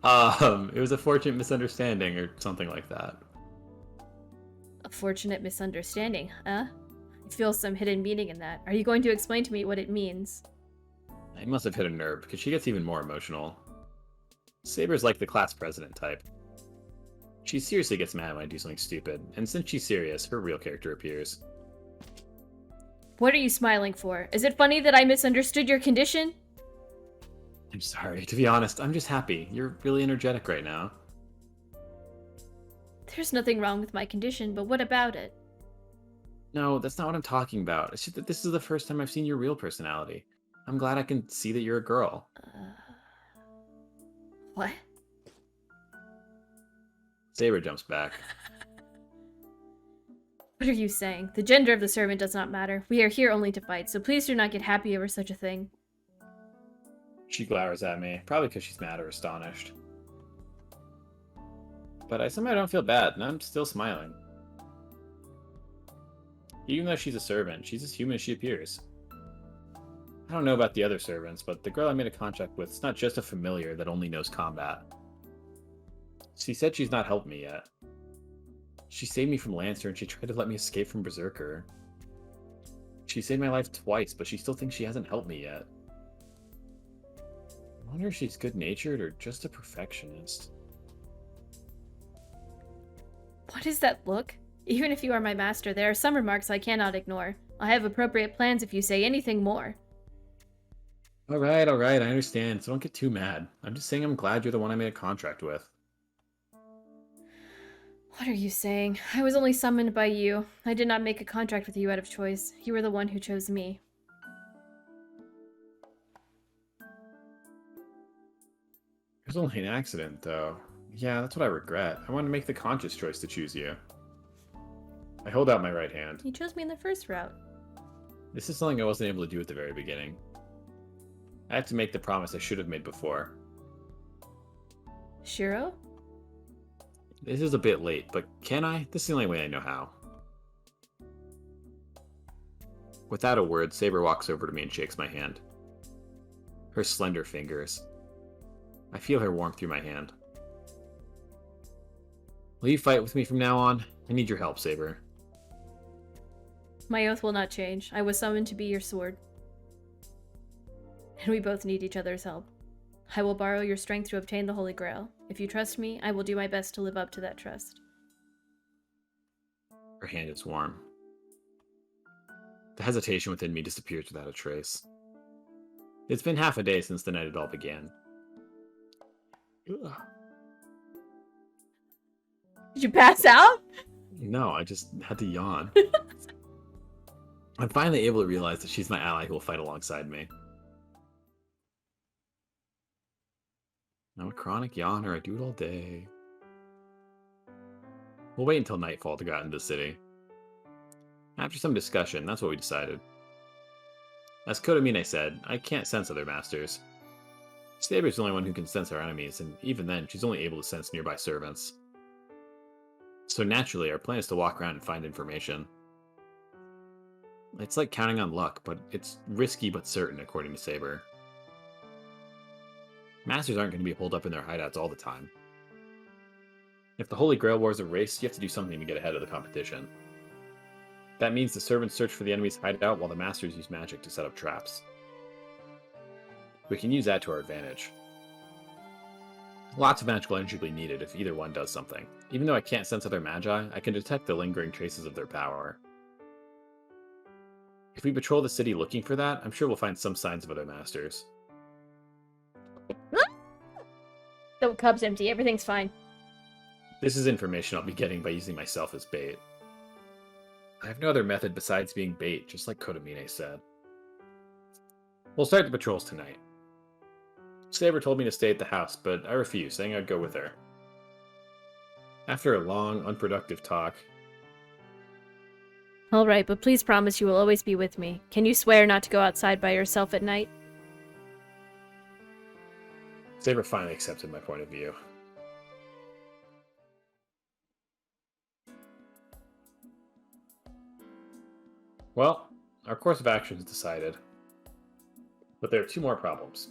It was a fortunate misunderstanding or something like that. A fortunate misunderstanding, huh? I feel some hidden meaning in that. Are you going to explain to me what it means? I must have hit a nerve because she gets even more emotional. Saber's like the class president type. She seriously gets mad when I do something stupid, and since she's serious, her real character appears. What are you smiling for? Is it funny that I misunderstood your condition? I'm sorry. To be honest, I'm just happy. You're really energetic right now. There's nothing wrong with my condition, but what about it? No, that's not what I'm talking about. It's just that this is the first time I've seen your real personality. I'm glad I can see that you're a girl. What? Saber jumps back. What are you saying? The gender of the servant does not matter. We are here only to fight, so please do not get happy over such a thing. She glowers at me, probably because she's mad or astonished. But I somehow don't feel bad, and I'm still smiling. Even though she's a servant, she's as human as she appears. I don't know about the other servants, but the girl I made a contract with is not just a familiar that only knows combat. She said she's not helped me yet. She saved me from Lancer, and she tried to let me escape from Berserker. She saved my life twice, but she still thinks she hasn't helped me yet. I wonder if she's good-natured or just a perfectionist. What is that look? Even if you are my master, there are some remarks I cannot ignore. I have appropriate plans if you say anything more. Alright, I understand, so don't get too mad. I'm just saying I'm glad you're the one I made a contract with. What are you saying? I was only summoned by you. I did not make a contract with you out of choice. You were the one who chose me. It was only an accident, though. Yeah, that's what I regret. I wanted to make the conscious choice to choose you. I hold out my right hand. You chose me in the first route. This is something I wasn't able to do at the very beginning. I have to make the promise I should have made before. Shiro? This is a bit late, but can I? This is the only way I know how. Without a word, Saber walks over to me and shakes my hand. Her slender fingers. I feel her warmth through my hand. Will you fight with me from now on? I need your help, Saber. My oath will not change. I was summoned to be your sword. And we both need each other's help. I will borrow your strength to obtain the Holy Grail. If you trust me, I will do my best to live up to that trust. Her hand is warm. The hesitation within me disappears without a trace. It's been half a day since the night it all began. Ugh. Did you pass out? No, I just had to yawn. I'm finally able to realize that she's my ally who will fight alongside me. I'm a chronic yawner, I do it all day. We'll wait until nightfall to go out into the city. After some discussion, that's what we decided. As Kodamine said, I can't sense other masters. Saber's the only one who can sense our enemies, and even then, she's only able to sense nearby servants. So naturally, our plan is to walk around and find information. It's like counting on luck, but it's risky but certain, according to Saber. Masters aren't going to be holed up in their hideouts all the time. If the Holy Grail War is a race, you have to do something to get ahead of the competition. That means the servants search for the enemy's hideout while the masters use magic to set up traps. We can use that to our advantage. Lots of magical energy will be needed if either one does something. Even though I can't sense other magi, I can detect the lingering traces of their power. If we patrol the city looking for that, I'm sure we'll find some signs of other masters. The cup's empty. Everything's fine. This is information I'll be getting by using myself as bait. I have no other method besides being bait, just like Kodamine said. We'll start the patrols tonight. Saber told me to stay at the house, but I refused, saying I'd go with her. After a long, unproductive talk, Alright, but please promise you will always be with me. Can you swear not to go outside by yourself at night? Saber finally accepted my point of view. Well, our course of action is decided. But there are two more problems.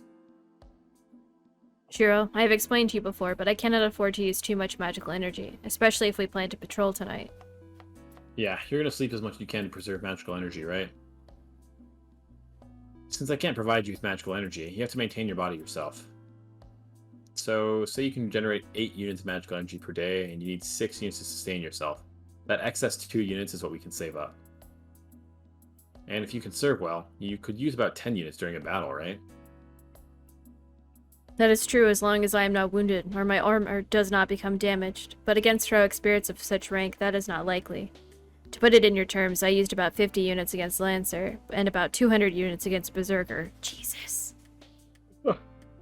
Shiro, I have explained to you before, but I cannot afford to use too much magical energy, especially if we plan to patrol tonight. Yeah, you're gonna sleep as much as you can to preserve magical energy, right? Since I can't provide you with magical energy, you have to maintain your body yourself. So, say you can generate 8 units of magical energy per day, and you need 6 units to sustain yourself. That excess 2 units is what we can save up. And if you conserve well, you could use about 10 units during a battle, right? That is true as long as I am not wounded, or my armor does not become damaged, but against heroic spirits of such rank, that is not likely. To put it in your terms, I used about 50 units against Lancer, and about 200 units against Berserker. Jesus.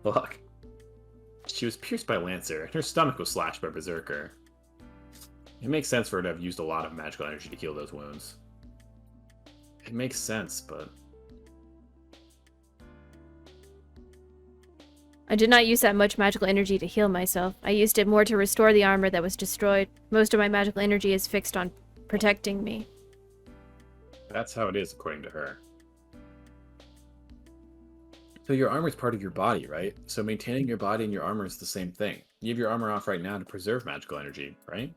Fuck. She was pierced by Lancer, and her stomach was slashed by Berserker. It makes sense for her to have used a lot of magical energy to heal those wounds. It makes sense, but... I did not use that much magical energy to heal myself. I used it more to restore the armor that was destroyed. Most of my magical energy is fixed on protecting me. That's how it is, according to her. So your armor is part of your body, right? So maintaining your body and your armor is the same thing. You have your armor off right now to preserve magical energy, right?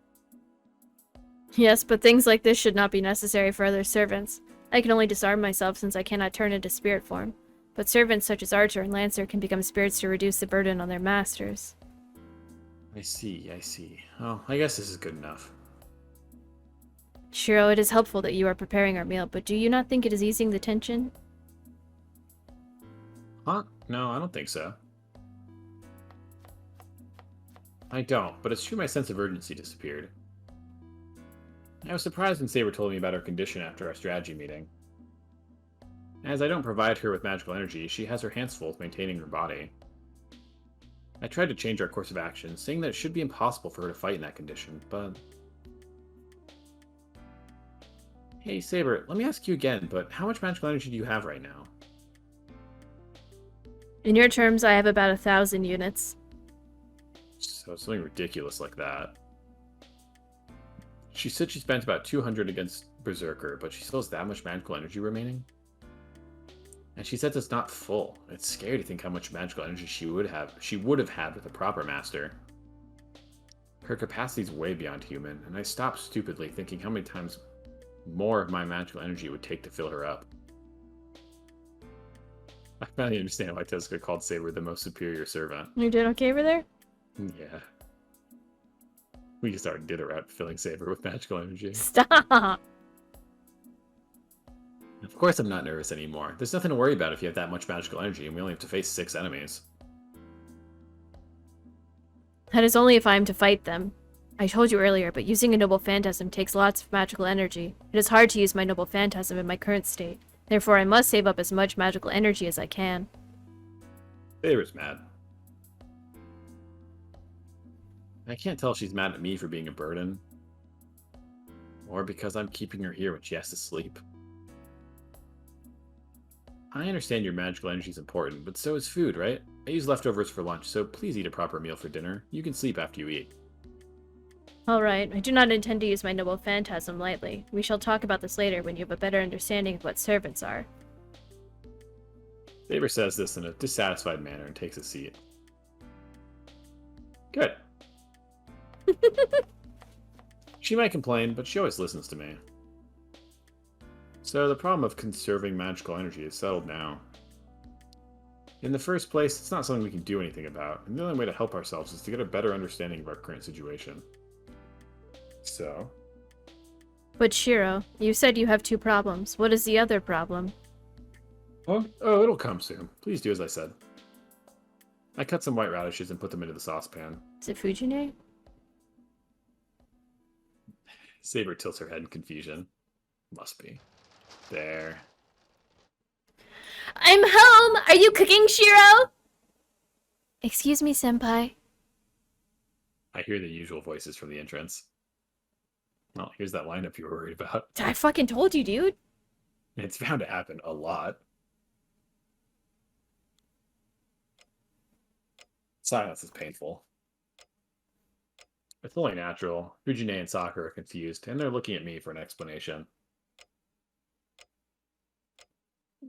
Yes, but things like this should not be necessary for other servants. I can only disarm myself since I cannot turn into spirit form. But servants such as Archer and Lancer can become spirits to reduce the burden on their masters. I see, I see. Oh, I guess this is good enough. Shiro, it is helpful that you are preparing our meal, but do you not think it is easing the tension? Huh? No, I don't think so. I don't, but it's true my sense of urgency disappeared. I was surprised when Saber told me about her condition after our strategy meeting. As I don't provide her with magical energy, she has her hands full with maintaining her body. I tried to change our course of action, saying that it should be impossible for her to fight in that condition, but... Hey, Saber, let me ask you again, but how much magical energy do you have right now? In your terms, I have about 1,000 units. So something ridiculous like that. She said she spent about 200 against Berserker, but she still has that much magical energy remaining? And she says it's not full. It's scary to think how much magical energy she would have had with a proper master. Her capacity's way beyond human, and I stopped stupidly thinking how many times more of my magical energy it would take to fill her up. I finally understand why Tezuka called Saber the most superior servant. You doing okay over there? Yeah. We just already did it right, filling Saber with magical energy. Stop! Of course I'm not nervous anymore. There's nothing to worry about if you have that much magical energy, and we only have to face 6 enemies. That is only if I am to fight them. I told you earlier, but using a noble phantasm takes lots of magical energy. It is hard to use my noble phantasm in my current state. Therefore, I must save up as much magical energy as I can. Saber's mad. I can't tell if she's mad at me for being a burden, or because I'm keeping her here when she has to sleep. I understand your magical energy is important, but so is food, right? I use leftovers for lunch, so please eat a proper meal for dinner. You can sleep after you eat. Alright, I do not intend to use my noble phantasm lightly. We shall talk about this later when you have a better understanding of what servants are. Saber says this in a dissatisfied manner and takes a seat. Good. She might complain, but she always listens to me. So the problem of conserving magical energy is settled now. In the first place, it's not something we can do anything about, and the only way to help ourselves is to get a better understanding of our current situation. So? But Shiro, you said you have 2 problems. What is the other problem? Oh, it'll come soon. Please do as I said. I cut some white radishes and put them into the saucepan. Is it Fujine? Saber tilts her head in confusion. Must be. There. I'm home! Are you cooking, Shiro? Excuse me, senpai. I hear the usual voices from the entrance. Well, here's that lineup you were worried about. I fucking told you, dude. It's bound to happen a lot. Silence is painful. It's only natural. Fujine and Sakura are confused, and they're looking at me for an explanation.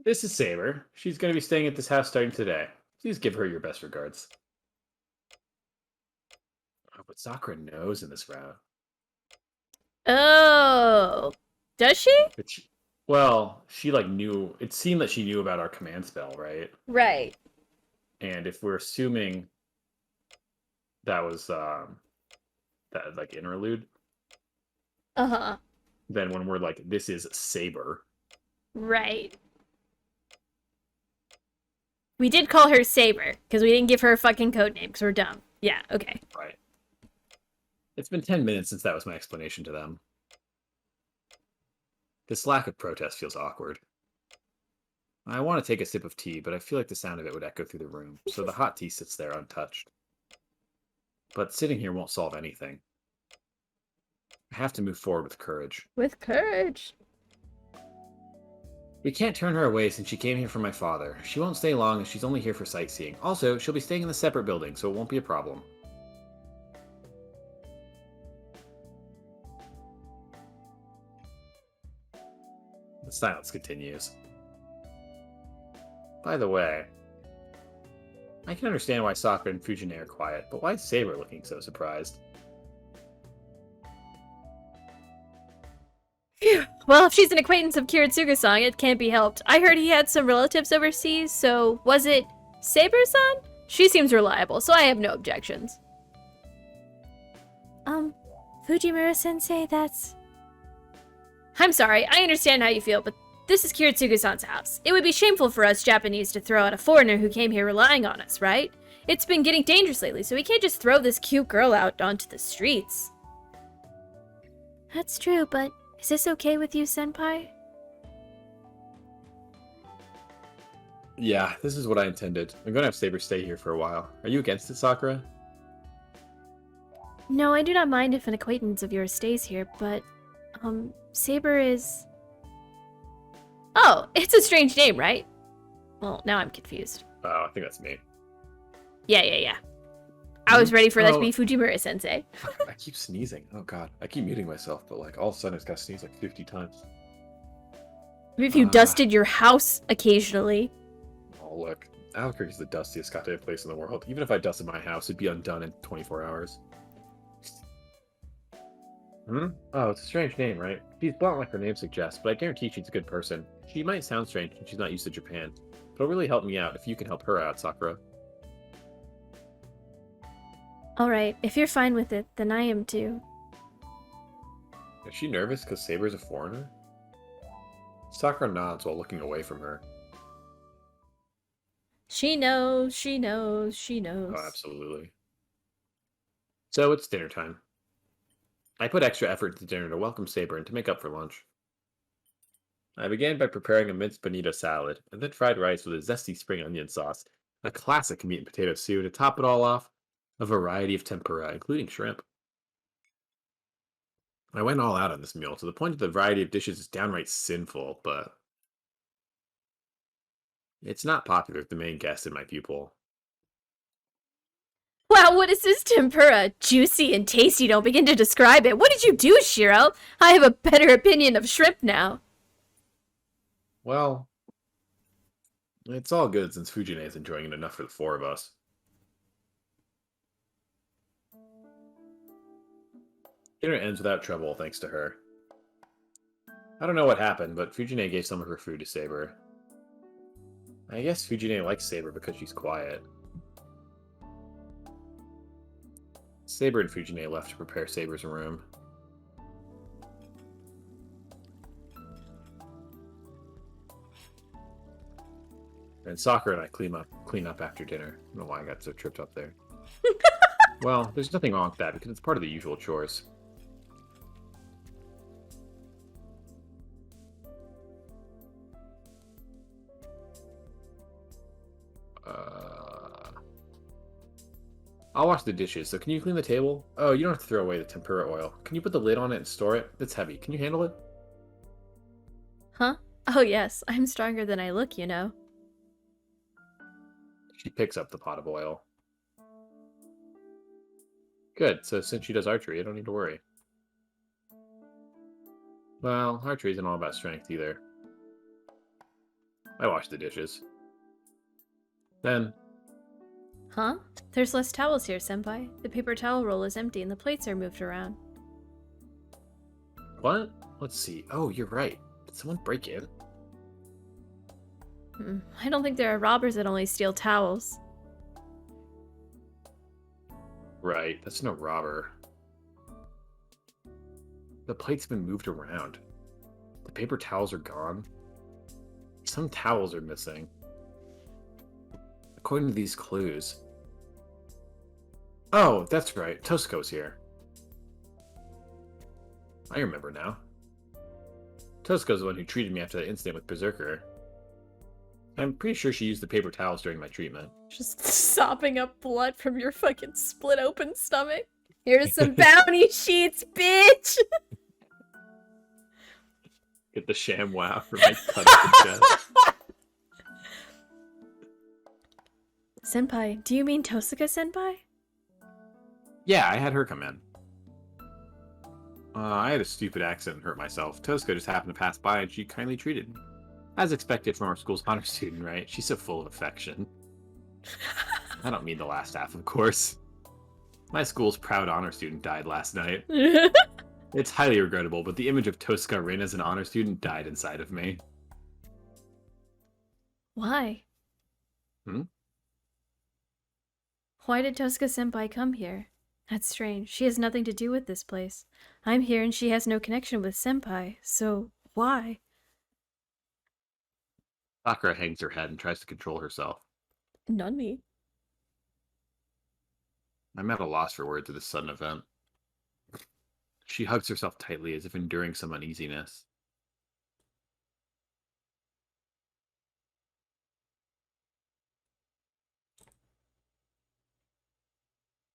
This is Saber. She's going to be staying at this house starting today. Please give her your best regards. Oh, but Sakura knows in this route. Oh. Does she? Well, she like knew. It seemed that she knew about our command spell, right? Right. And if we're assuming that was that like interlude, Uh-huh. then when we're like, this is Saber. Right. We did call her Saber, because we didn't give her a fucking code name, because we're dumb. Yeah, okay. Right. It's been 10 minutes since that was my explanation to them. This lack of protest feels awkward. I want to take a sip of tea, but I feel like the sound of it would echo through the room, so the hot tea sits there untouched. But sitting here won't solve anything. I have to move forward with courage. With courage. We can't turn her away since she came here from my father. She won't stay long as she's only here for sightseeing. Also, she'll be staying in a separate building, so it won't be a problem. The silence continues. By the way, I can understand why Sakura and Fujine are quiet, but why is Saber looking so surprised? Phew. Well, if she's an acquaintance of Kiritsuga-san, it can't be helped. I heard he had some relatives overseas, so was it Saber-san? She seems reliable, so I have no objections. Fujimura-sensei, that's... I'm sorry, I understand how you feel, but this is Kiritsuga-san's house. It would be shameful for us Japanese to throw out a foreigner who came here relying on us, right? It's been getting dangerous lately, so we can't just throw this cute girl out onto the streets. That's true, but is this okay with you, senpai? Yeah, this is what I intended. I'm going to have Saber stay here for a while. Are you against it, Sakura? No, I do not mind if an acquaintance of yours stays here, but, Saber is... Oh, it's a strange name, right? Well, now I'm confused. Oh, I think that's me. Yeah. I was ready for that to be Fujimura-sensei. I keep sneezing. Oh god. I keep muting myself, but like all of a sudden it's got to sneeze like 50 times. Maybe if you dusted your house occasionally. Oh, look. Albuquerque is the dustiest goddamn place in the world. Even if I dusted my house, it'd be undone in 24 hours. Oh, it's a strange name, right? She's blunt like her name suggests, but I guarantee she's a good person. She might sound strange when she's not used to Japan, but it'll really help me out if you can help her out, Sakura. Alright, if you're fine with it, then I am too. Is she nervous because Saber's a foreigner? Sakura nods while looking away from her. She knows. Oh, absolutely. So it's dinner time. I put extra effort into dinner to welcome Saber and to make up for lunch. I began by preparing a minced bonito salad, and then fried rice with a zesty spring onion sauce, a classic meat and potato stew, to top it all off, a variety of tempura, including shrimp. I went all out on this meal, to the point that the variety of dishes is downright sinful, but it's not popular with the main guest and my pupil. Wow, what is this tempura? Juicy and tasty, don't begin to describe it. What did you do, Shiro? I have a better opinion of shrimp now. Well, it's all good since Fujine is enjoying it enough for the four of us. Dinner ends without trouble, thanks to her. I don't know what happened, but Fujine gave some of her food to Saber. I guess Fujine likes Saber because she's quiet. Saber and Fujine left to prepare Saber's room. And Sakura and I clean up after dinner. I don't know why I got so tripped up there. Well, there's nothing wrong with that because it's part of the usual chores. wash the dishes, so can you clean the table? Oh, you don't have to throw away the tempura oil. Can you put the lid on it and store it? It's heavy. Can you handle it? Huh? Oh yes, I'm stronger than I look, you know. She picks up the pot of oil. Good, so since she does archery, I don't need to worry. Well, archery isn't all about strength either. I wash the dishes. Then, Huh? There's less towels here, senpai. The paper towel roll is empty and the plates are moved around. what? Let's see. Oh, you're right. Did someone break in? I don't think there are robbers that only steal towels. Right, that's no robber. The plate's been moved around. The paper towels are gone. Some towels are missing. According to these clues. Oh, that's right. Tosco's here. I remember now. Tosco's the one who treated me after that incident with Berserker. I'm pretty sure she used the paper towels during my treatment. Just sopping up blood from your fucking split open stomach. Here's some bounty sheets, bitch! Get the sham wow for my cut up the chest. Senpai, do you mean Tosuka-senpai? Yeah, I had her come in. I had a stupid accident and hurt myself. Tosca just happened to pass by and she kindly treated me. As expected from our school's honor student, right? She's so full of affection. I don't mean the last half, of course. My school's proud honor student died last night. It's highly regrettable, but the image of Tosca Rin as an honor student died inside of me. Why? Why did Tosuka-senpai come here? That's strange. She has nothing to do with this place. I'm here and she has no connection with senpai, so why? Sakura hangs her head and tries to control herself. Not me. I'm at a loss for words at this sudden event. She hugs herself tightly as if enduring some uneasiness.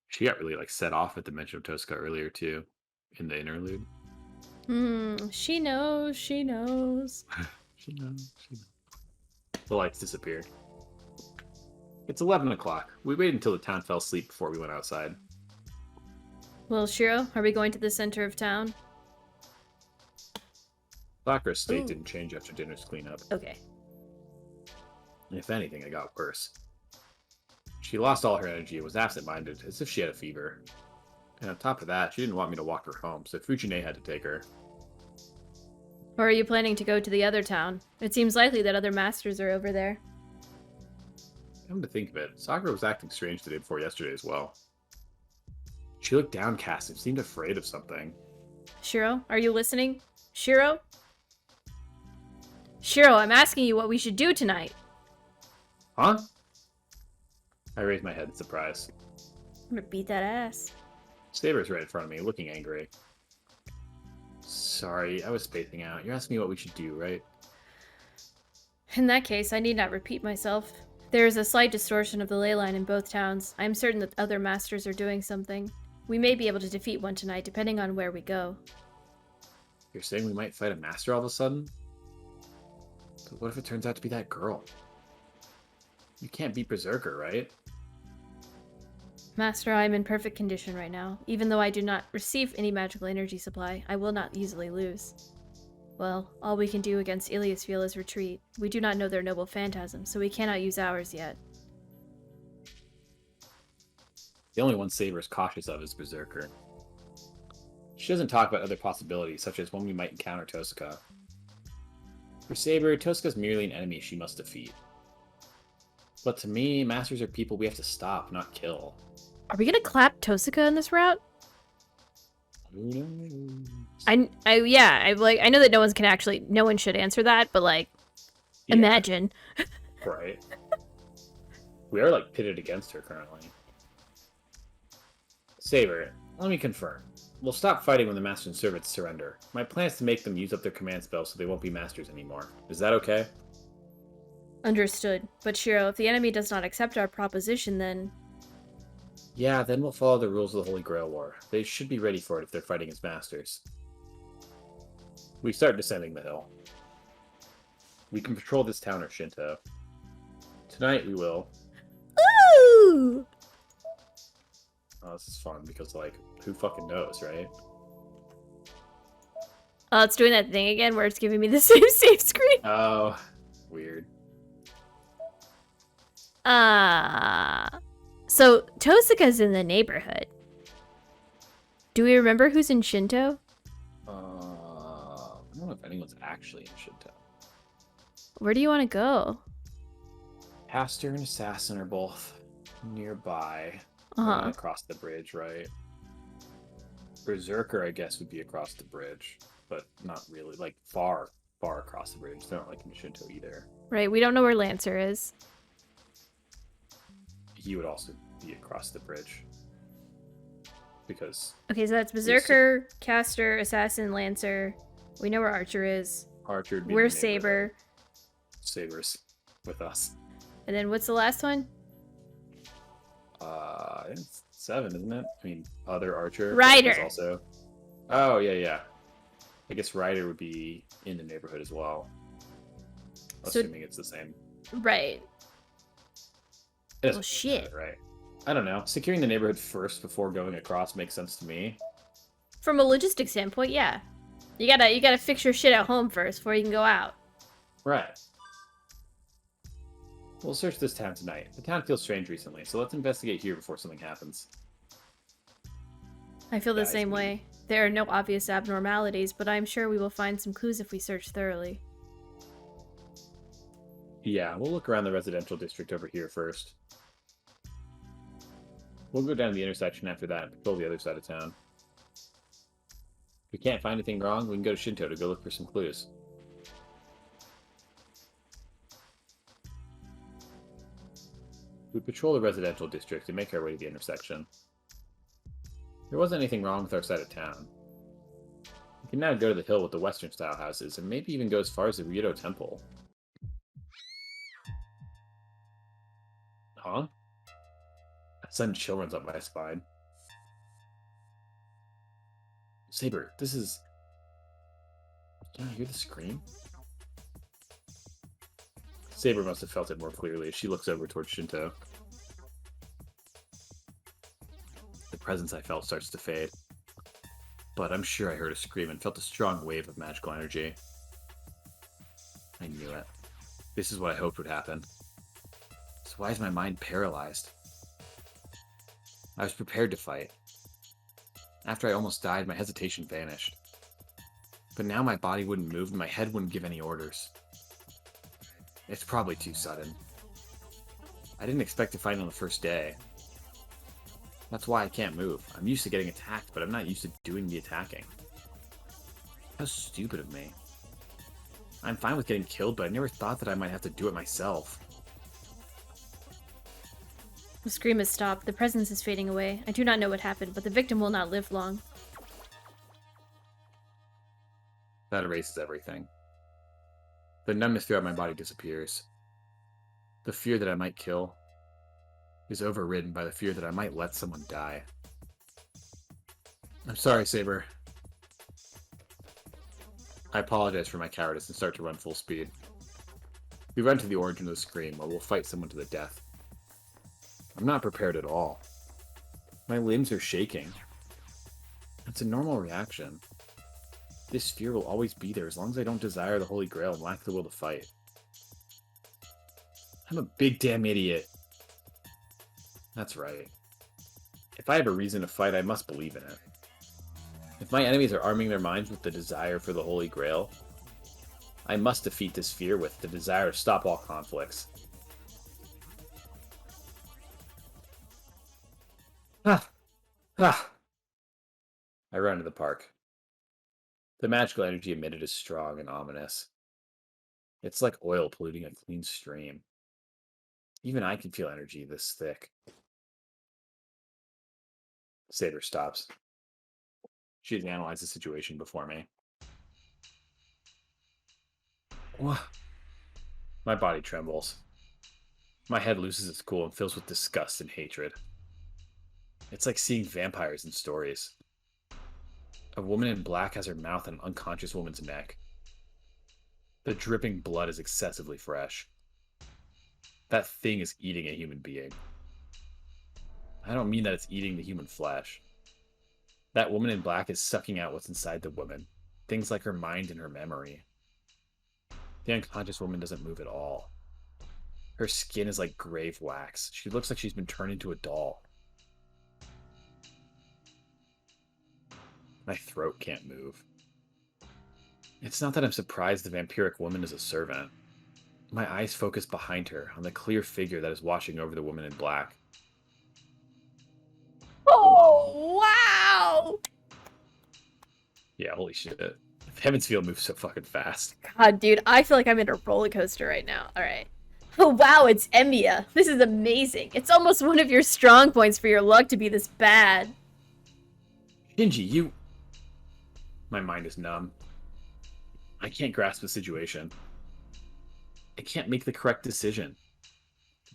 She got really set off at the mention of Tosca earlier too, in the interlude. She knows, she knows. She knows. The lights disappear. It's 11 o'clock. We waited until the town fell asleep before we went outside. Well, Shiro, are we going to the center of town? Sakura's state didn't change after dinner's cleanup. Okay. If anything, it got worse. She lost all her energy and was absent-minded, as if she had a fever. And on top of that, she didn't want me to walk her home, so Fujine had to take her. Or are you planning to go to the other town? It seems likely that other masters are over there. Come to think of it, Sakura was acting strange the day before yesterday as well. She looked downcast and seemed afraid of something. Shiro, are you listening? Shiro? Shiro, I'm asking you what we should do tonight. Huh? I raised my head in surprise. I'm gonna beat that ass. Saber's right in front of me, looking angry. Sorry, I was spacing out. You're asking me what we should do, right? In that case, I need not repeat myself. There is a slight distortion of the ley line in both towns. I am certain that other masters are doing something. We may be able to defeat one tonight, depending on where we go. You're saying we might fight a master all of a sudden? But what if it turns out to be that girl? You can't beat Berserker, right? Master, I am in perfect condition right now. Even though I do not receive any magical energy supply, I will not easily lose. Well, all we can do against Iliasville is retreat. We do not know their noble phantasm, so we cannot use ours yet. The only one Saber is cautious of is Berserker. She doesn't talk about other possibilities, such as when we might encounter Tosca. For Saber, Tosca's merely an enemy she must defeat. But to me, masters are people we have to stop, not kill. Are we gonna clap Tosca in this route? Who knows? I know that no one should answer that, but Yeah. imagine. Right. We are pitted against her currently. Saber, let me confirm. We'll stop fighting when the master and servants surrender. My plan is to make them use up their command spells so they won't be masters anymore. Is that okay? Understood. But Shiro, if the enemy does not accept our proposition, then... Yeah, then we'll follow the rules of the Holy Grail War. They should be ready for it if they're fighting as masters. We start descending the hill. We can patrol this town or Shinto. Tonight we will. Ooh! Oh, this is fun because, like, who fucking knows, right? Oh, it's doing that thing again where it's giving me the same save screen. Oh, weird. So Tosaka's in the neighborhood. Do we remember who's in Shinto? I don't know if anyone's actually in Shinto. Where do you want to go? Pastor and Assassin are both nearby. Uh-huh. Across the bridge, right? Berserker, I guess, would be across the bridge, but not really. Like, far across the bridge. They're not like in Shinto either. Right, we don't know where Lancer is. He would also be across the bridge. Because... Okay, so that's Berserker, Caster, Assassin, Lancer. We know where Archer is. Archer would be We're Saber. Saber's with us. And then what's the last one? It's 7, isn't it? I mean, other Archer. Ryder. Also... Oh, yeah. I guess Ryder would be in the neighborhood as well. Assuming it's the same. Right. Well, shit. Right. I don't know. Securing the neighborhood first before going across makes sense to me. From a logistics standpoint, yeah. You gotta fix your shit at home first before you can go out. Right. We'll search this town tonight. The town feels strange recently, so let's investigate here before something happens. I feel the same way. There are no obvious abnormalities, but I'm sure we will find some clues if we search thoroughly. Yeah, we'll look around the residential district over here first. We'll go down to the intersection after that and patrol the other side of town. If we can't find anything wrong, we can go to Shinto to go look for some clues. We patrol the residential district and make our way to the intersection. There wasn't anything wrong with our side of town. We can now go to the hill with the western-style houses, and maybe even go as far as the Ryudo Temple. Huh? A sudden chill runs up my spine. Saber, this is... Can you hear the scream? Saber must have felt it more clearly as she looks over towards Shinto. The presence I felt starts to fade. But I'm sure I heard a scream and felt a strong wave of magical energy. I knew it. This is what I hoped would happen. So why is my mind paralyzed? I was prepared to fight. After I almost died, my hesitation vanished. But now my body wouldn't move and my head wouldn't give any orders. It's probably too sudden. I didn't expect to fight on the first day. That's why I can't move. I'm used to getting attacked, but I'm not used to doing the attacking. How stupid of me. I'm fine with getting killed, but I never thought that I might have to do it myself. The scream has stopped. The presence is fading away. I do not know what happened, but the victim will not live long. That erases everything. The numbness throughout my body disappears. The fear that I might kill is overridden by the fear that I might let someone die. I'm sorry, Saber. I apologize for my cowardice and start to run full speed. We run to the origin of the scream, where we'll fight someone to the death. I'm not prepared at all. My limbs are shaking. It's a normal reaction. This fear will always be there as long as I don't desire the Holy Grail and lack the will to fight. I'm a big damn idiot. That's right. If I have a reason to fight, I must believe in it. If my enemies are arming their minds with the desire for the Holy Grail, I must defeat this fear with the desire to stop all conflicts. I run to the park. The magical energy emitted is strong and ominous. It's like oil polluting a clean stream. Even I can feel energy this thick. Saber stops. She has analyzed the situation before me. My body trembles. My head loses its cool and fills with disgust and hatred. It's like seeing vampires in stories. A woman in black has her mouth on an unconscious woman's neck. The dripping blood is excessively fresh. That thing is eating a human being. I don't mean that it's eating the human flesh. That woman in black is sucking out what's inside the woman. Things like her mind and her memory. The unconscious woman doesn't move at all. Her skin is like grave wax. She looks like she's been turned into a doll. My throat can't move. It's not that I'm surprised the vampiric woman is a servant. My eyes focus behind her on the clear figure that is watching over the woman in black. Oh, wow! Yeah, holy shit. Heaven's Feel moves so fucking fast. God, dude, I feel like I'm in a roller coaster right now. All right. Oh, wow, it's Emiya. This is amazing. It's almost one of your strong points for your luck to be this bad. Shinji, you... My mind is numb. I can't grasp the situation. I can't make the correct decision.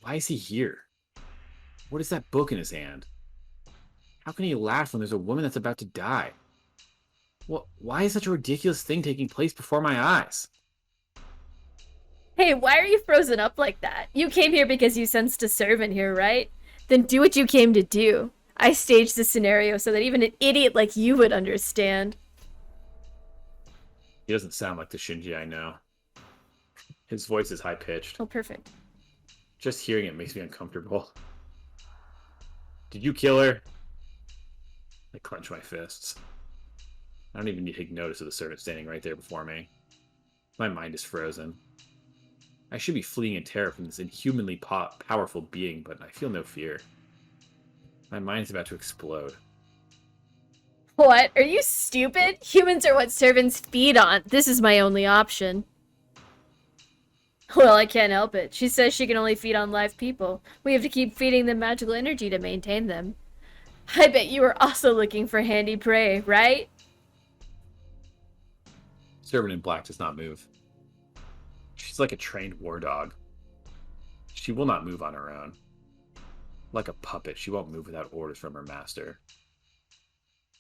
Why is he here? What is that book in his hand? How can he laugh when there's a woman that's about to die? Why is such a ridiculous thing taking place before my eyes? Hey, why are you frozen up like that? You came here because you sensed a servant here, right? Then do what you came to do. I staged this scenario so that even an idiot like you would understand. He doesn't sound like the Shinji I know. His voice is high-pitched. Oh, perfect. Just hearing it makes me uncomfortable. Did you kill her? I clench my fists. I don't even need to take notice of the servant standing right there before me. My mind is frozen. I should be fleeing in terror from this inhumanly powerful being, but I feel no fear. My mind's about to explode. What? Are you stupid? Humans are what servants feed on. This is my only option. Well, I can't help it. She says she can only feed on live people. We have to keep feeding them magical energy to maintain them. I bet you were also looking for handy prey, right? Servant in black does not move. She's like a trained war dog. She will not move on her own. Like a puppet, she won't move without orders from her master.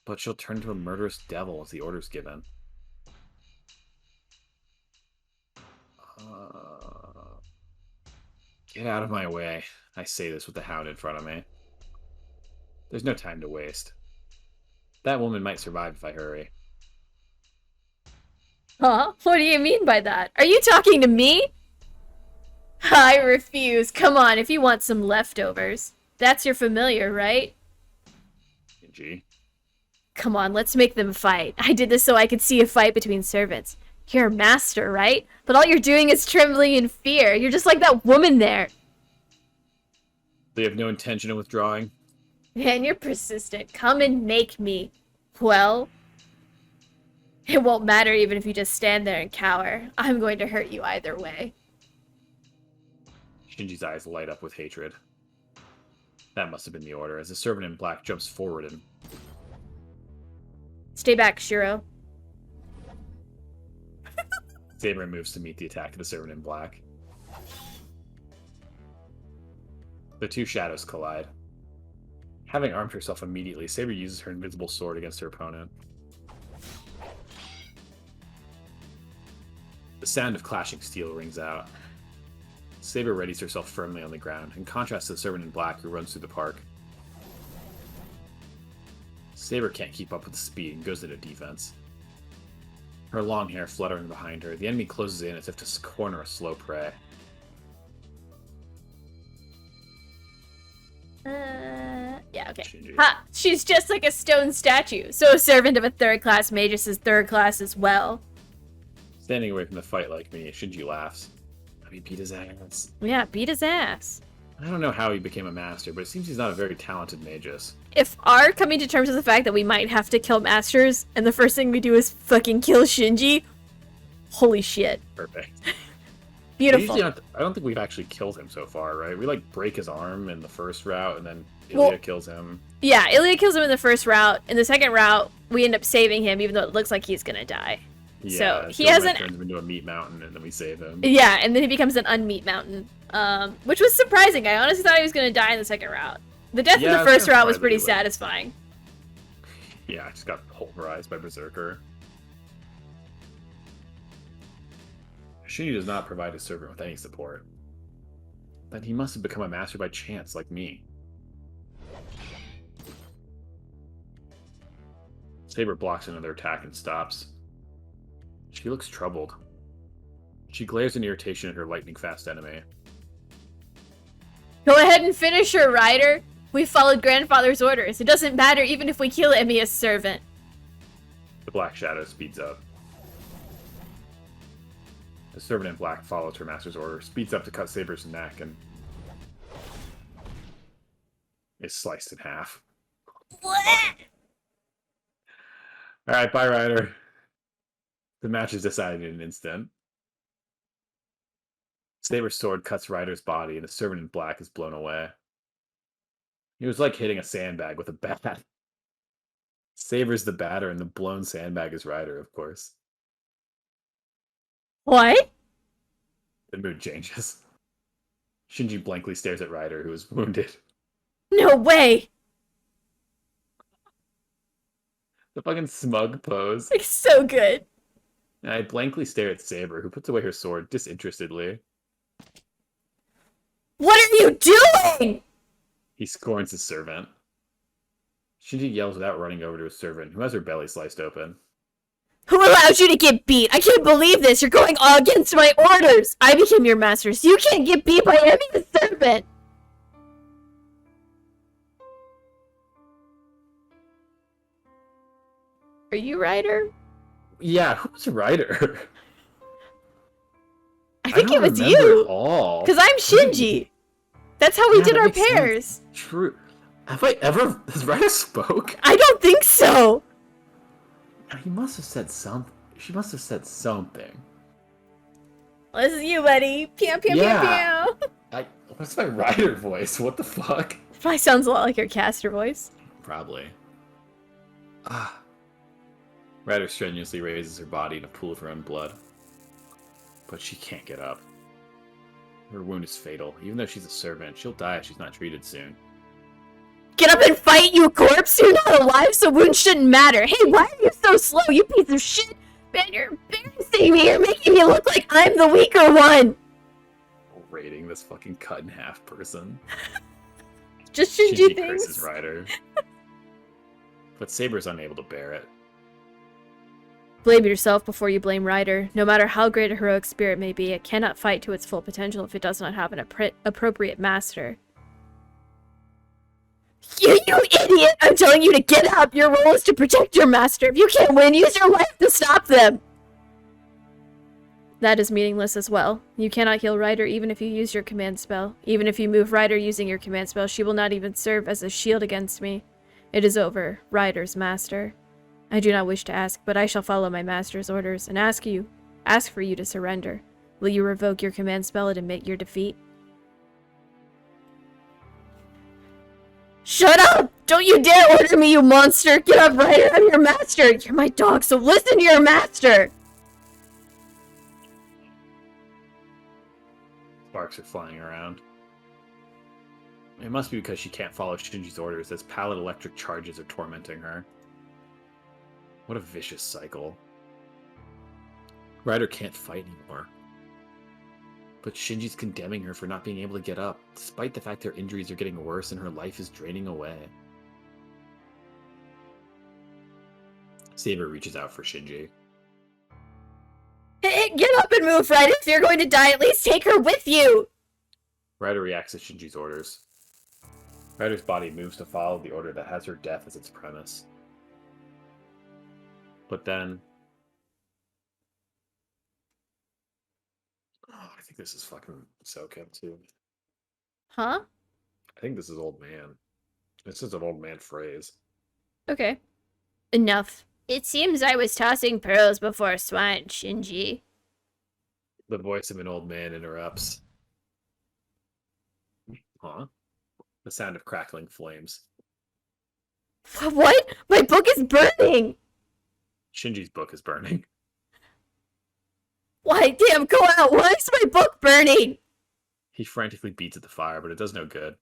But she'll turn into a murderous devil as the order's given. Get out of my way. I say this with the hound in front of me. There's no time to waste. That woman might survive if I hurry. Huh? What do you mean by that? Are you talking to me? I refuse. Come on, if you want some leftovers. That's your familiar, right? Shinji. Come on, let's make them fight. I did this so I could see a fight between servants. You're a master, right? But all you're doing is trembling in fear. You're just like that woman there. They have no intention of withdrawing. Man, you're persistent. Come and make me. Well, it won't matter even if you just stand there and cower. I'm going to hurt you either way. Shinji's eyes light up with hatred. That must have been the order, as the servant in black jumps forward and... Stay back, Shiro. Saber moves to meet the attack of the servant in black. The two shadows collide. Having armed herself immediately, Saber uses her invisible sword against her opponent. The sound of clashing steel rings out. Saber readies herself firmly on the ground, in contrast to the servant in black who runs through the park. Saber can't keep up with the speed and goes into defense. Her long hair fluttering behind her, the enemy closes in as if to corner a slow prey. Yeah, okay. Shinji. Ha! She's just like a stone statue, so a servant of a third-class magus is third-class as well. Standing away from the fight like me, Shinji laughs. I mean, beat his ass. Yeah, beat his ass. I don't know how he became a master, but it seems he's not a very talented magus. If our coming to terms with the fact that we might have to kill masters, and the first thing we do is fucking kill Shinji, holy shit. Perfect. Beautiful. I don't think we've actually killed him so far, right? We like break his arm in the first route, and then Ilya kills him. Yeah, Ilya kills him in the first route. In the second route, we end up saving him, even though it looks like he's gonna die. Yeah, so he hasn't turns him into a meat mountain, and then we save him. Yeah, and then he becomes an unmeat mountain, which was surprising. I honestly thought he was gonna die in the second route. The death in the first round was pretty satisfying. Yeah, I just got pulverized by Berserker. Shinji does not provide his servant with any support. Then he must have become a master by chance, like me. Saber blocks another attack and stops. She looks troubled. She glares in irritation at her lightning-fast enemy. Go ahead and finish her, Ryder. We followed Grandfather's orders. It doesn't matter even if we kill Emiya's servant. The Black Shadow speeds up. The servant in black follows her master's order, speeds up to cut Saber's neck, and is sliced in half. Alright, bye, Ryder. The match is decided in an instant. Saber's sword cuts Ryder's body, and the servant in black is blown away. It was like hitting a sandbag with a bat. Saber's the batter, and the blown sandbag is Ryder, of course. What? The mood changes. Shinji blankly stares at Ryder, who is wounded. No way! The fucking smug pose. It's so good. And I blankly stare at Saber, who puts away her sword disinterestedly. What are you doing? He scorns his servant. Shinji yells without running over to his servant, who has her belly sliced open. Who allows you to get beat? I can't believe this. You're going all against my orders. I became your master, so you can't get beat by any servant. Are you Ryder? Yeah, who's Ryder? I think it was you. Because I'm Shinji. That's how we did our pairs. Sense. True. Have I ever... Has Ryder spoke? I don't think so. He must have said something. She must have said something. Well, this is you, buddy. Pew, pew, pew, pew. What's my Ryder voice? What the fuck? It probably sounds a lot like your caster voice. Probably. Ryder strenuously raises her body in a pool of her own blood. But she can't get up. Her wound is fatal. Even though she's a servant, she'll die if she's not treated soon. Get up and fight, you corpse! You're not alive, so wounds shouldn't matter. Hey, why are you so slow, you piece of shit? Man, you're embarrassing me. You're making me look like I'm the weaker one. Rating this fucking cut in half person. Just Shinji things. Curses Ryder. But Saber's unable to bear it. Blame yourself before you blame Ryder. No matter how great a heroic spirit may be, it cannot fight to its full potential if it does not have an appropriate master. You idiot! I'm telling you to get up! Your role is to protect your master. If you can't win, use your life to stop them! That is meaningless as well. You cannot heal Ryder even if you use your command spell. Even if you move Ryder using your command spell, she will not even serve as a shield against me. It is over. Ryder's master. I do not wish to ask, but I shall follow my master's orders and ask for you to surrender. Will you revoke your command spell and admit your defeat? Shut up! Don't you dare order me, you monster! Get up, Ryder! I'm your master! You're my dog, so listen to your master! Sparks are flying around. It must be because she can't follow Shinji's orders, as pallid electric charges are tormenting her. What a vicious cycle. Ryder can't fight anymore. But Shinji's condemning her for not being able to get up, despite the fact her injuries are getting worse and her life is draining away. Saber reaches out for Shinji. Hey, get up and move, Ryder! If you're going to die, at least take her with you! Ryder reacts to Shinji's orders. Ryder's body moves to follow the order that has her death as its premise. But then... Oh, I think this is fucking Soken too. Huh? I think this is Old Man. This is an Old Man phrase. Okay. Enough. It seems I was tossing pearls before swine, Shinji. The voice of an old man interrupts. Huh? The sound of crackling flames. What? My book is burning! Shinji's book is burning. Why, damn, go out! Why is my book burning? He frantically beats at the fire, but it does no good.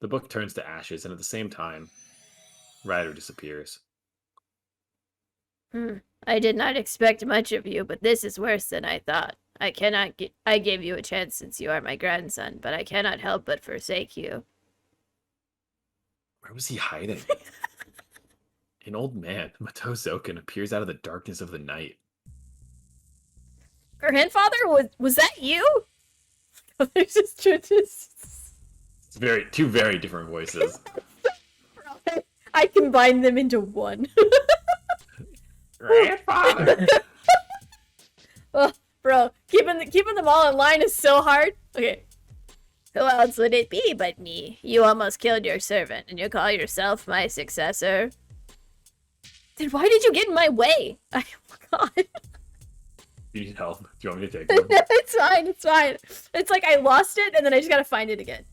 The book turns to ashes, and at the same time, Ryder disappears. I did not expect much of you, but this is worse than I thought. I gave you a chance since you are my grandson, but I cannot help but forsake you. Where was he hiding? An old man, Mato Zoken, appears out of the darkness of the night. Grandfather, was that you? There's just It's two very different voices. I combined them into one. Grandfather! Oh, bro, keeping them all in line is so hard. Okay. Who else would it be but me? You almost killed your servant, and you call yourself my successor? Then why did you get in my way? Oh my god. You need help? Do you want me to take one? It's fine. It's like I lost it, and then I just gotta find it again.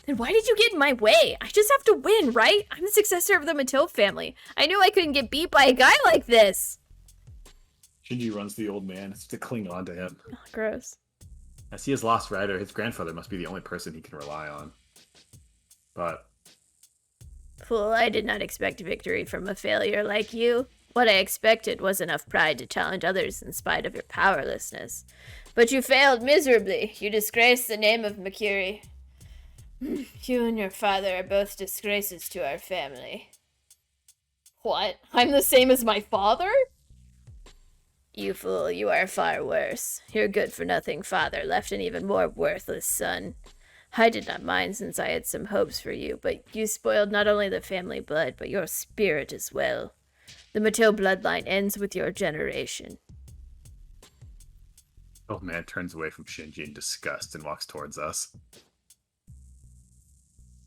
Then why did you get in my way? I just have to win, right? I'm the successor of the Mato family. I knew I couldn't get beat by a guy like this. Shinji runs to the old man to cling on to him. Oh, gross. As he has lost Ryder, his grandfather must be the only person he can rely on. But... Fool, I did not expect victory from a failure like you. What I expected was enough pride to challenge others in spite of your powerlessness. But you failed miserably. You disgraced the name of Makuri. You and your father are both disgraces to our family. What? I'm the same as my father? You fool, you are far worse. Your good-for-nothing father left an even more worthless son. I did not mind since I had some hopes for you, but you spoiled not only the family blood, but your spirit as well. The Mato bloodline ends with your generation. Old man turns away from Shinji in disgust and walks towards us.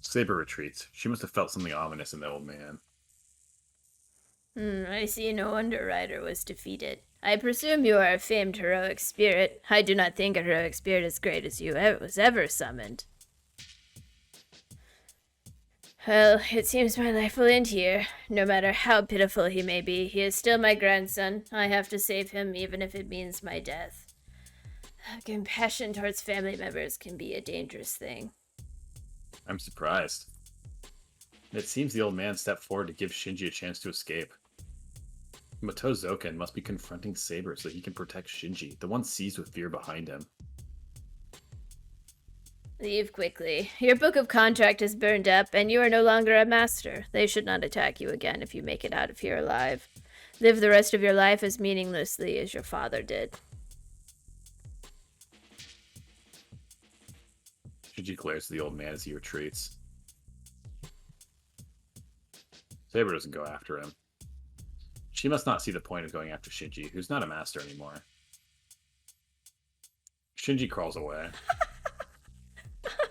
Saber retreats. She must have felt something ominous in the old man. I see. No wonder Ryder was defeated. I presume you are a famed heroic spirit. I do not think a heroic spirit as great as you was ever summoned. Well, it seems my life will end here. No matter how pitiful he may be, he is still my grandson. I have to save him, even if it means my death. Compassion towards family members can be a dangerous thing. I'm surprised. It seems the old man stepped forward to give Shinji a chance to escape. Mato Zoken must be confronting Saber so he can protect Shinji, the one seized with fear behind him. Leave quickly. Your book of contract is burned up, and you are no longer a master. They should not attack you again if you make it out of here alive. Live the rest of your life as meaninglessly as your father did. Shinji glares at the old man as he retreats. Saber doesn't go after him. She must not see the point of going after Shinji, who's not a master anymore. Shinji crawls away.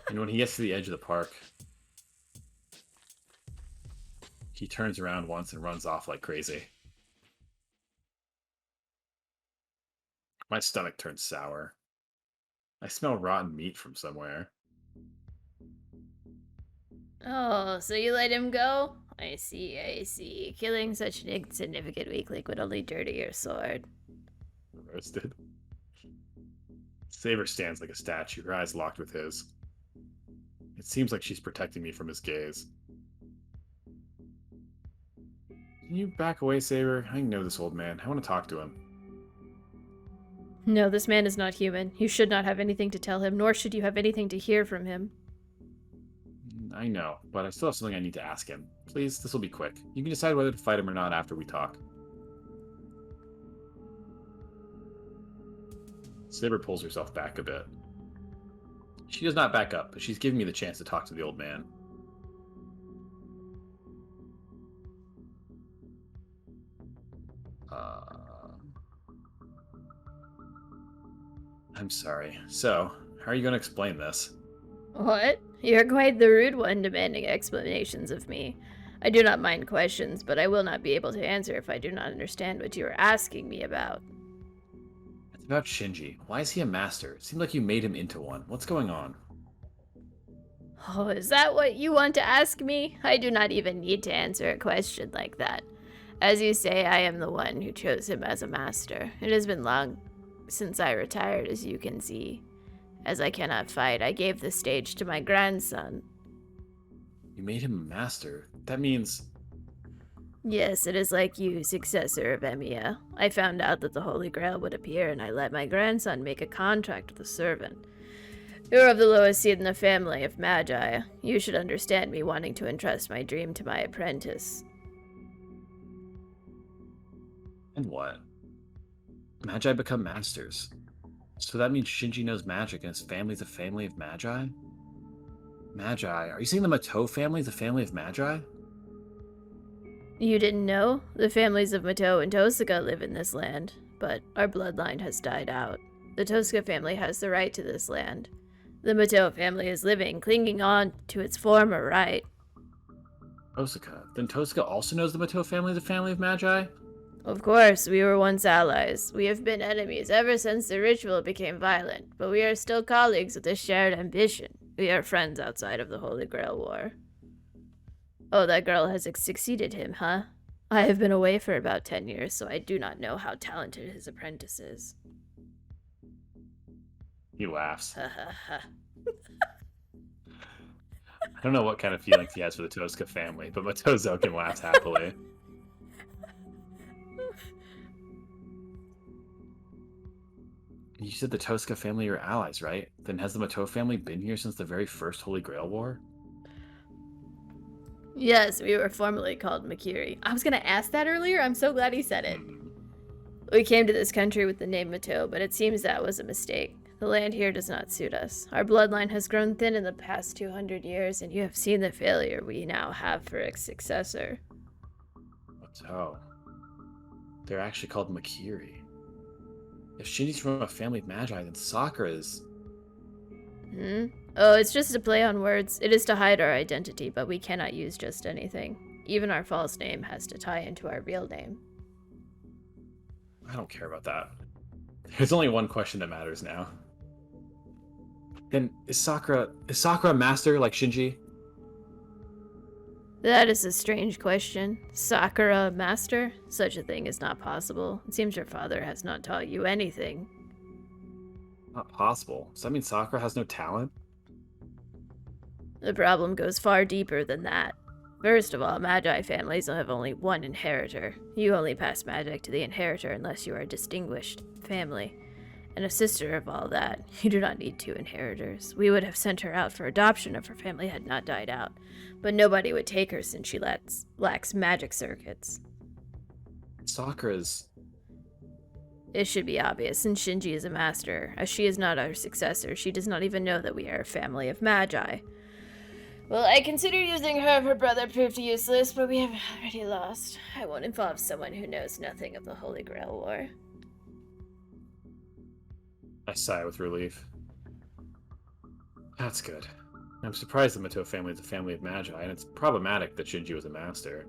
And when he gets to the edge of the park, he turns around once and runs off like crazy. My stomach turns sour. I smell rotten meat from somewhere. Oh, so you let him go? I see. Killing such an insignificant weakling would only dirty your sword. Roasted. Saber stands like a statue, her eyes locked with his. It seems like she's protecting me from his gaze. Can you back away, Saber? I know this old man. I want to talk to him. No, this man is not human. You should not have anything to tell him, nor should you have anything to hear from him. I know, but I still have something I need to ask him. Please, this will be quick. You can decide whether to fight him or not after we talk. Saber pulls herself back a bit. She does not back up, but she's giving me the chance to talk to the old man. I'm sorry. So, how are you going to explain this? What? You're quite the rude one demanding explanations of me. I do not mind questions, but I will not be able to answer if I do not understand what you are asking me about. It's about Shinji. Why is he a master? It seemed like you made him into one. What's going on? Oh, is that what you want to ask me? I do not even need to answer a question like that. As you say, I am the one who chose him as a master. It has been long since I retired, as you can see. As I cannot fight, I gave the stage to my grandson. You made him a master. That means... Yes, it is like you, successor of Emiya. I found out that the Holy Grail would appear, and I let my grandson make a contract with a servant. You're of the lowest seed in the family of Magi. You should understand me wanting to entrust my dream to my apprentice. And what? Magi become masters. So that means Shinji knows magic and his family's a family of Magi? Magi? Are you saying the Mato family is a family of Magi? You didn't know? The families of Mato and Tosuka live in this land, but our bloodline has died out. The Tosuka family has the right to this land. The Mato family is living, clinging on to its former right. Tosuka. Then Tosuka also knows the Mato family is a family of Magi? Of course, we were once allies. We have been enemies ever since the ritual became violent, but we are still colleagues with a shared ambition. We are friends outside of the Holy Grail War. Oh, that girl has succeeded him, huh? I have been away for about 10 years, so I do not know how talented his apprentice is. He laughs. Ha ha ha. I don't know what kind of feelings he has for the Tosuka family, but Mato Zoken laughs happily. You said the Tosuka family are allies, right? Then has the Mato family been here since the very first Holy Grail War? Yes, we were formerly called Makiri. I was gonna ask that earlier. I'm so glad he said it. We came to this country with the name Mato, but it seems that was a mistake. The land here does not suit us. Our bloodline has grown thin in the past 200 years, and you have seen the failure we now have for its successor. Mato. They're actually called Makiri. If Shinji's from a family of Magi, then Sakura is... Oh, it's just a play on words. It is to hide our identity, but we cannot use just anything. Even our false name has to tie into our real name. I don't care about that. There's only one question that matters now. Then is Sakura a master like Shinji? That is a strange question. Sakura, master? Such a thing is not possible. It seems your father has not taught you anything. Not possible. Does that mean Sakura has no talent? The problem goes far deeper than that. First of all, Magi families have only one inheritor. You only pass magic to the inheritor unless you are a distinguished family. And a sister of all that, you do not need two inheritors. We would have sent her out for adoption if her family had not died out, but nobody would take her since she lacks magic circuits. Sakura's... It should be obvious, since Shinji is a master. As she is not our successor, she does not even know that we are a family of Magi. Well, I consider using her if her brother proved useless, but we have already lost. I won't involve someone who knows nothing of the Holy Grail War. I sigh with relief. That's good. I'm surprised the Mato family is a family of Magi, and it's problematic that Shinji was a master.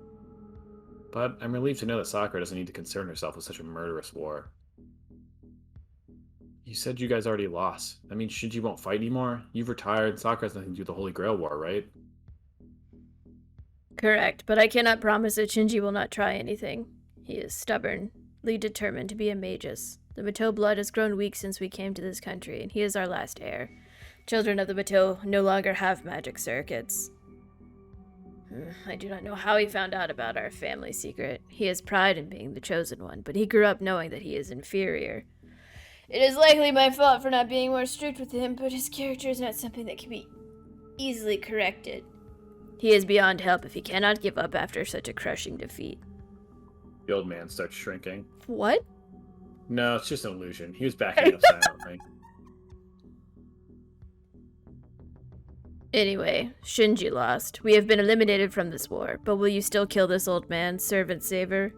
But I'm relieved to know that Sakura doesn't need to concern herself with such a murderous war. You said you guys already lost. That means Shinji won't fight anymore? You've retired, Sakura has nothing to do with the Holy Grail War, right? Correct, but I cannot promise that Shinji will not try anything. He is stubbornly determined to be a magus. The Mato blood has grown weak since we came to this country, and he is our last heir. Children of the Mato no longer have magic circuits. I do not know how he found out about our family secret. He has pride in being the chosen one, but he grew up knowing that he is inferior. It is likely my fault for not being more strict with him, but his character is not something that can be easily corrected. He is beyond help if he cannot give up after such a crushing defeat. The old man starts shrinking. What? No, it's just an illusion. He was backing up silently. Anyway, Shinji lost. We have been eliminated from this war, but will you still kill this old man, servant saver?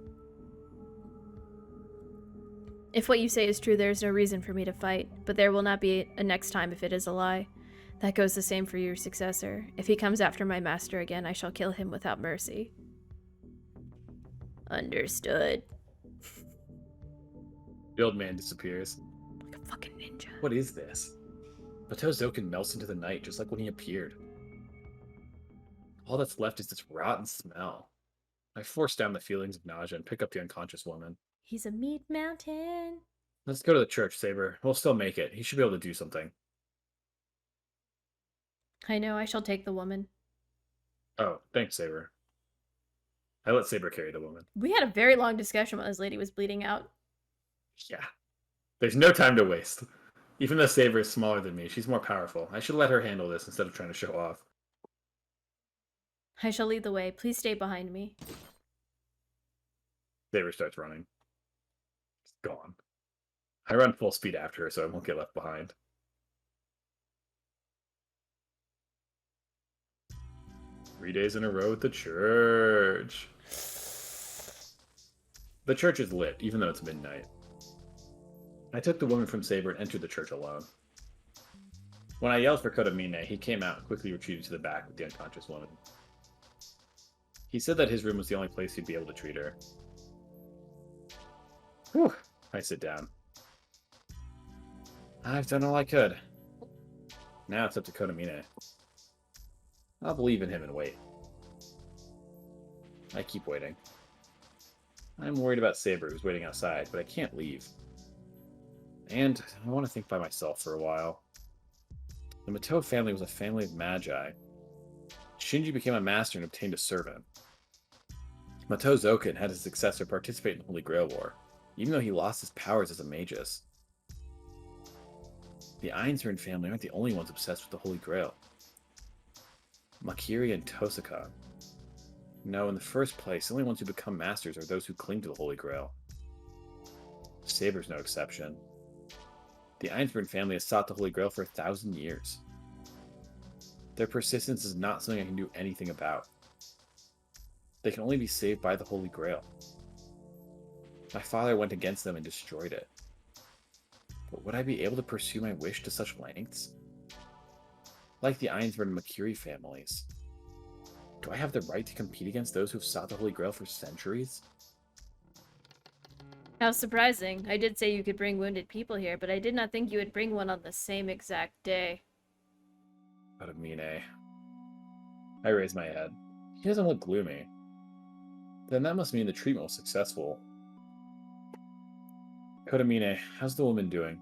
If what you say is true, there is no reason for me to fight, but there will not be a next time if it is a lie. That goes the same for your successor. If he comes after my master again, I shall kill him without mercy. Understood. The old man disappears. Like a fucking ninja. What is this? Mato Zoken melts into the night just like when he appeared. All that's left is this rotten smell. I force down the feelings of nausea and pick up the unconscious woman. He's a meat mountain. Let's go to the church, Saber. We'll still make it. He should be able to do something. I know, I shall take the woman. Oh, thanks, Saber. I let Saber carry the woman. We had a very long discussion while this lady was bleeding out. Yeah. There's no time to waste. Even though Saber is smaller than me, she's more powerful. I should let her handle this instead of trying to show off. I shall lead the way. Please stay behind me. Saber starts running. She's gone. I run full speed after her so I won't get left behind. Three days in a row at the church. The church is lit, even though it's midnight. I took the woman from Saber and entered the church alone. When I yelled for Kotomine, he came out and quickly retreated to the back with the unconscious woman. He said that his room was the only place he'd be able to treat her. Whew. I sit down. I've done all I could. Now it's up to Kotomine. I'll believe in him and wait. I keep waiting. I'm worried about Saber, who's waiting outside, but I can't leave. And I want to think by myself for a while. The Mato family was a family of magi. Shinji became a master and obtained a servant. Mato Zoken had his successor participate in the Holy Grail War, even though he lost his powers as a magus. The Einzern family aren't the only ones obsessed with the Holy Grail. Makiri and Tosaka. No, in the first place, the only ones who become masters are those who cling to the Holy Grail. Saber's no exception. The Einzern family has sought the Holy Grail for 1,000 years. Their persistence is not something I can do anything about. They can only be saved by the Holy Grail. My father went against them and destroyed it. But would I be able to pursue my wish to such lengths? Like the Einzern and Makiri families. Do I have the right to compete against those who've sought the Holy Grail for centuries? How surprising. I did say you could bring wounded people here, but I did not think you would bring one on the same exact day. Kotomine. I raise my head. He doesn't look gloomy. Then that must mean the treatment was successful. Kotomine, how's the woman doing?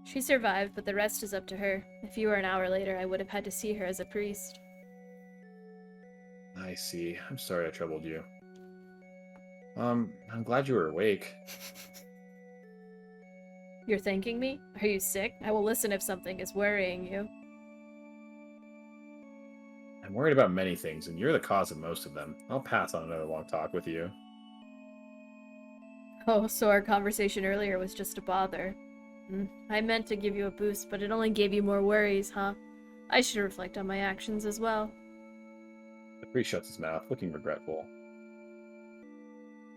She survived, but the rest is up to her. If you were an hour later, I would have had to see her as a priest. I see. I'm sorry I troubled you. I'm glad you were awake. You're thanking me? Are you sick? I will listen if something is worrying you. I'm worried about many things, and you're the cause of most of them. I'll pass on another long talk with you. Oh, so our conversation earlier was just a bother. I meant to give you a boost, but it only gave you more worries, huh? I should reflect on my actions as well. The priest shuts his mouth, looking regretful.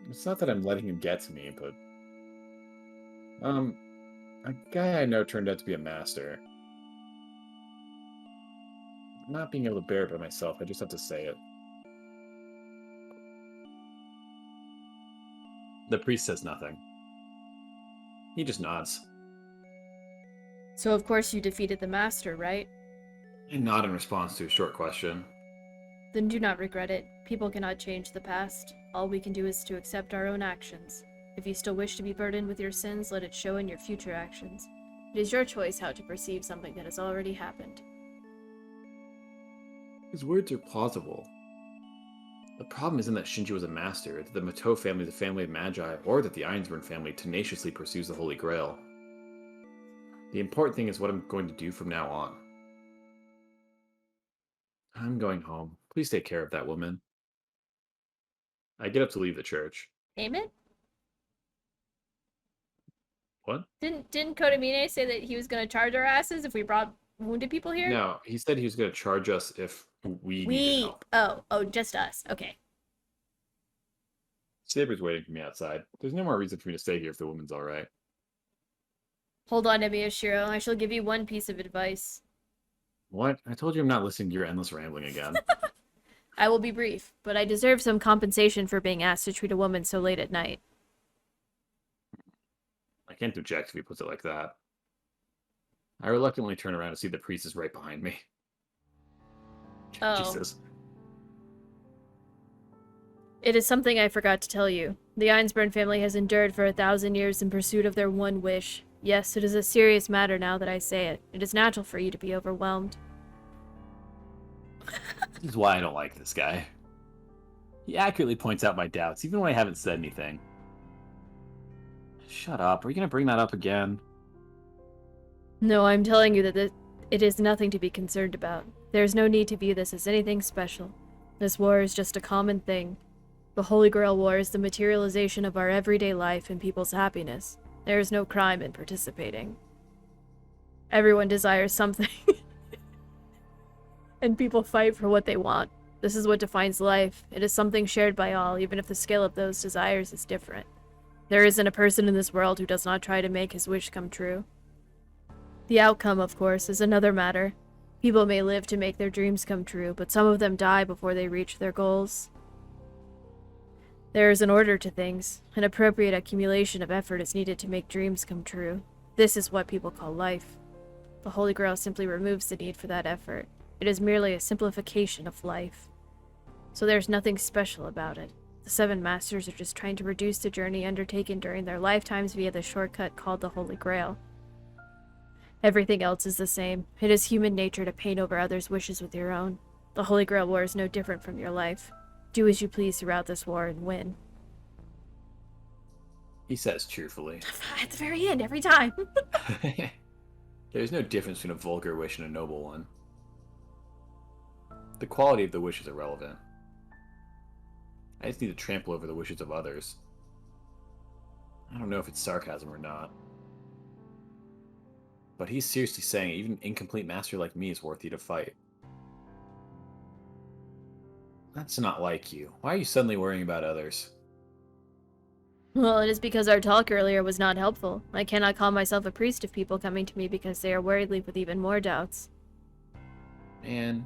It's not that I'm letting him get to me, but... a guy I know turned out to be a master. Not being able to bear it by myself, I just have to say it. The priest says nothing. He just nods. So of course you defeated the master, right? I nod in response to a short question. Then do not regret it. People cannot change the past. All we can do is to accept our own actions. If you still wish to be burdened with your sins, let it show in your future actions. It is your choice how to perceive something that has already happened. His words are plausible. The problem isn't that Shinji was a master, that the Mato family is a family of magi, or that the Einzern family tenaciously pursues the Holy Grail. The important thing is what I'm going to do from now on. I'm going home. Please take care of that woman. I get up to leave the church. Amen? What? Didn't Kotomine say that he was going to charge our asses if we brought wounded people here? No, he said he was going to charge us if we needed help. Oh, just us. Okay. Saber's waiting for me outside. There's no more reason for me to stay here if the woman's alright. Hold on, Miyashiro. I shall give you one piece of advice. What? I told you I'm not listening to your endless rambling again. I will be brief, but I deserve some compensation for being asked to treat a woman so late at night. I can't object if he puts it like that. I reluctantly turn around to see the priest is right behind me. Oh. Jesus. It is something I forgot to tell you. The Einsburn family has endured for 1,000 years in pursuit of their one wish. Yes, it is a serious matter now that I say it. It is natural for you to be overwhelmed. This is why I don't like this guy. He accurately points out my doubts, even when I haven't said anything. Shut up. Are you going to bring that up again? No, I'm telling you that it is nothing to be concerned about. There is no need to view this as anything special. This war is just a common thing. The Holy Grail War is the materialization of our everyday life and people's happiness. There is no crime in participating. Everyone desires something. And people fight for what they want. This is what defines life. It is something shared by all, even if the scale of those desires is different. There isn't a person in this world who does not try to make his wish come true. The outcome, of course, is another matter. People may live to make their dreams come true, but some of them die before they reach their goals. There is an order to things. An appropriate accumulation of effort is needed to make dreams come true. This is what people call life. The Holy Grail simply removes the need for that effort. It is merely a simplification of life. So there's nothing special about it. The Seven Masters are just trying to reduce the journey undertaken during their lifetimes via the shortcut called the Holy Grail. Everything else is the same. It is human nature to paint over others' wishes with your own. The Holy Grail War is no different from your life. Do as you please throughout this war and win. He says cheerfully. At the very end, every time. There's no difference between a vulgar wish and a noble one. The quality of the wish is irrelevant. I just need to trample over the wishes of others. I don't know if it's sarcasm or not. But he's seriously saying even an incomplete master like me is worthy to fight. That's not like you. Why are you suddenly worrying about others? Well, it is because our talk earlier was not helpful. I cannot call myself a priest of people coming to me because they are worried with even more doubts. Man,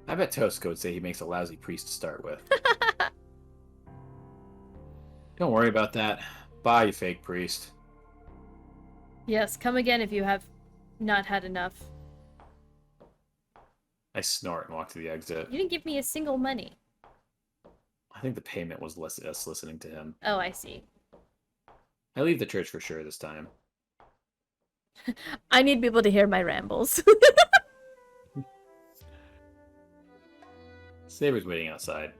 I bet Tosco would say he makes a lousy priest to start with. Don't worry about that. Bye, you fake priest. Yes, come again if you have not had enough. I snort and walk to the exit. You didn't give me a single money. I think the payment was us listening to him. Oh, I see. I leave the church for sure this time. I need people to hear my rambles. Saber's waiting outside.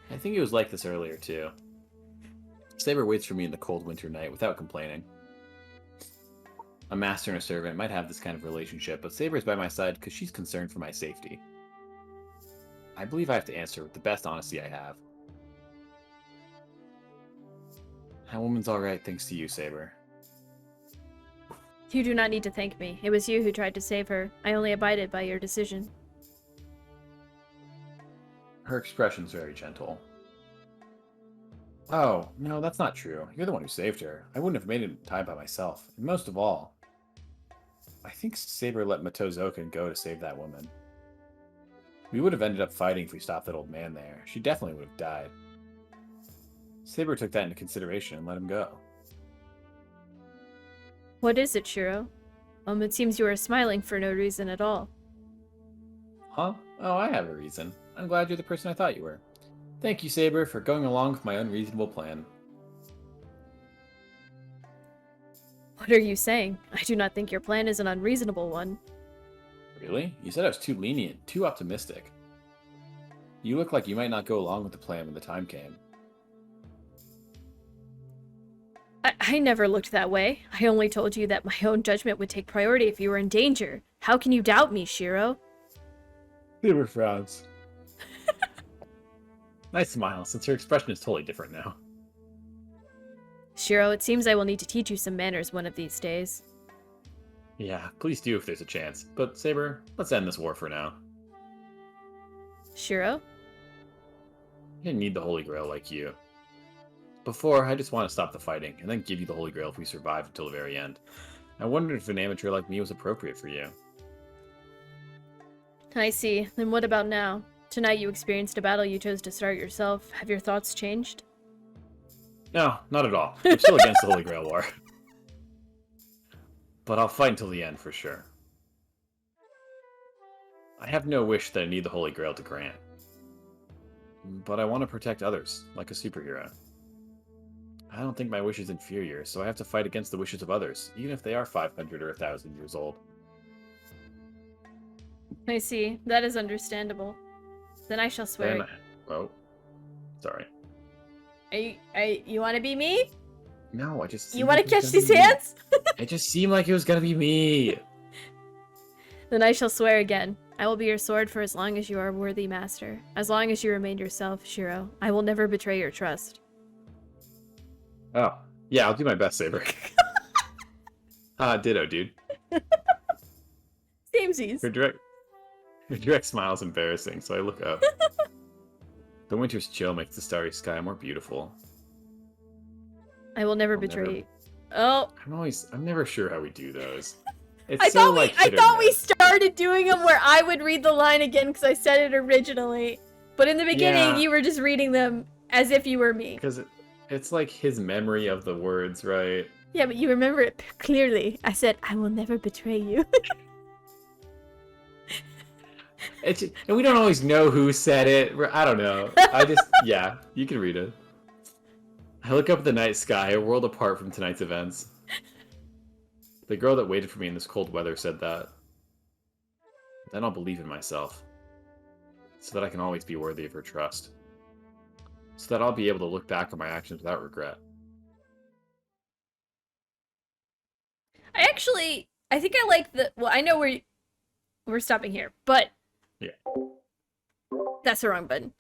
I think he was like this earlier, too. Saber waits for me in the cold winter night without complaining. A master and a servant might have this kind of relationship, but Saber's by my side because she's concerned for my safety. I believe I have to answer with the best honesty I have. That woman's alright thanks to you, Saber. You do not need to thank me. It was you who tried to save her. I only abided by your decision. Her expression's very gentle. Oh, no, that's not true. You're the one who saved her. I wouldn't have made it in time by myself. And most of all, I think Saber let Matozokan go to save that woman. We would have ended up fighting if we stopped that old man there. She definitely would have died. Saber took that into consideration and let him go. What is it, Shiro? It seems you are smiling for no reason at all. Huh? Oh, I have a reason. I'm glad you're the person I thought you were. Thank you, Saber, for going along with my unreasonable plan. What are you saying? I do not think your plan is an unreasonable one. Really? You said I was too lenient, too optimistic. You look like you might not go along with the plan when the time came. I never looked that way. I only told you that my own judgment would take priority if you were in danger. How can you doubt me, Shiro? Saber frowns. Nice smile, since her expression is totally different now. Shiro, it seems I will need to teach you some manners one of these days. Yeah, please do if there's a chance. But, Saber, let's end this war for now. Shiro? I didn't need the Holy Grail like you. Before, I just want to stop the fighting, and then give you the Holy Grail if we survive until the very end. I wondered if an amateur like me was appropriate for you. I see. Then what about now? Tonight you experienced a battle you chose to start yourself. Have your thoughts changed? No, not at all. I'm still against the Holy Grail War. But I'll fight until the end, for sure. I have no wish that I need the Holy Grail to grant. But I want to protect others, like a superhero. I don't think my wish is inferior, so I have to fight against the wishes of others, even if they are 500 or 1,000 years old. I see. That is understandable. Then I shall swear. Then oh, sorry. You want to be me? No, I just. You want to catch these hands? It just seemed like it was gonna be me. Then I shall swear again. I will be your sword for as long as you are a worthy master. As long as you remain yourself, Shiro. I will never betray your trust. Oh, yeah, I'll do my best, Saber. Ditto, dude. Samesies. Her direct smile is embarrassing, so I look up. The winter's chill makes the starry sky more beautiful. I will never betray you. Oh. I'm never sure how we do those. It's I so, thought like, I hit or thought we miss. started doing them where I would read the line again because I said it originally. But in the beginning, Yeah. you were just reading them as if you were me. Because it's like his memory of the words, right? Yeah, but you remember it clearly. I said, I will never betray you. And we don't always know who said it. I don't know. Yeah, you can read it. I look up at the night sky, a world apart from tonight's events. The girl that waited for me in this cold weather said that. Then I'll believe in myself. So that I can always be worthy of her trust. So that I'll be able to look back on my actions without regret. I think I like well, I know we're stopping here, but Yeah. that's the wrong button.